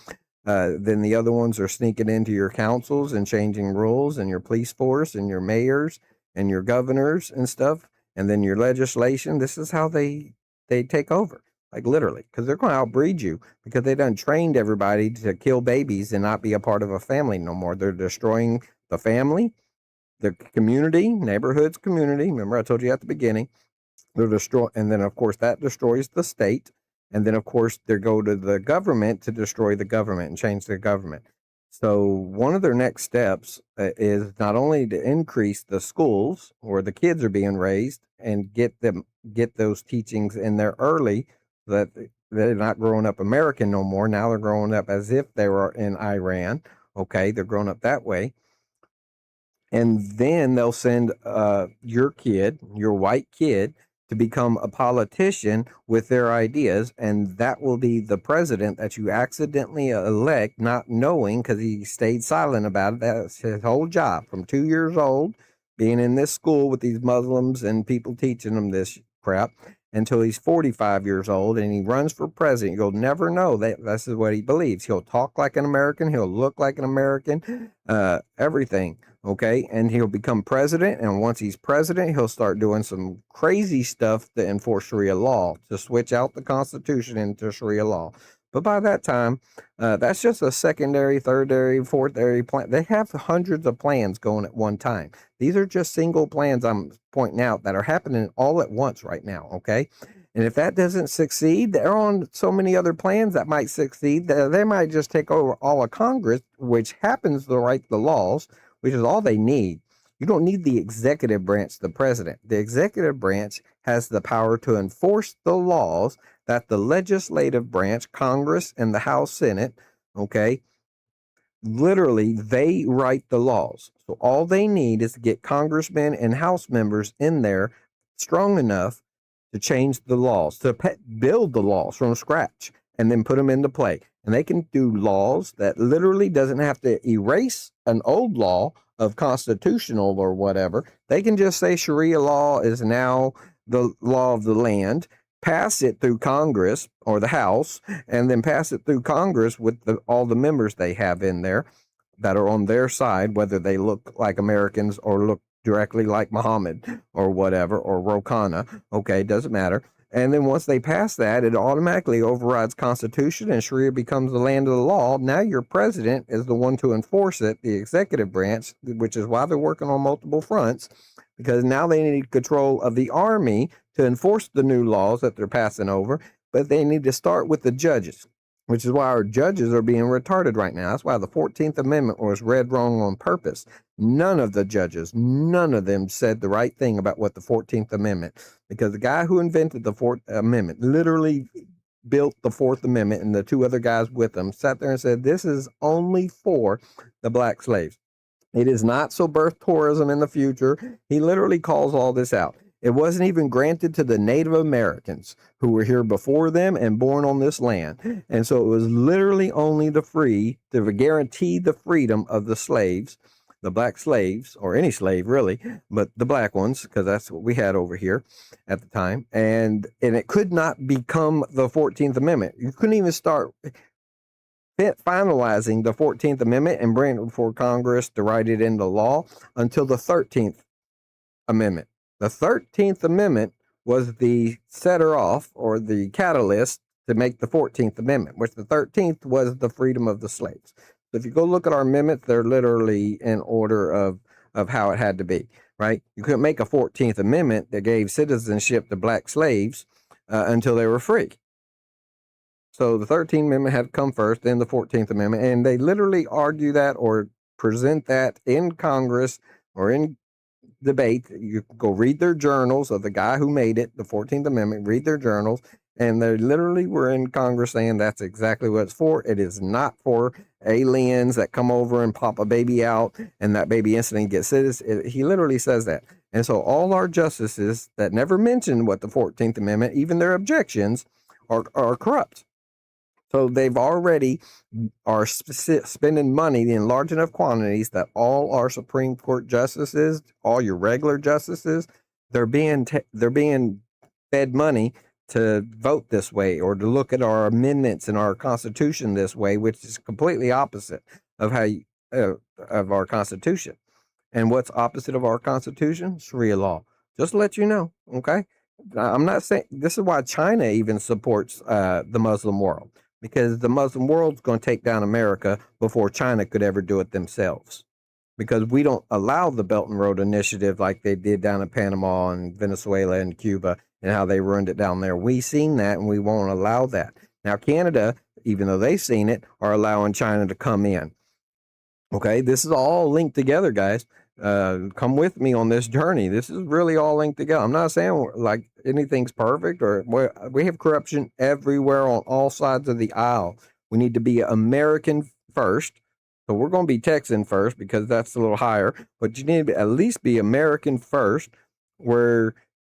A: Then the other ones are sneaking into your councils and changing rules and your police force and your mayors and your governors and stuff. And then your legislation. This is how they take over, like literally, because they're going to outbreed you because they done trained everybody to kill babies and not be a part of a family no more. They're destroying the family, the community, neighborhoods, community. Remember, I told you at the beginning, they're destroy, and then of course that destroys the state, and then of course they go to the government to destroy the government and change the government. So one of their next steps is not only to increase the schools where the kids are being raised and get those teachings in there early, so that they're not growing up American no more. Now they're growing up as if they were in Iran. Okay, they're growing up that way, and then they'll send your white kid, to become a politician with their ideas, and that will be the president that you accidentally elect, not knowing because he stayed silent about it. That's his whole job from 2 years old, being in this school with these Muslims and people teaching him this crap until he's 45 years old and he runs for president. You'll never know that this is what he believes. He'll talk like an American, he'll look like an American, everything. Okay, and he'll become president, and once he's president, he'll start doing some crazy stuff to enforce Sharia law, to switch out the Constitution into Sharia law. But by that time, that's just a secondary, thirdary, fourthary plan. They have hundreds of plans going at one time. These are just single plans I'm pointing out that are happening all at once right now, okay? And if that doesn't succeed, they're on so many other plans that might succeed. They might just take over all of Congress, which happens to write the laws, which is all they need. You don't need the executive branch, the president. The executive branch has the power to enforce the laws that the legislative branch, Congress and the House, Senate, okay, literally they write the laws. So all they need is to get congressmen and House members in there strong enough to change the laws, to build the laws from scratch and then put them into play. And they can do laws that literally doesn't have to erase an old law of constitutional or whatever. They can just say Sharia law is now the law of the land, pass it through Congress or the House, and then pass it through Congress with all the members they have in there that are on their side, whether they look like Americans or look directly like Muhammad or whatever, or Rokana. Okay, doesn't matter. And then once they pass that, it automatically overrides Constitution and Sharia becomes the land of the law. Now your president is the one to enforce it, the executive branch, which is why they're working on multiple fronts, because now they need control of the army to enforce the new laws that they're passing over, but they need to start with the judges, which is why our judges are being retarded right now. That's why the 14th Amendment was read wrong on purpose. None of the judges, none of them said the right thing about what the 14th Amendment, because the guy who invented the Fourth Amendment literally built the Fourth Amendment, and the two other guys with him sat there and said, this is only for the black slaves. It is not so birth tourism in the future. He literally calls all this out. It wasn't even granted to the Native Americans who were here before them and born on this land. And so it was literally only the free to guarantee the freedom of the slaves, the black slaves, or any slave really, but the black ones, because that's what we had over here at the time. And it could not become the 14th Amendment. You couldn't even start finalizing the 14th Amendment and bringing it before Congress to write it into law until the 13th Amendment. The 13th Amendment was the setter off or the catalyst to make the 14th Amendment, which the 13th was the freedom of the slaves. So if you go look at our amendments, they're literally in order of how it had to be, right? You couldn't make a 14th Amendment that gave citizenship to black slaves until they were free. So the 13th Amendment had to come first, then the 14th Amendment, and they literally argue that or present that in Congress or in debate. You go read their journals of the guy who made it, the 14th Amendment, read their journals, and they literally were in Congress saying that's exactly what it's for. It is not for aliens that come over and pop a baby out and that baby instantly gets citizen. He literally says that. And so all our justices that never mentioned what the 14th Amendment, even their objections, are corrupt. So they've already are spending money in large enough quantities that all our Supreme Court justices, all your regular justices, they're being fed money to vote this way or to look at our amendments in our Constitution this way, which is completely opposite of how of our Constitution. And what's opposite of our Constitution? Sharia law. Just to let you know, okay? I'm not saying this is why China even supports the Muslim world, because the Muslim world's going to take down America before China could ever do it themselves. Because we don't allow the Belt and Road Initiative like they did down in Panama and Venezuela and Cuba and how they ruined it down there. We've seen that and we won't allow that. Now, Canada, even though they've seen it, are allowing China to come in. Okay, this is all linked together, guys. Come with me on this journey. This is really all linked together. I'm not saying like anything's perfect or we have corruption everywhere on all sides of the aisle. We need to be American first. So we're going to be Texan first because that's a little higher, but you need to at least be American first, where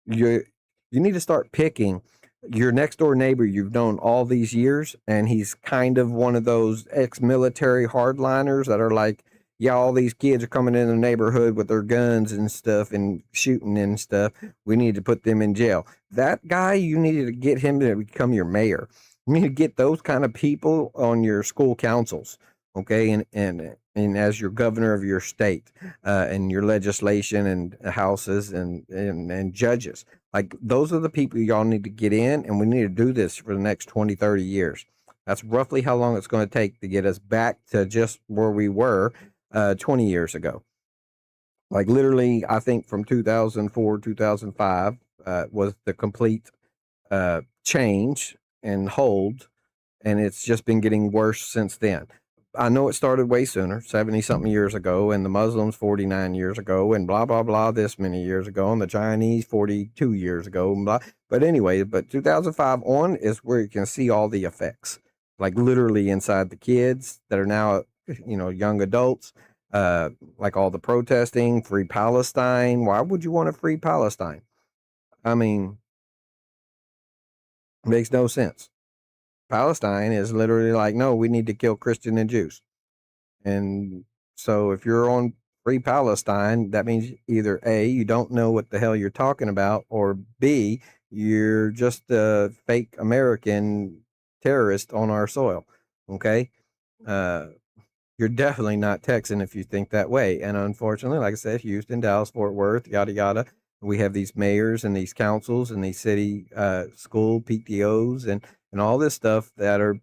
A: you need to start picking your next door neighbor you've known all these years, and he's kind of one of those ex-military hardliners that are like, yeah, all these kids are coming in the neighborhood with their guns and stuff and shooting and stuff. We need to put them in jail. That guy, you need to get him to become your mayor. You need to get those kind of people on your school councils, okay, and as your governor of your state, and your legislation and houses and judges. Like, those are the people y'all need to get in, and we need to do this for the next 20, 30 years. That's roughly how long it's going to take to get us back to just where we were 20 years ago. Like, literally, I think from 2004, 2005 was the complete change and hold, and it's just been getting worse since then. I know it started way sooner, 70-something years ago, and the Muslims 49 years ago, and blah, blah, blah, this many years ago, and the Chinese 42 years ago, and blah. But anyway, but 2005 on is where you can see all the effects, like literally inside the kids that are now, young adults, like all the protesting, free Palestine. Why would you want to free Palestine? I mean, it makes no sense. Palestine is literally like, no, we need to kill Christian and Jews. And so if you're on free Palestine, that means either A, you don't know what the hell you're talking about, or B, you're just a fake American terrorist on our soil. Okay? You're definitely not Texan if you think that way. And unfortunately, like I said, Houston, Dallas, Fort Worth, yada, yada, We have these mayors and these councils and these city school PTOs and all this stuff that are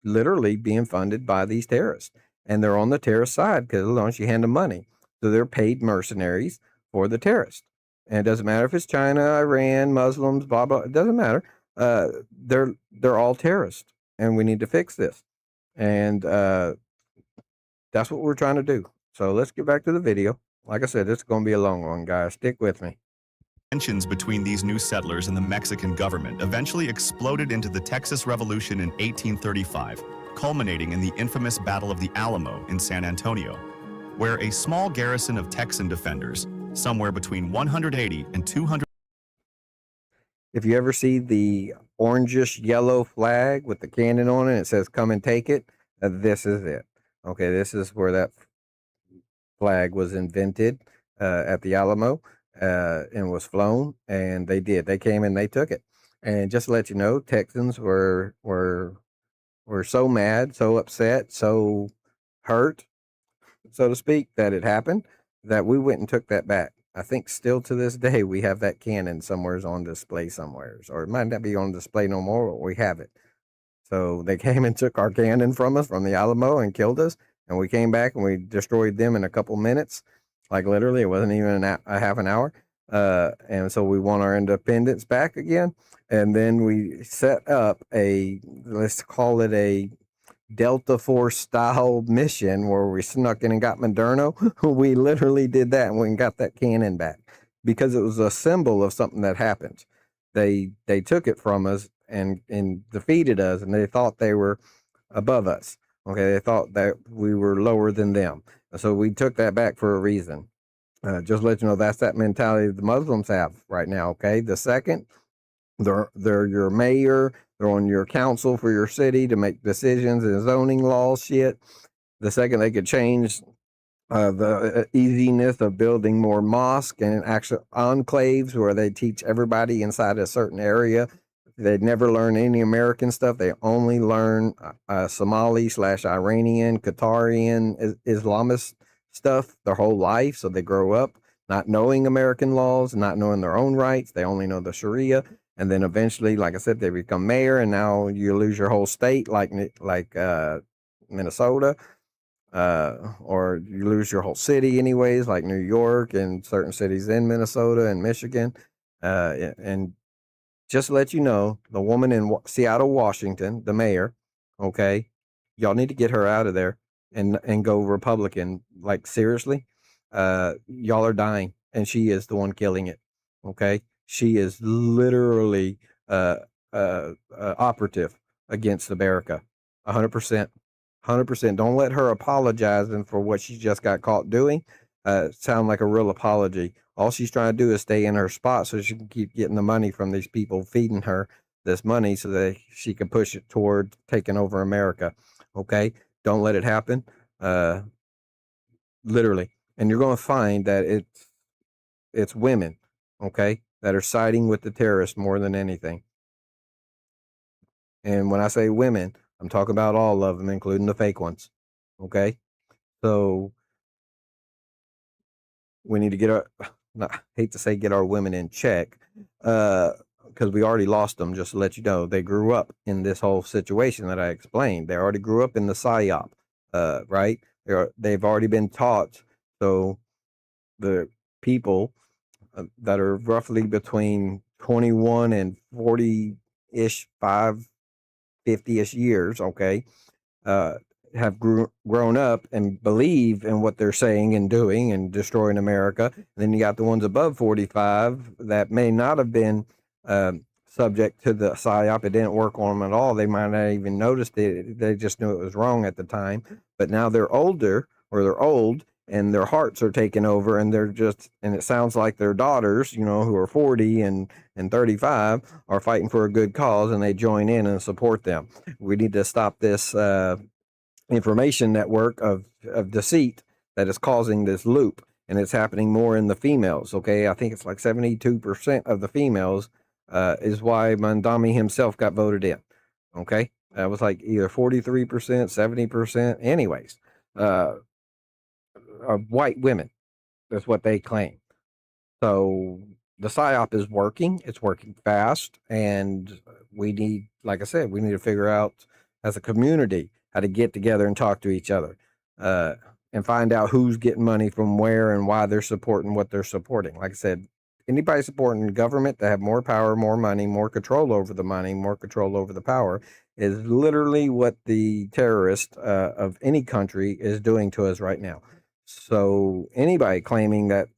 A: literally being funded by these terrorists, and they're on the terrorist side because as long as you hand them money, so they're paid mercenaries for the terrorists. And it doesn't matter if it's China, Iran, Muslims, blah blah. It doesn't matter. They're all terrorists, and we need to fix this. And that's what we're trying to do. So let's get back to the video. Like I said, it's going to be a long one, guys. Stick with me.
B: Tensions between these new settlers and the Mexican government eventually exploded into the Texas Revolution in 1835, culminating in the infamous Battle of the Alamo in San Antonio, where a small garrison of Texan defenders, somewhere between 180 and 200.
A: If you ever see the orangish yellow flag with the cannon on it, it says "Come and take it." This is it. Okay, this is where that flag was invented at the Alamo and was flown, and they did. They came and they took it. And just to let you know, Texans were so mad, so upset, so hurt, so to speak, that it happened that we went and took that back. I think still to this day we have that cannon somewheres on display somewheres, or it might not be on display no more, but we have it. So they came and took our cannon from us from the Alamo and killed us, and we came back and we destroyed them in a couple minutes, like literally it wasn't even a half an hour. And so we won our independence back again, and then we set up a, let's call it a Delta Force style mission where we snuck in and got Moderno. We literally did that and we got that cannon back because it was a symbol of something that happened. They took it from us and defeated us, and they thought they were above us. Okay, they thought that we were lower than them. So we took that back for a reason. Just let you know that's that mentality the Muslims have right now. Okay, the second they're your mayor. They're on your council for your city to make decisions and zoning laws. Shit. The second they could change the easiness of building more mosques and actual enclaves where they teach everybody inside a certain area. They never learn any American stuff. They only learn Somali / Iranian, Qatarian, Islamist stuff their whole life. So they grow up not knowing American laws, not knowing their own rights. They only know the Sharia. And then eventually, like I said, they become mayor, and now you lose your whole state, like Minnesota, or you lose your whole city, anyways, like New York and certain cities in Minnesota and Michigan. And just to let you know, the woman in Seattle, Washington, the mayor, okay, y'all need to get her out of there and go Republican. Like seriously, y'all are dying, and she is the one killing it. Okay, she is literally operative against America, 100%, 100%. Don't let her apologizing for what she just got caught doing sound like a real apology. All she's trying to do is stay in her spot so she can keep getting the money from these people feeding her this money so that she can push it toward taking over America. Okay, don't let it happen. Uh, Literally, and you're going to find that it's women, okay, that are siding with the terrorists more than anything. And when I say women, I'm talking about all of them, including the fake ones. Okay, so we need to get our, not hate to say get our women in check, because we already lost them. Just to let you know, they grew up in this whole situation that I explained. They already grew up in the psyop, right? They've already been taught. So the people that are roughly between 21 and 40 ish, 50 ish years, okay, uh, have grown up and believe in what they're saying and doing and destroying America. And then you got the ones above 45 that may not have been subject to the psyop. It didn't work on them at all. They might not even noticed it. They just knew it was wrong at the time. But now they're older or they're old and their hearts are taking over and they're just, and it sounds like their daughters, you know, who are 40 and 35 are fighting for a good cause and they join in and support them. We need to stop this information network of deceit that is causing this loop, and it's happening more in the females. Okay, I think it's like 72% of the females is why Mandami himself got voted in. Okay, that was like either 43%, 70%. Anyways, white women. That's what they claim. So the psyop is working. It's working fast, and we need, like I said, we need to figure out as a community how to get together and talk to each other, uh, and find out who's getting money from where and why they're supporting what they're supporting. Like I said, anybody supporting government to have more power, more money, more control over the money, more control over the power is literally what the terrorist of any country is doing to us right now. So anybody claiming that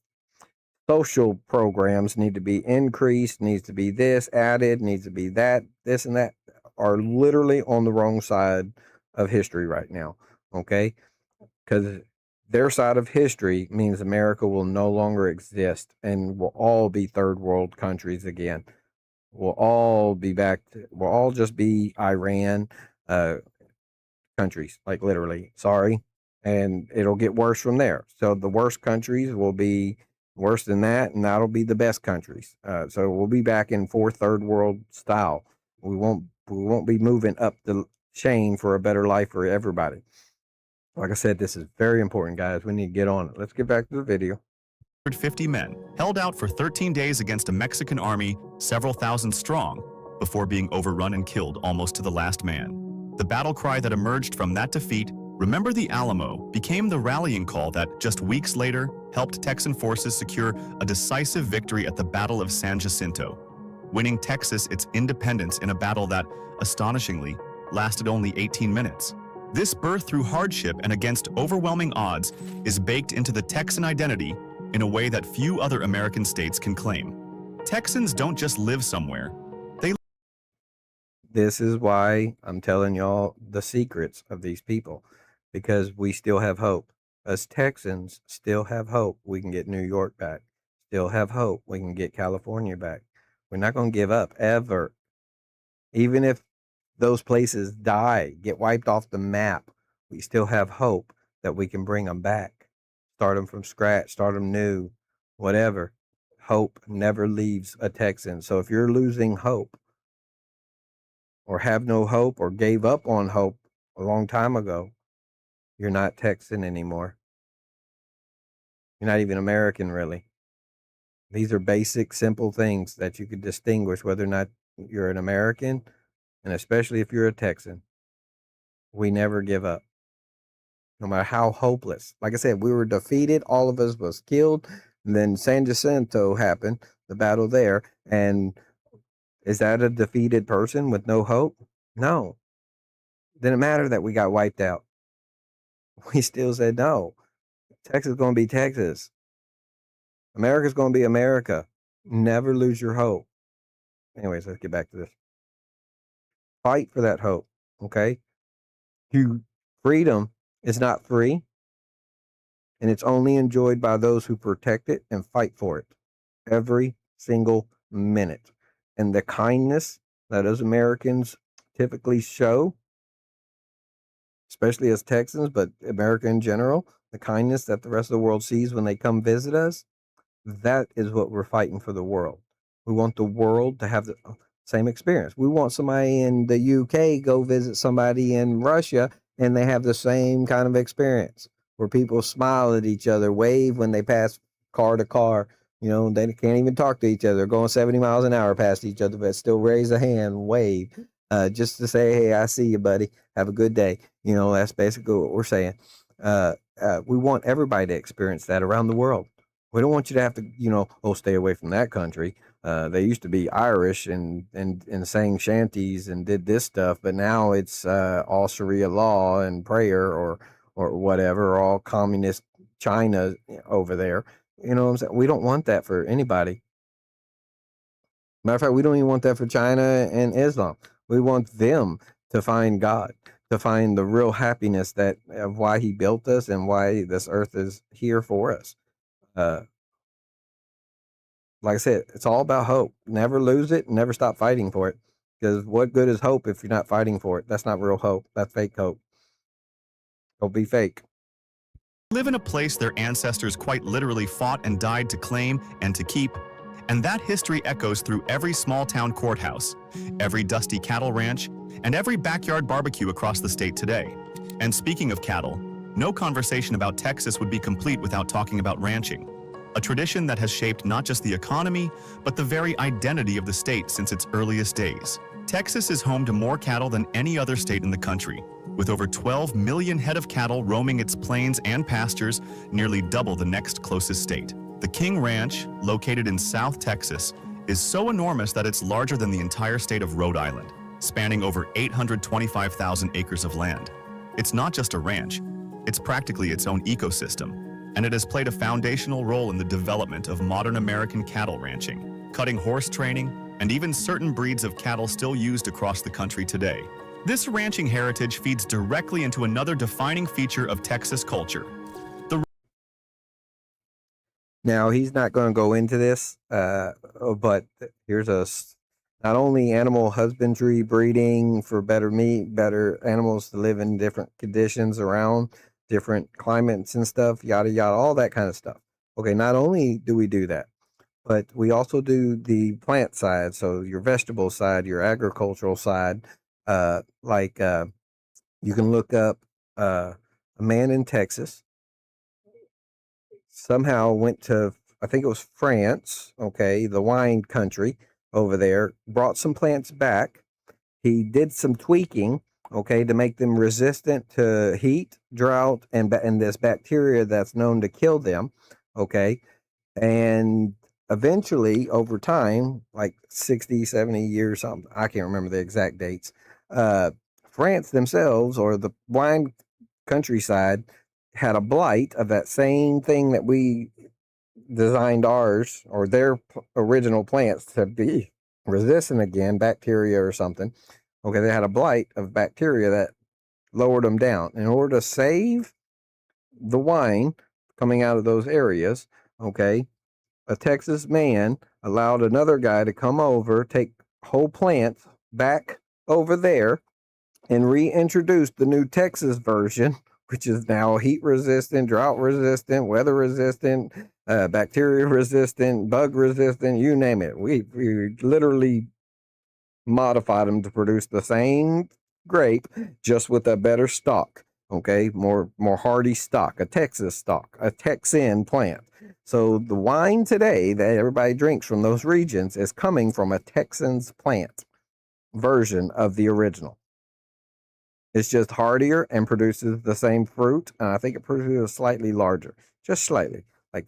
A: social programs need to be increased, needs to be this added, needs to be that, this and that, are literally on the wrong side of history right now. Okay? Because their side of history means America will no longer exist and we'll all be third world countries again. We'll all be back we'll all just be Iran, uh, countries, like literally. Sorry. And it'll get worse from there. So the worst countries will be worse than that, and that'll be the best countries. So we'll be back in fourth, third world style. We won't be moving up the chain for a better life for everybody. Like I said, this is very important, guys. We need to get on it. Let's get back to the video.
B: 50 men held out for 13 days against a Mexican army several thousand strong before being overrun and killed almost to the last man. The battle cry that emerged from that defeat, "Remember the Alamo," became the rallying call that just weeks later helped Texan forces secure a decisive victory at the Battle of San Jacinto, winning Texas its independence in a battle that, astonishingly, lasted only 18 minutes. This birth through hardship and against overwhelming odds is baked into the Texan identity in a way that few other American states can claim. Texans don't just live somewhere.
A: This is why I'm telling y'all the secrets of these people, because we still have hope. Us Texans still have hope. We can get New York back. Still have hope. We can get California back. We're not going to give up ever. Even if those places die, get wiped off the map, we still have hope that we can bring them back. Start them from scratch, start them new, whatever. Hope never leaves a Texan. So if you're losing hope, or have no hope, or gave up on hope a long time ago, you're not Texan anymore. You're not even American, really. These are basic, simple things that you could distinguish whether or not you're an American, and especially if you're a Texan. We never give up, no matter how hopeless. Like I said, we were defeated. All of us was killed. And then San Jacinto happened, the battle there. And is that a defeated person with no hope? No. Didn't matter that we got wiped out. We still said no. Texas is going to be Texas. America's going to be America. Never lose your hope. Anyways, let's get back to this. Fight for that hope. Okay. Freedom is not free, and it's only enjoyed by those who protect it and fight for it every single minute. And the kindness that us Americans typically show, especially as Texans, but America in general, the kindness that the rest of the world sees when they come visit us, that is what we're fighting for the world. We want the world to have the same experience. We want somebody in the UK go visit somebody in Russia and they have the same kind of experience where people smile at each other, wave when they pass car to car. You know, they can't even talk to each other, going 70 miles an hour past each other, but still raise a hand, wave, just to say, hey, I see you, buddy. Have a good day. You know, that's basically what we're saying. We want everybody to experience that around the world. We don't want you to have to, stay away from that country. They used to be Irish and sang shanties and did this stuff, but now it's all Sharia law and prayer or whatever, or all communist China over there. You know what I'm saying? We don't want that for anybody. Matter of fact, we don't even want that for China and Islam. We want them to find God, to find the real happiness of why He built us and why this earth is here for us. Like I said, it's all about hope. Never lose it. Never stop fighting for it. Because what good is hope if you're not fighting for it? That's not real hope. That's fake hope. Don't be fake.
B: Live in a place their ancestors quite literally fought and died to claim and to keep, and that history echoes through every small-town courthouse, every dusty cattle ranch, and every backyard barbecue across the state today. And speaking of cattle, no conversation about Texas would be complete without talking about ranching. a tradition that has shaped not just the economy, but the very identity of the state since its earliest days. Texas is home to more cattle than any other state in the country, with over 12 million head of cattle roaming its plains and pastures, nearly double the next closest state. The King Ranch, located in South Texas, is so enormous that it's larger than the entire state of Rhode Island, spanning over 825,000 acres of land. It's not just a ranch, it's practically its own ecosystem, and it has played a foundational role in the development of modern American cattle ranching, cutting horse training, and even certain breeds of cattle still used across the country today. This ranching heritage feeds directly into another defining feature of Texas culture.
A: Now, he's not going to go into this, but here's not only animal husbandry, breeding for better meat, better animals to live in different conditions around different climates and stuff, yada, yada, all that kind of stuff. Okay, not only do we do that, but we also do the plant side. So your vegetable side, your agricultural side, you can look up a man in Texas somehow went to, I think it was France, okay, the wine country over there, brought some plants back. He did some tweaking, okay, to make them resistant to heat, drought, and this bacteria that's known to kill them, okay. And eventually, over time, like 60, 70 years, something, I can't remember the exact dates, France themselves, or the wine countryside, had a blight of that same thing that we designed ours or their original plants to be resistant again, bacteria or something. Okay, they had a blight of bacteria that lowered them down. In order to save the wine coming out of those areas, okay, a Texas man allowed another guy to come over, take whole plants back over there, and reintroduce the new Texas version, which is now heat resistant, drought resistant, weather resistant, bacteria resistant, bug resistant, you name it. We literally modified them to produce the same grape, just with a better stock. Okay, more hardy stock, a Texas stock, a Texan plant. So the wine today that everybody drinks from those regions is coming from a Texan's plant version of the original. It's just hardier and produces the same fruit. I think it produces slightly larger, just slightly, like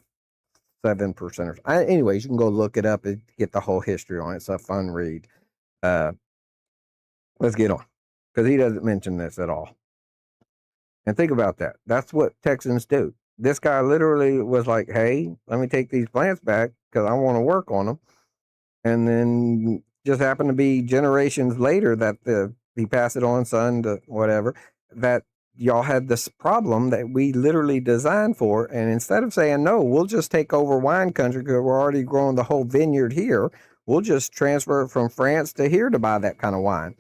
A: 7% or so. Anyways, you can go look it up and get the whole history on it. It's a fun read. Let's get on, because he doesn't mention this at all. And think about that. That's what Texans do. This guy literally was like, hey, let me take these plants back because I want to work on them. And then just happened to be generations later that he passed it on, son to whatever, that y'all had this problem that we literally designed for. And instead of saying, no, we'll just take over wine country because we're already growing the whole vineyard here, we'll just transfer it from France to here to buy that kind of wine.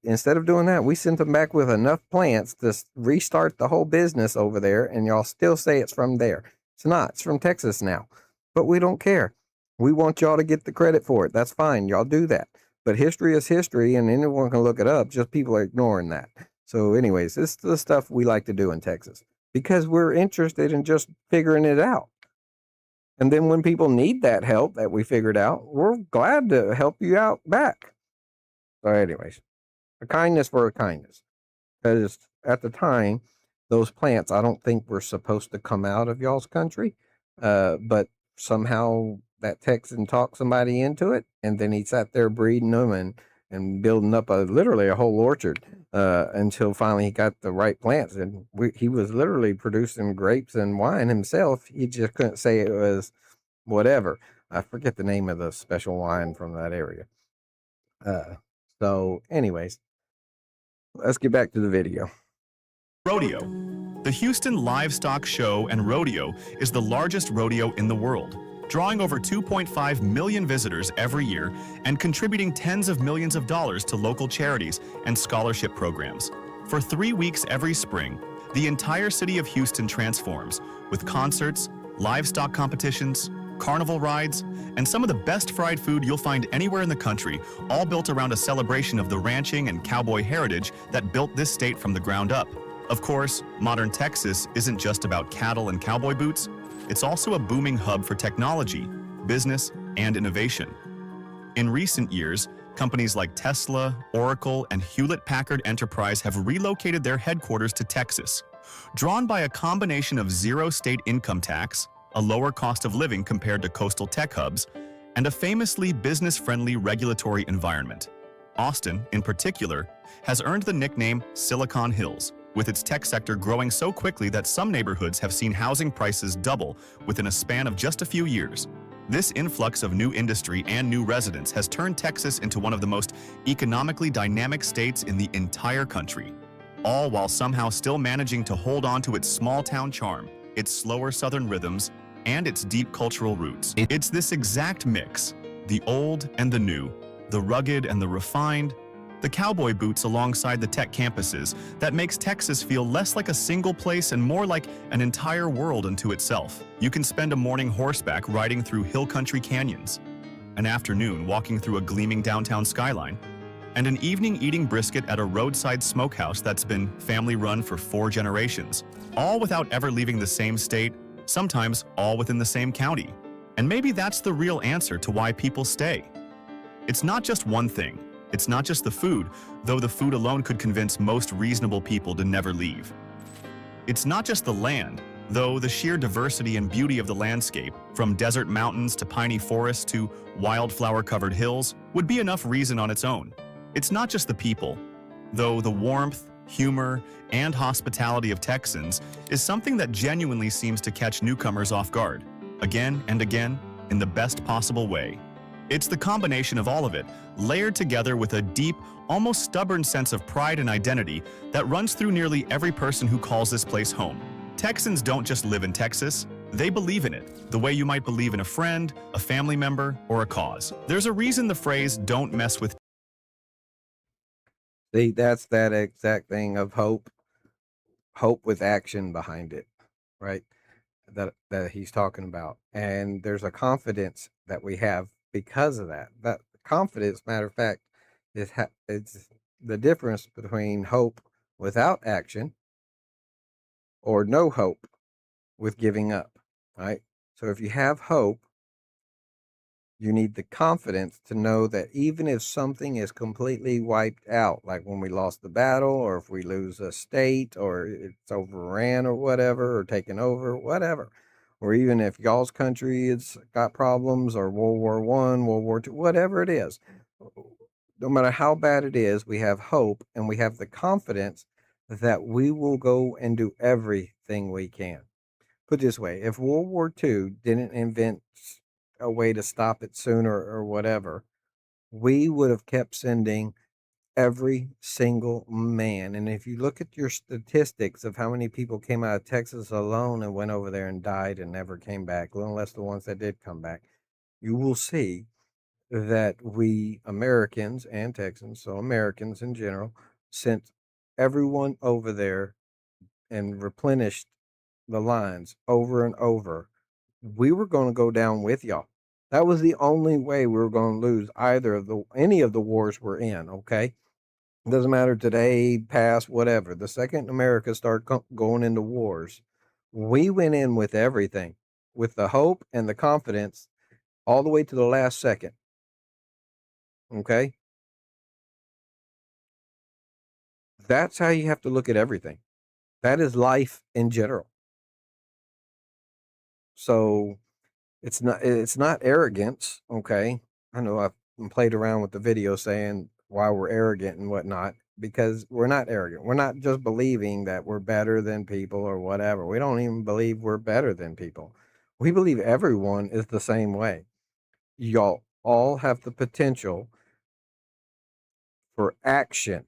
A: Instead of doing that, we sent them back with enough plants to restart the whole business over there, and y'all still say it's from there. It's not. It's from Texas now. But we don't care. We want y'all to get the credit for it. That's fine. Y'all do that. But history is history, and anyone can look it up. Just people are ignoring that. So anyways, this is the stuff we like to do in Texas because we're interested in just figuring it out. And then when people need that help that we figured out, we're glad to help you out back. So anyways, a kindness for a kindness. Because at the time, those plants, I don't think were supposed to come out of y'all's country. But somehow that Texan talked somebody into it. And then he sat there breeding them and building up literally a whole orchard until finally he got the right plants. And he was literally producing grapes and wine himself. He just couldn't say it was whatever. I forget the name of the special wine from that area. So anyways, let's get back to the video.
B: Rodeo. The Houston Livestock Show and Rodeo is the largest rodeo in the world, drawing over 2.5 million visitors every year and contributing tens of millions of dollars to local charities and scholarship programs. For 3 weeks every spring, the entire city of Houston transforms with concerts, livestock competitions, carnival rides, and some of the best fried food you'll find anywhere in the country, all built around a celebration of the ranching and cowboy heritage that built this state from the ground up. Of course, modern Texas isn't just about cattle and cowboy boots. it's also a booming hub for technology, business, and innovation. In recent years, companies like Tesla, Oracle, and Hewlett-Packard Enterprise have relocated their headquarters to Texas, drawn by a combination of zero state income tax, a lower cost of living compared to coastal tech hubs, and a famously business-friendly regulatory environment. Austin, in particular, has earned the nickname Silicon Hills, with its tech sector growing so quickly that some neighborhoods have seen housing prices double within a span of just a few years. This influx of new industry and new residents has turned Texas into one of the most economically dynamic states in the entire country, all while somehow still managing to hold on to its small-town charm, its slower southern rhythms, and its deep cultural roots. It's this exact mix, the old and the new, the rugged and the refined, the cowboy boots alongside the tech campuses, that makes Texas feel less like a single place and more like an entire world unto itself. You can spend a morning horseback riding through hill country canyons, an afternoon walking through a gleaming downtown skyline, and an evening eating brisket at a roadside smokehouse that's been family-run for 4 generations, all without ever leaving the same state, sometimes all within the same county. And maybe that's the real answer to why people stay. It's not just one thing. It's not just the food, though the food alone could convince most reasonable people to never leave. It's not just the land, though the sheer diversity and beauty of the landscape, from desert mountains to piney forests to wildflower-covered hills, would be enough reason on its own. It's not just the people, though the warmth, humor, and hospitality of Texans is something that genuinely seems to catch newcomers off guard, again and again, in the best possible way. It's the combination of all of it, layered together with a deep, almost stubborn sense of pride and identity that runs through nearly every person who calls this place home. Texans don't just live in Texas, they believe in it, the way you might believe in a friend, a family member, or a cause. There's a reason the phrase, "don't mess with."
A: See, that's that exact thing of hope with action behind it, right? That he's talking about. And there's a confidence that we have because of that. That confidence, matter of fact, it's the difference between hope without action or no hope with giving up, right? So if you have hope, you need the confidence to know that even if something is completely wiped out, like when we lost the battle, or if we lose a state, or it's overran, or whatever, or taken over, whatever, or even if y'all's country has got problems, or World War I, World War II, whatever it is, no matter how bad it is, we have hope and we have the confidence that we will go and do everything we can. Put it this way, if World War II didn't invent a way to stop it sooner or whatever, we would have kept sending every single man. And if you look at your statistics of how many people came out of Texas alone and went over there and died and never came back, little less the ones that did come back, you will see that we Americans and Texans, so Americans in general, sent everyone over there and replenished the lines over and over. We were going to go down with y'all. That was the only way we were going to lose any of the wars we're in. Okay, it doesn't matter today, past, whatever. The second America started going into wars, we went in with everything, with the hope and the confidence, all the way to the last second. Okay, that's how you have to look at everything. That is life in general. So it's not arrogance, okay? I know I've played around with the video saying why we're arrogant and whatnot, because we're not arrogant. We're not just believing that we're better than people or whatever. We don't even believe we're better than people. We believe everyone is the same way. Y'all all have the potential for action.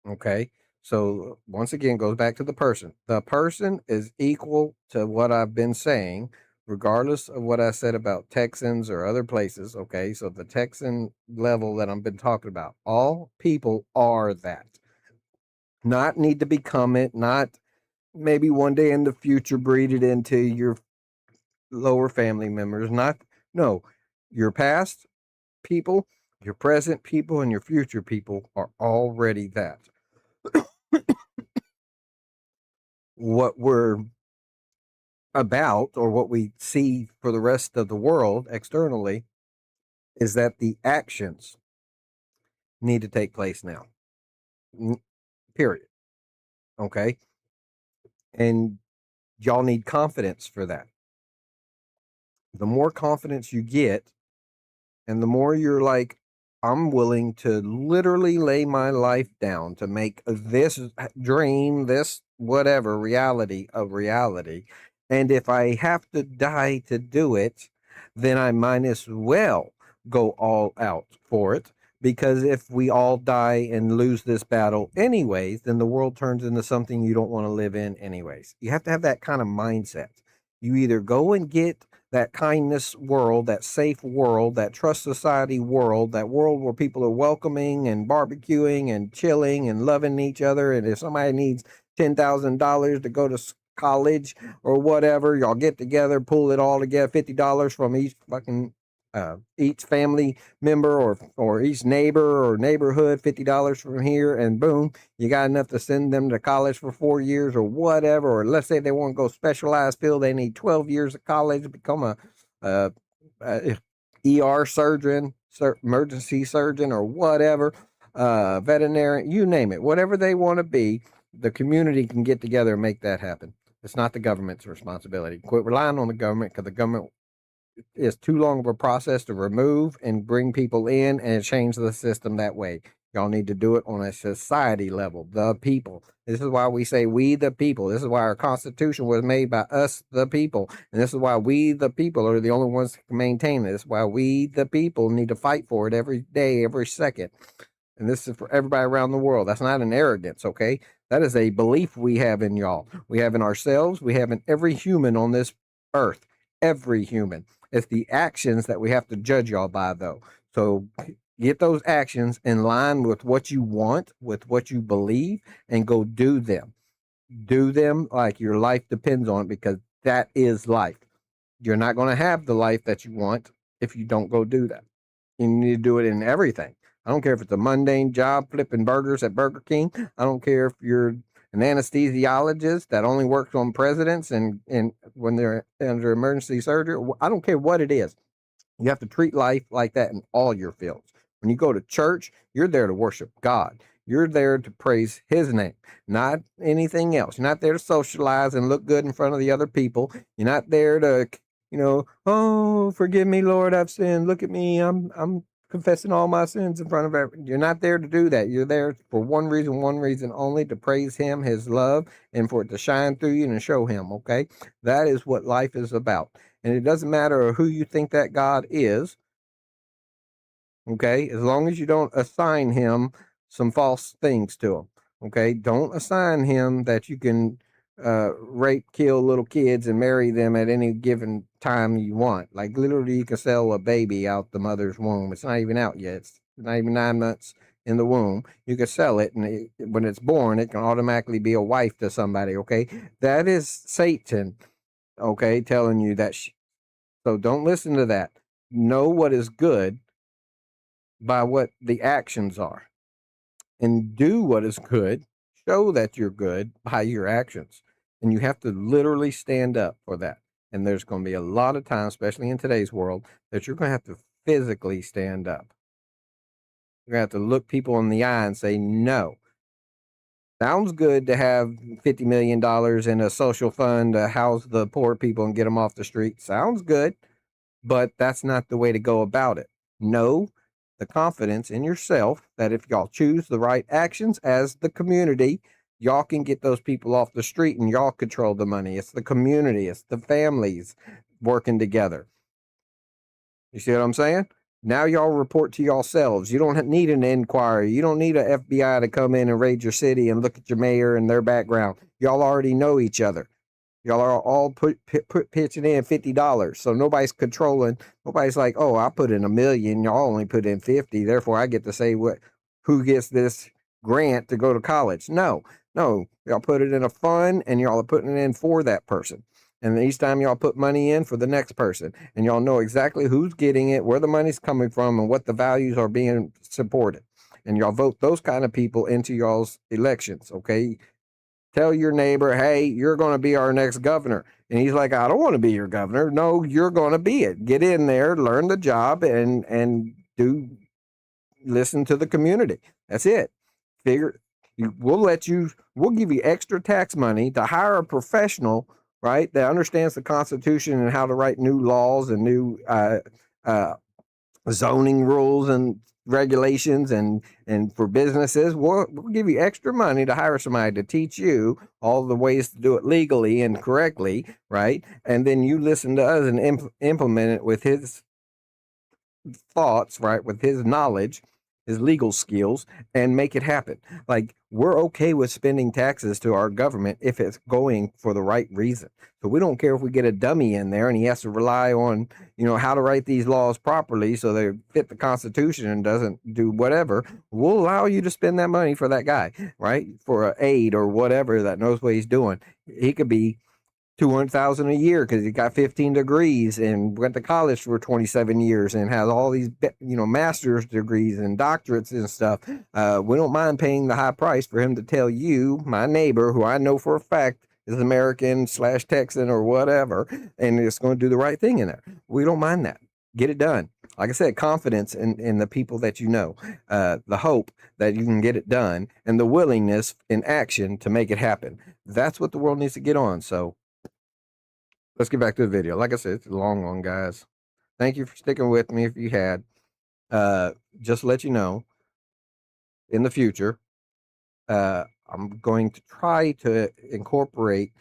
A: Okay. So once again, goes back to the person. The person is equal to what I've been saying, regardless of what I said about Texans or other places. Okay. So the Texan level that I've been talking about, all people are that. Not need to become it, not maybe one day in the future breed it into your lower family members. Not, no, your past people, your present people, and your future people are already that. What we're about, or what we see for the rest of the world externally, is that the actions need to take place now. Period. Okay. And y'all need confidence for that. The more confidence you get, and the more you're like, I'm willing to literally lay my life down to make this dream, this whatever reality of reality. And if I have to die to do it, then I might as well go all out for it. Because if we all die and lose this battle anyways, then the world turns into something you don't want to live in anyways. You have to have that kind of mindset. You either go and get that kindness world, that safe world, that trust society world, that world where people are welcoming and barbecuing and chilling and loving each other. And if somebody needs $10,000 to go to college or whatever, y'all get together, pull it all together, $50 from each family member or each neighbor or neighborhood, $50 from here, and boom, you got enough to send them to college for 4 years or whatever. Or let's say they want to go specialized field, they need 12 years of college to become a ER surgeon, emergency surgeon, or whatever, veterinarian, you name it, whatever they want to be. The community can get together and make that happen. It's not the government's responsibility. Quit relying on the government, because the government is too long of a process to remove and bring people in and change the system that way. Y'all need to do it on a society level, the people. This is why we say we the people. This is why our Constitution was made by us, the people. And this is why we the people are the only ones that can maintain it. This is why we the people need to fight for it every day, every second. And this is for everybody around the world. That's not an arrogance, okay? That is a belief we have in y'all. We have in ourselves. We have in every human on this earth. Every human. It's the actions that we have to judge y'all by, though. So get those actions in line with what you want, with what you believe, and go do them. Do them like your life depends on it, because that is life. You're not going to have the life that you want if you don't go do that. You need to do it in everything. I don't care if it's a mundane job flipping burgers at Burger King. I don't care if you're an anesthesiologist that only works on presidents and when they're under emergency surgery. I don't care what it is. You have to treat life like that in all your fields. When you go to church, you're there to worship God. You're there to praise his name, not anything else. You're not there to socialize and look good in front of the other people. You're not there to, oh, forgive me, Lord, I've sinned. Look at me. I'm confessing all my sins in front of everyone. You're not there to do that. You're there for one reason only, to praise him, his love, and for it to shine through you and show him, okay? That is what life is about. And it doesn't matter who you think that God is, okay? As long as you don't assign him some false things to him, okay? Don't assign him that you can rape, kill little kids and marry them at any given time you want. Like literally, you can sell a baby out the mother's womb. It's not even out yet. It's not even 9 months in the womb. You can sell it, and when it's born, it can automatically be a wife to somebody, okay? That is Satan, okay, telling you that. So don't listen to that. Know what is good by what the actions are, and do what is good. Show that you're good by your actions. And you have to literally stand up for that. And there's going to be a lot of times, especially in today's world, that you're going to have to physically stand up. You're going to have to look people in the eye and say, no. Sounds good to have $50 million in a social fund to house the poor people and get them off the street. Sounds good. But that's not the way to go about it. Know the confidence in yourself that if y'all choose the right actions as the community, y'all can get those people off the street and y'all control the money. It's the community, it's the families working together. You see what I'm saying? Now y'all report to yourselves. You don't need an inquiry. You don't need an FBI to come in and raid your city and look at your mayor and their background. Y'all already know each other. Y'all are all pitching in $50. So nobody's controlling. Nobody's like, oh, I put in $1 million. Y'all only put in 50. Therefore, I get to say who gets this grant to go to college. No. Y'all put it in a fund and y'all are putting it in for that person. And each time y'all put money in for the next person. And y'all know exactly who's getting it, where the money's coming from, and what the values are being supported. And y'all vote those kind of people into y'all's elections, okay? tell your neighbor, hey, you're going to be our next governor. And he's like, I don't want to be your governor. No, you're going to be it. Get in there, learn the job, and listen to the community. That's it. Figure we'll give you extra tax money to hire a professional, right, that understands the Constitution and how to write new laws and new uh, zoning rules and regulations and for businesses. We'll give you extra money to hire somebody to teach you all the ways to do it legally and correctly, right? And then you listen to us and implement it with his thoughts, right, with his knowledge, his legal skills, and make it happen. Like, we're okay with spending taxes to our government if it's going for the right reason. So we don't care if we get a dummy in there and he has to rely on, how to write these laws properly so they fit the Constitution and doesn't do whatever. We'll allow you to spend that money for that guy, right? For an aide or whatever that knows what he's doing. He could be 200,000 a year because he got 15 degrees and went to college for 27 years and has all these master's degrees and doctorates and stuff. We don't mind paying the high price for him to tell you, my neighbor, who I know for a fact is American / Texan or whatever, and it's going to do the right thing in there. We don't mind that. Get it done. Like I said, confidence in the people that the hope that you can get it done, and the willingness in action to make it happen. That's what the world needs to get on. So let's get back to the video. Like I said, it's a long one, guys. Thank you for sticking with me if you had. Just to let you know, in the future, I'm going to try to incorporate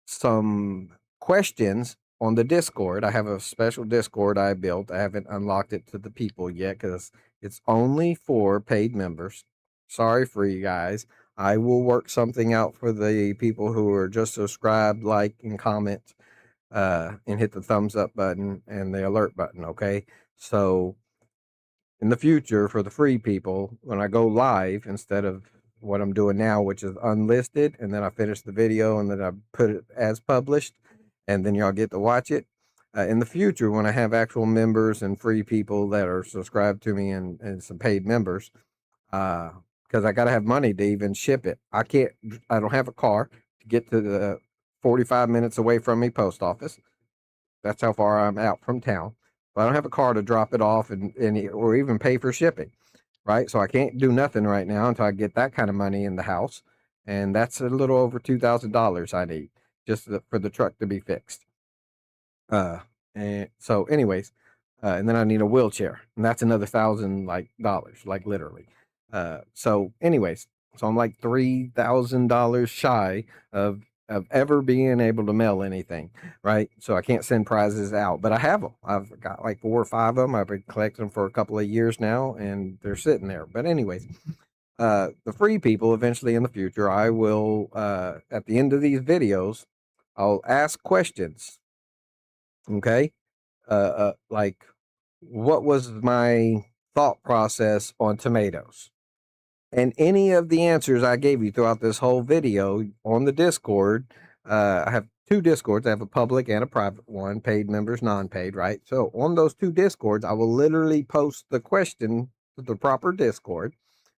A: some questions on the Discord. I have a special Discord I built. I haven't unlocked it to the people yet because it's only for paid members. Sorry for you guys. I will work something out for the people who are just subscribed, like, and comment, and hit the thumbs up button and the alert button. Okay. So in the future, for the free people, when I go live, instead of what I'm doing now, which is unlisted, and then I finish the video and then I put it as published, and then y'all get to watch it. In the future, when I have actual members and free people that are subscribed to me and some paid members, because I got to have money to even ship it. I don't have a car to get to the 45 minutes away from me post office. That's how far I'm out from town. But I don't have a car to drop it off or even pay for shipping, right? So I can't do nothing right now until I get that kind of money in the house. And that's a little over $2,000 I need just for the truck to be fixed. And so anyways, and then I need a wheelchair, and that's another $1,000 like literally. So anyways, so I'm like $3,000 shy of ever being able to mail anything, right? So I can't send prizes out, but I have them. I've got like 4 or 5 of them. I've been collecting them for a couple of years now, and they're sitting there. But anyways, the free people eventually in the future, I will at the end of these videos, I'll ask questions. Okay, like, what was my thought process on tomatoes? And any of the answers I gave you throughout this whole video on the Discord, I have 2 Discords. I have a public and a private one, paid members, non-paid, right? So on those 2 Discords, I will literally post the question to the proper Discord,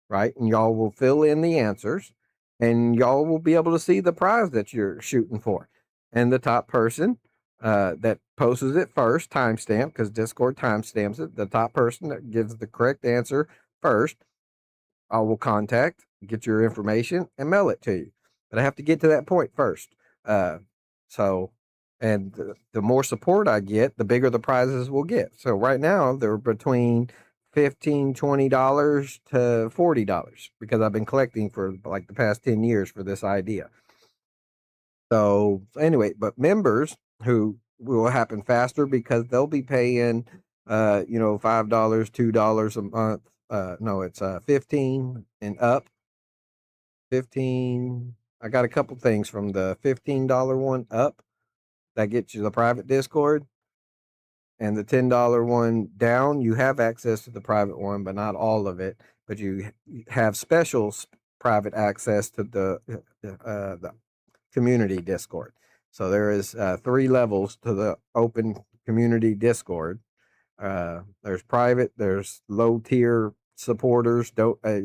A: right? And y'all will fill in the answers, and y'all will be able to see the prize that you're shooting for. And the top person that posts it first, timestamp, because Discord timestamps it, the top person that gives the correct answer first, I will contact, get your information, and mail it to you. But I have to get to that point first. Uh, so, and the more support I get, the bigger the prizes will get. So right now they're between $15, $20 to $40 because I've been collecting for like the past 10 years for this idea. So anyway, but members who will happen faster because they'll be paying, $5, $2 a month. No, it's 15 and up. 15. I got a couple things from the $15 one up that gets you the private Discord, and the $10 one down. You have access to the private one, but not all of it. But you have special private access to the community Discord. So there is 3 levels to the open community Discord. There's private, there's low tier supporters,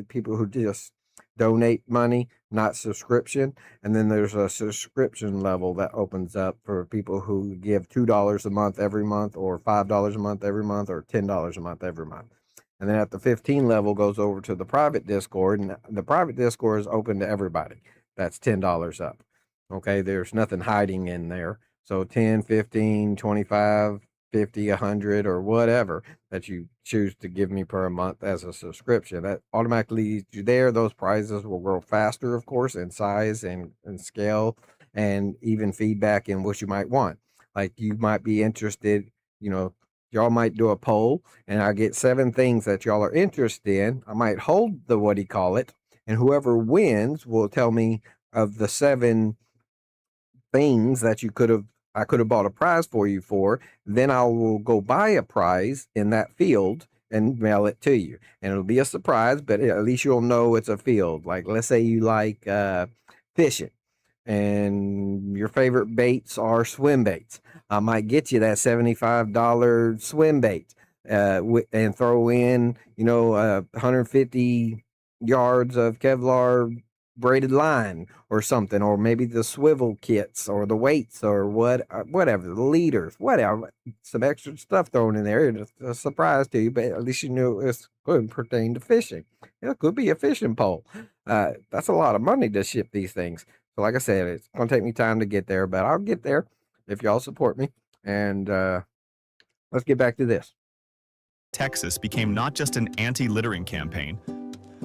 A: people who just donate money, not subscription. And then there's a subscription level that opens up for people who give $2 a month every month, or $5 a month every month, or $10 a month every month. And then at the 15 level goes over to the private Discord, and the private Discord is open to everybody. That's $10 up. Okay, there's nothing hiding in there. So 10, 15, 25, 50, 100, or whatever that you choose to give me per month as a subscription, that automatically leads you there. Those prizes will grow faster, of course, in size and scale, and even feedback in what you might want. Like, you might be interested, you know, y'all might do a poll, and I get 7 things that y'all are interested in. I might hold the, what do you call it, and whoever wins will tell me of the 7 things that I could have bought a prize for you for. Then I will go buy a prize in that field and mail it to you. And it'll be a surprise, but at least you'll know it's a field. Like, let's say you like fishing, and your favorite baits are swim baits. I might get you that $75 swim bait, and throw in, 150 yards of Kevlar braided line or something, or maybe the swivel kits or the weights or whatever, the leaders, whatever, some extra stuff thrown in there. It's a surprise to you, but at least you knew it's going to pertain to fishing. It could be a fishing pole. That's a lot of money to ship these things. So like I said, it's going to take me time to get there, but I'll get there if y'all support me. And let's get back to this.
B: Texas became not just an anti-littering campaign,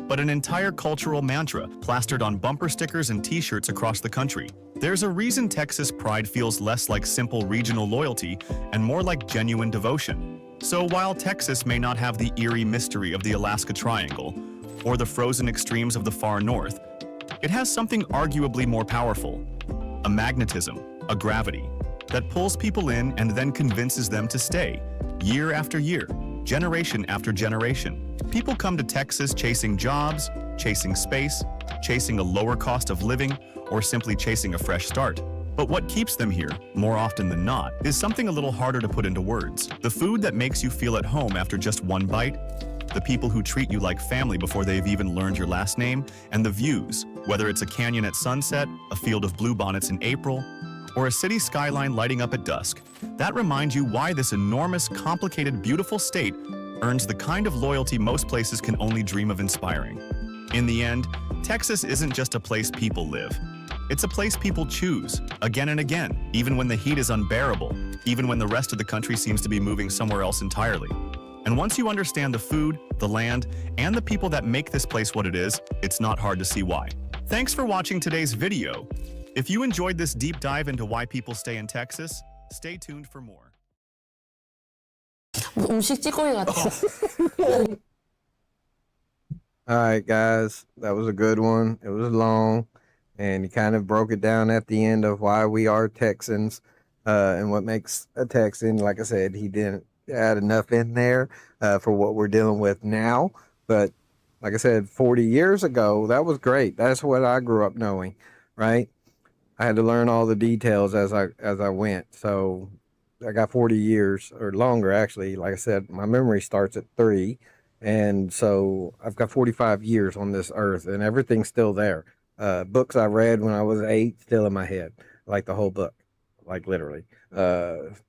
B: but an entire cultural mantra plastered on bumper stickers and t-shirts across the country. There's a reason Texas pride feels less like simple regional loyalty and more like genuine devotion. So while Texas may not have the eerie mystery of the Alaska Triangle or the frozen extremes of the far north, it has something arguably more powerful: a magnetism, a gravity, that pulls people in and then convinces them to stay, year after year, generation after generation. People come to Texas chasing jobs, chasing space, chasing a lower cost of living, or simply chasing a fresh start. But what keeps them here, more often than not, is something a little harder to put into words. The food that makes you feel at home after just one bite, the people who treat you like family before they've even learned your last name, and the views, whether it's a canyon at sunset, a field of bluebonnets in April, or a city skyline lighting up at dusk, that reminds you why this enormous, complicated, beautiful state earns the kind of loyalty most places can only dream of inspiring. In the end, Texas isn't just a place people live. It's a place people choose, again and again, even when the heat is unbearable, even when the rest of the country seems to be moving somewhere else entirely. And once you understand the food, the land, and the people that make this place what it is, it's not hard to see why. Thanks for watching today's video. If you enjoyed this deep dive into why people stay in Texas, stay tuned for more.
C: 음식 찌꺼기 같아.
A: All right, guys, that was a good one. It was long, and he kind of broke it down at the end of why we are Texans, and what makes a Texan. Like I said, he didn't add enough in there for what we're dealing with now. But like I said, 40 years ago, that was great. That's what I grew up knowing, right? I had to learn all the details as I went. So I got 40 years or longer, actually. Like I said, my memory starts at 3. And so I've got 45 years on this earth, and everything's still there. Books I read when I was 8, still in my head, like the whole book, like literally. That's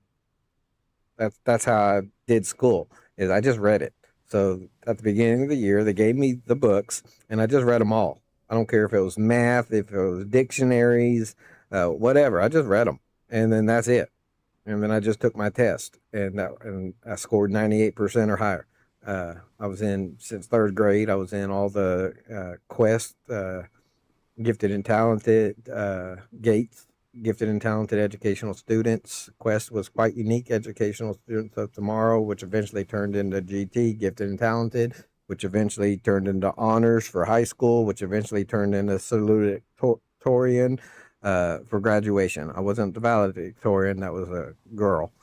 A: how I did school, is I just read it. So at the beginning of the year, they gave me the books, and I just read them all. I don't care if it was math, if it was dictionaries, whatever. I just read them, and then that's it. And then I just took my test, and I scored 98% or higher. I was in, since 3rd grade, I was in all the Quest, Gifted and Talented, Gates, Gifted and Talented Educational Students. Quest was Quite Unique Educational Students of Tomorrow, which eventually turned into GT, Gifted and Talented, which eventually turned into honors for high school, which eventually turned into salutatorian for graduation. I wasn't the valedictorian, that was a girl.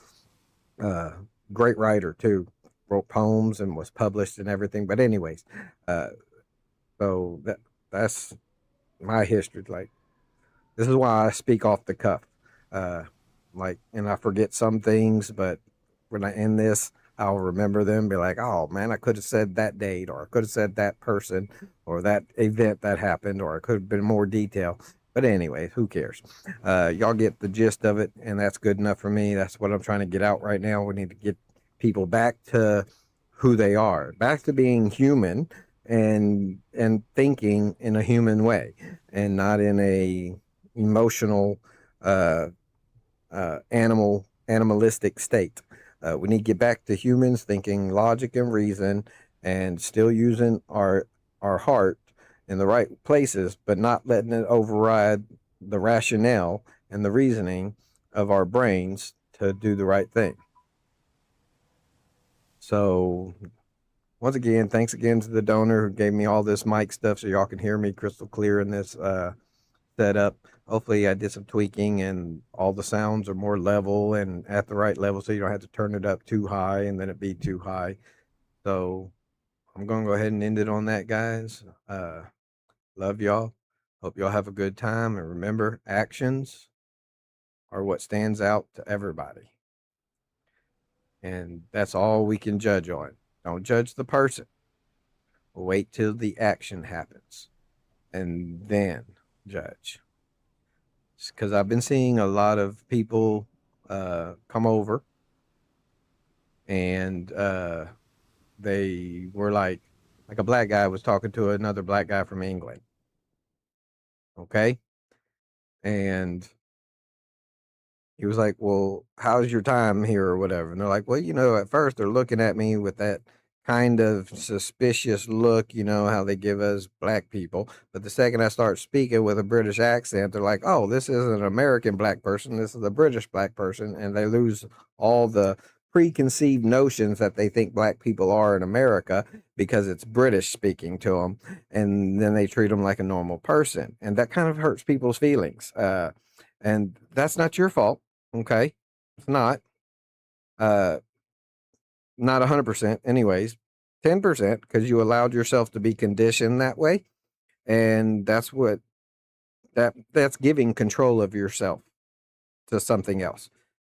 A: Great writer too, wrote poems and was published and everything. But anyways, so that's my history. Like, this is why I speak off the cuff. And I forget some things, but when I end this, I'll remember them, be like, oh man, I could have said that date, or I could have said that person, or that event that happened, or I could have been more detail. But anyway, who cares? Y'all get the gist of it, and that's good enough for me. That's what I'm trying to get out right now. We need to get people back to who they are, back to being human and thinking in a human way, and not in a emotional uh, animalistic state. We need to get back to humans thinking logic and reason, and still using our heart in the right places, but not letting it override the rationale and the reasoning of our brains to do the right thing. So once again, thanks again to the donor who gave me all this mic stuff so y'all can hear me crystal clear in this setup. Hopefully I did some tweaking and all the sounds are more level and at the right level so you don't have to turn it up too high and then it be too high. So I'm going to go ahead and end it on that, guys. Love y'all. Hope y'all have a good time. And remember, actions are what stands out to everybody. And that's all we can judge on. Don't judge the person. Wait till the action happens and then judge. Because I've been seeing a lot of people come over and they were like a black guy was talking to another black guy from England. Okay. And he was like, well, how's your time here or whatever? And they're like, well, at first they're looking at me with that kind of suspicious look, how they give us black people. But the second I start speaking with a British accent, they're like, oh, this isn't an American black person. This is a British black person. And they lose all the preconceived notions that they think black people are in America because it's British speaking to them. And then they treat them like a normal person. And that kind of hurts people's feelings. And that's not your fault. Okay. It's not. Uh, not 100%, anyways. 10% because you allowed yourself to be conditioned that way. And that's giving control of yourself to something else.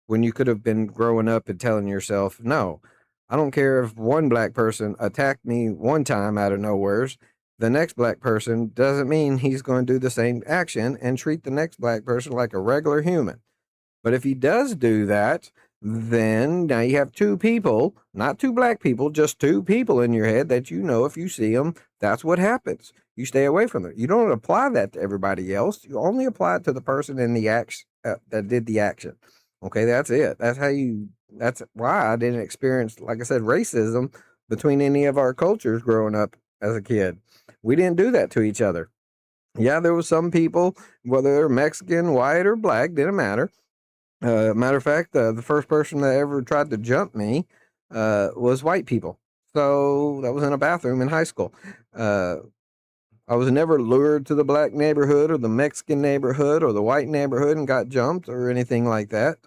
A: When you could have been growing up and telling yourself, no, I don't care if one black person attacked me one time out of nowheres. The next black person doesn't mean he's going to do the same action and treat the next black person like a regular human. But if he does do that, then now you have two people, not two black people, just two people in your head that if you see them, that's what happens. You stay away from it. You don't apply that to everybody else. You only apply it to the person in the action that did the action. Okay, that's it. That's why I didn't experience, like I said, racism between any of our cultures growing up as a kid. We didn't do that to each other. Yeah, there was some people, whether they're Mexican, white, or black, didn't matter. Matter of fact, the first person that ever tried to jump me was white people. So that was in a bathroom in high school. Uh, I was never lured to the black neighborhood or the Mexican neighborhood or the white neighborhood and got jumped or anything like that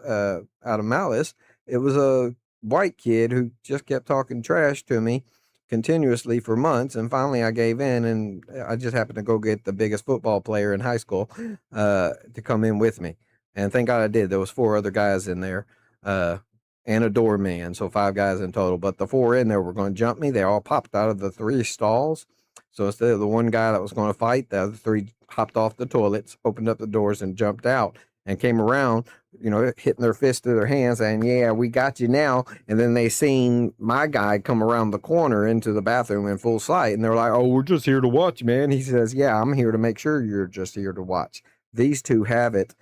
A: out of malice. It was a white kid who just kept talking trash to me continuously for months. And finally, I gave in and I just happened to go get the biggest football player in high school to come in with me. And thank God I did. There was four other guys in there and a doorman. So five guys in total. But the four in there were going to jump me. They all popped out of the three stalls. So instead of the one guy that was going to fight, the other three hopped off the toilets, opened up the doors, and jumped out and came around, hitting their fists to their hands and, yeah, we got you now. And then they seen my guy come around the corner into the bathroom in full sight. And they're like, oh, we're just here to watch, man. He says, yeah, I'm here to make sure you're just here to watch. These two have it,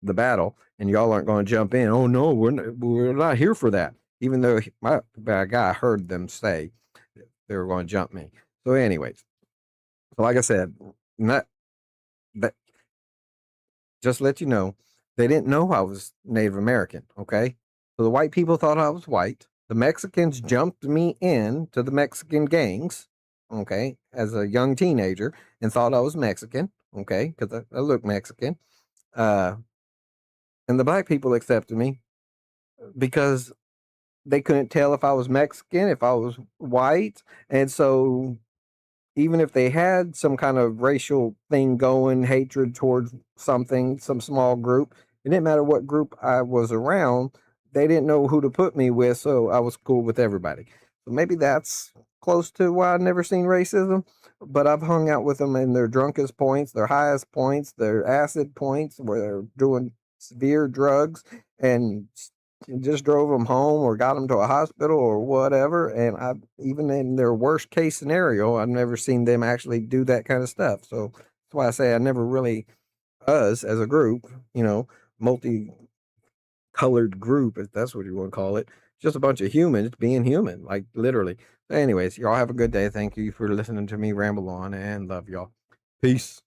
A: the battle, and y'all aren't going to jump in. Oh, no, we're not here for that. Even though my guy heard them say they were going to jump me. So anyways, like I said, not that, just let you know, they didn't know I was Native American, okay? So the white people thought I was white. The Mexicans jumped me in to the Mexican gangs, okay, as a young teenager and thought I was Mexican, okay, because I look Mexican. And the black people accepted me because they couldn't tell if I was Mexican, if I was white. And so even if they had some kind of racial thing going, hatred towards something, some small group, it didn't matter what group I was around. they didn't know who to put me with, so I was cool with everybody. So maybe that's close to why I've never seen racism. But I've hung out with them in their drunkest points, their highest points, their acid points, where they're doing severe drugs, and just drove them home or got them to a hospital or whatever. And I, even in their worst case scenario, I've never seen them actually do that kind of stuff. So that's why I say I never really, us as a group, you know, multicolored group, if that's what you want to call it, just a bunch of humans being human, like literally. Anyways, y'all have a good day. Thank you for listening to me ramble on, and love y'all. Peace.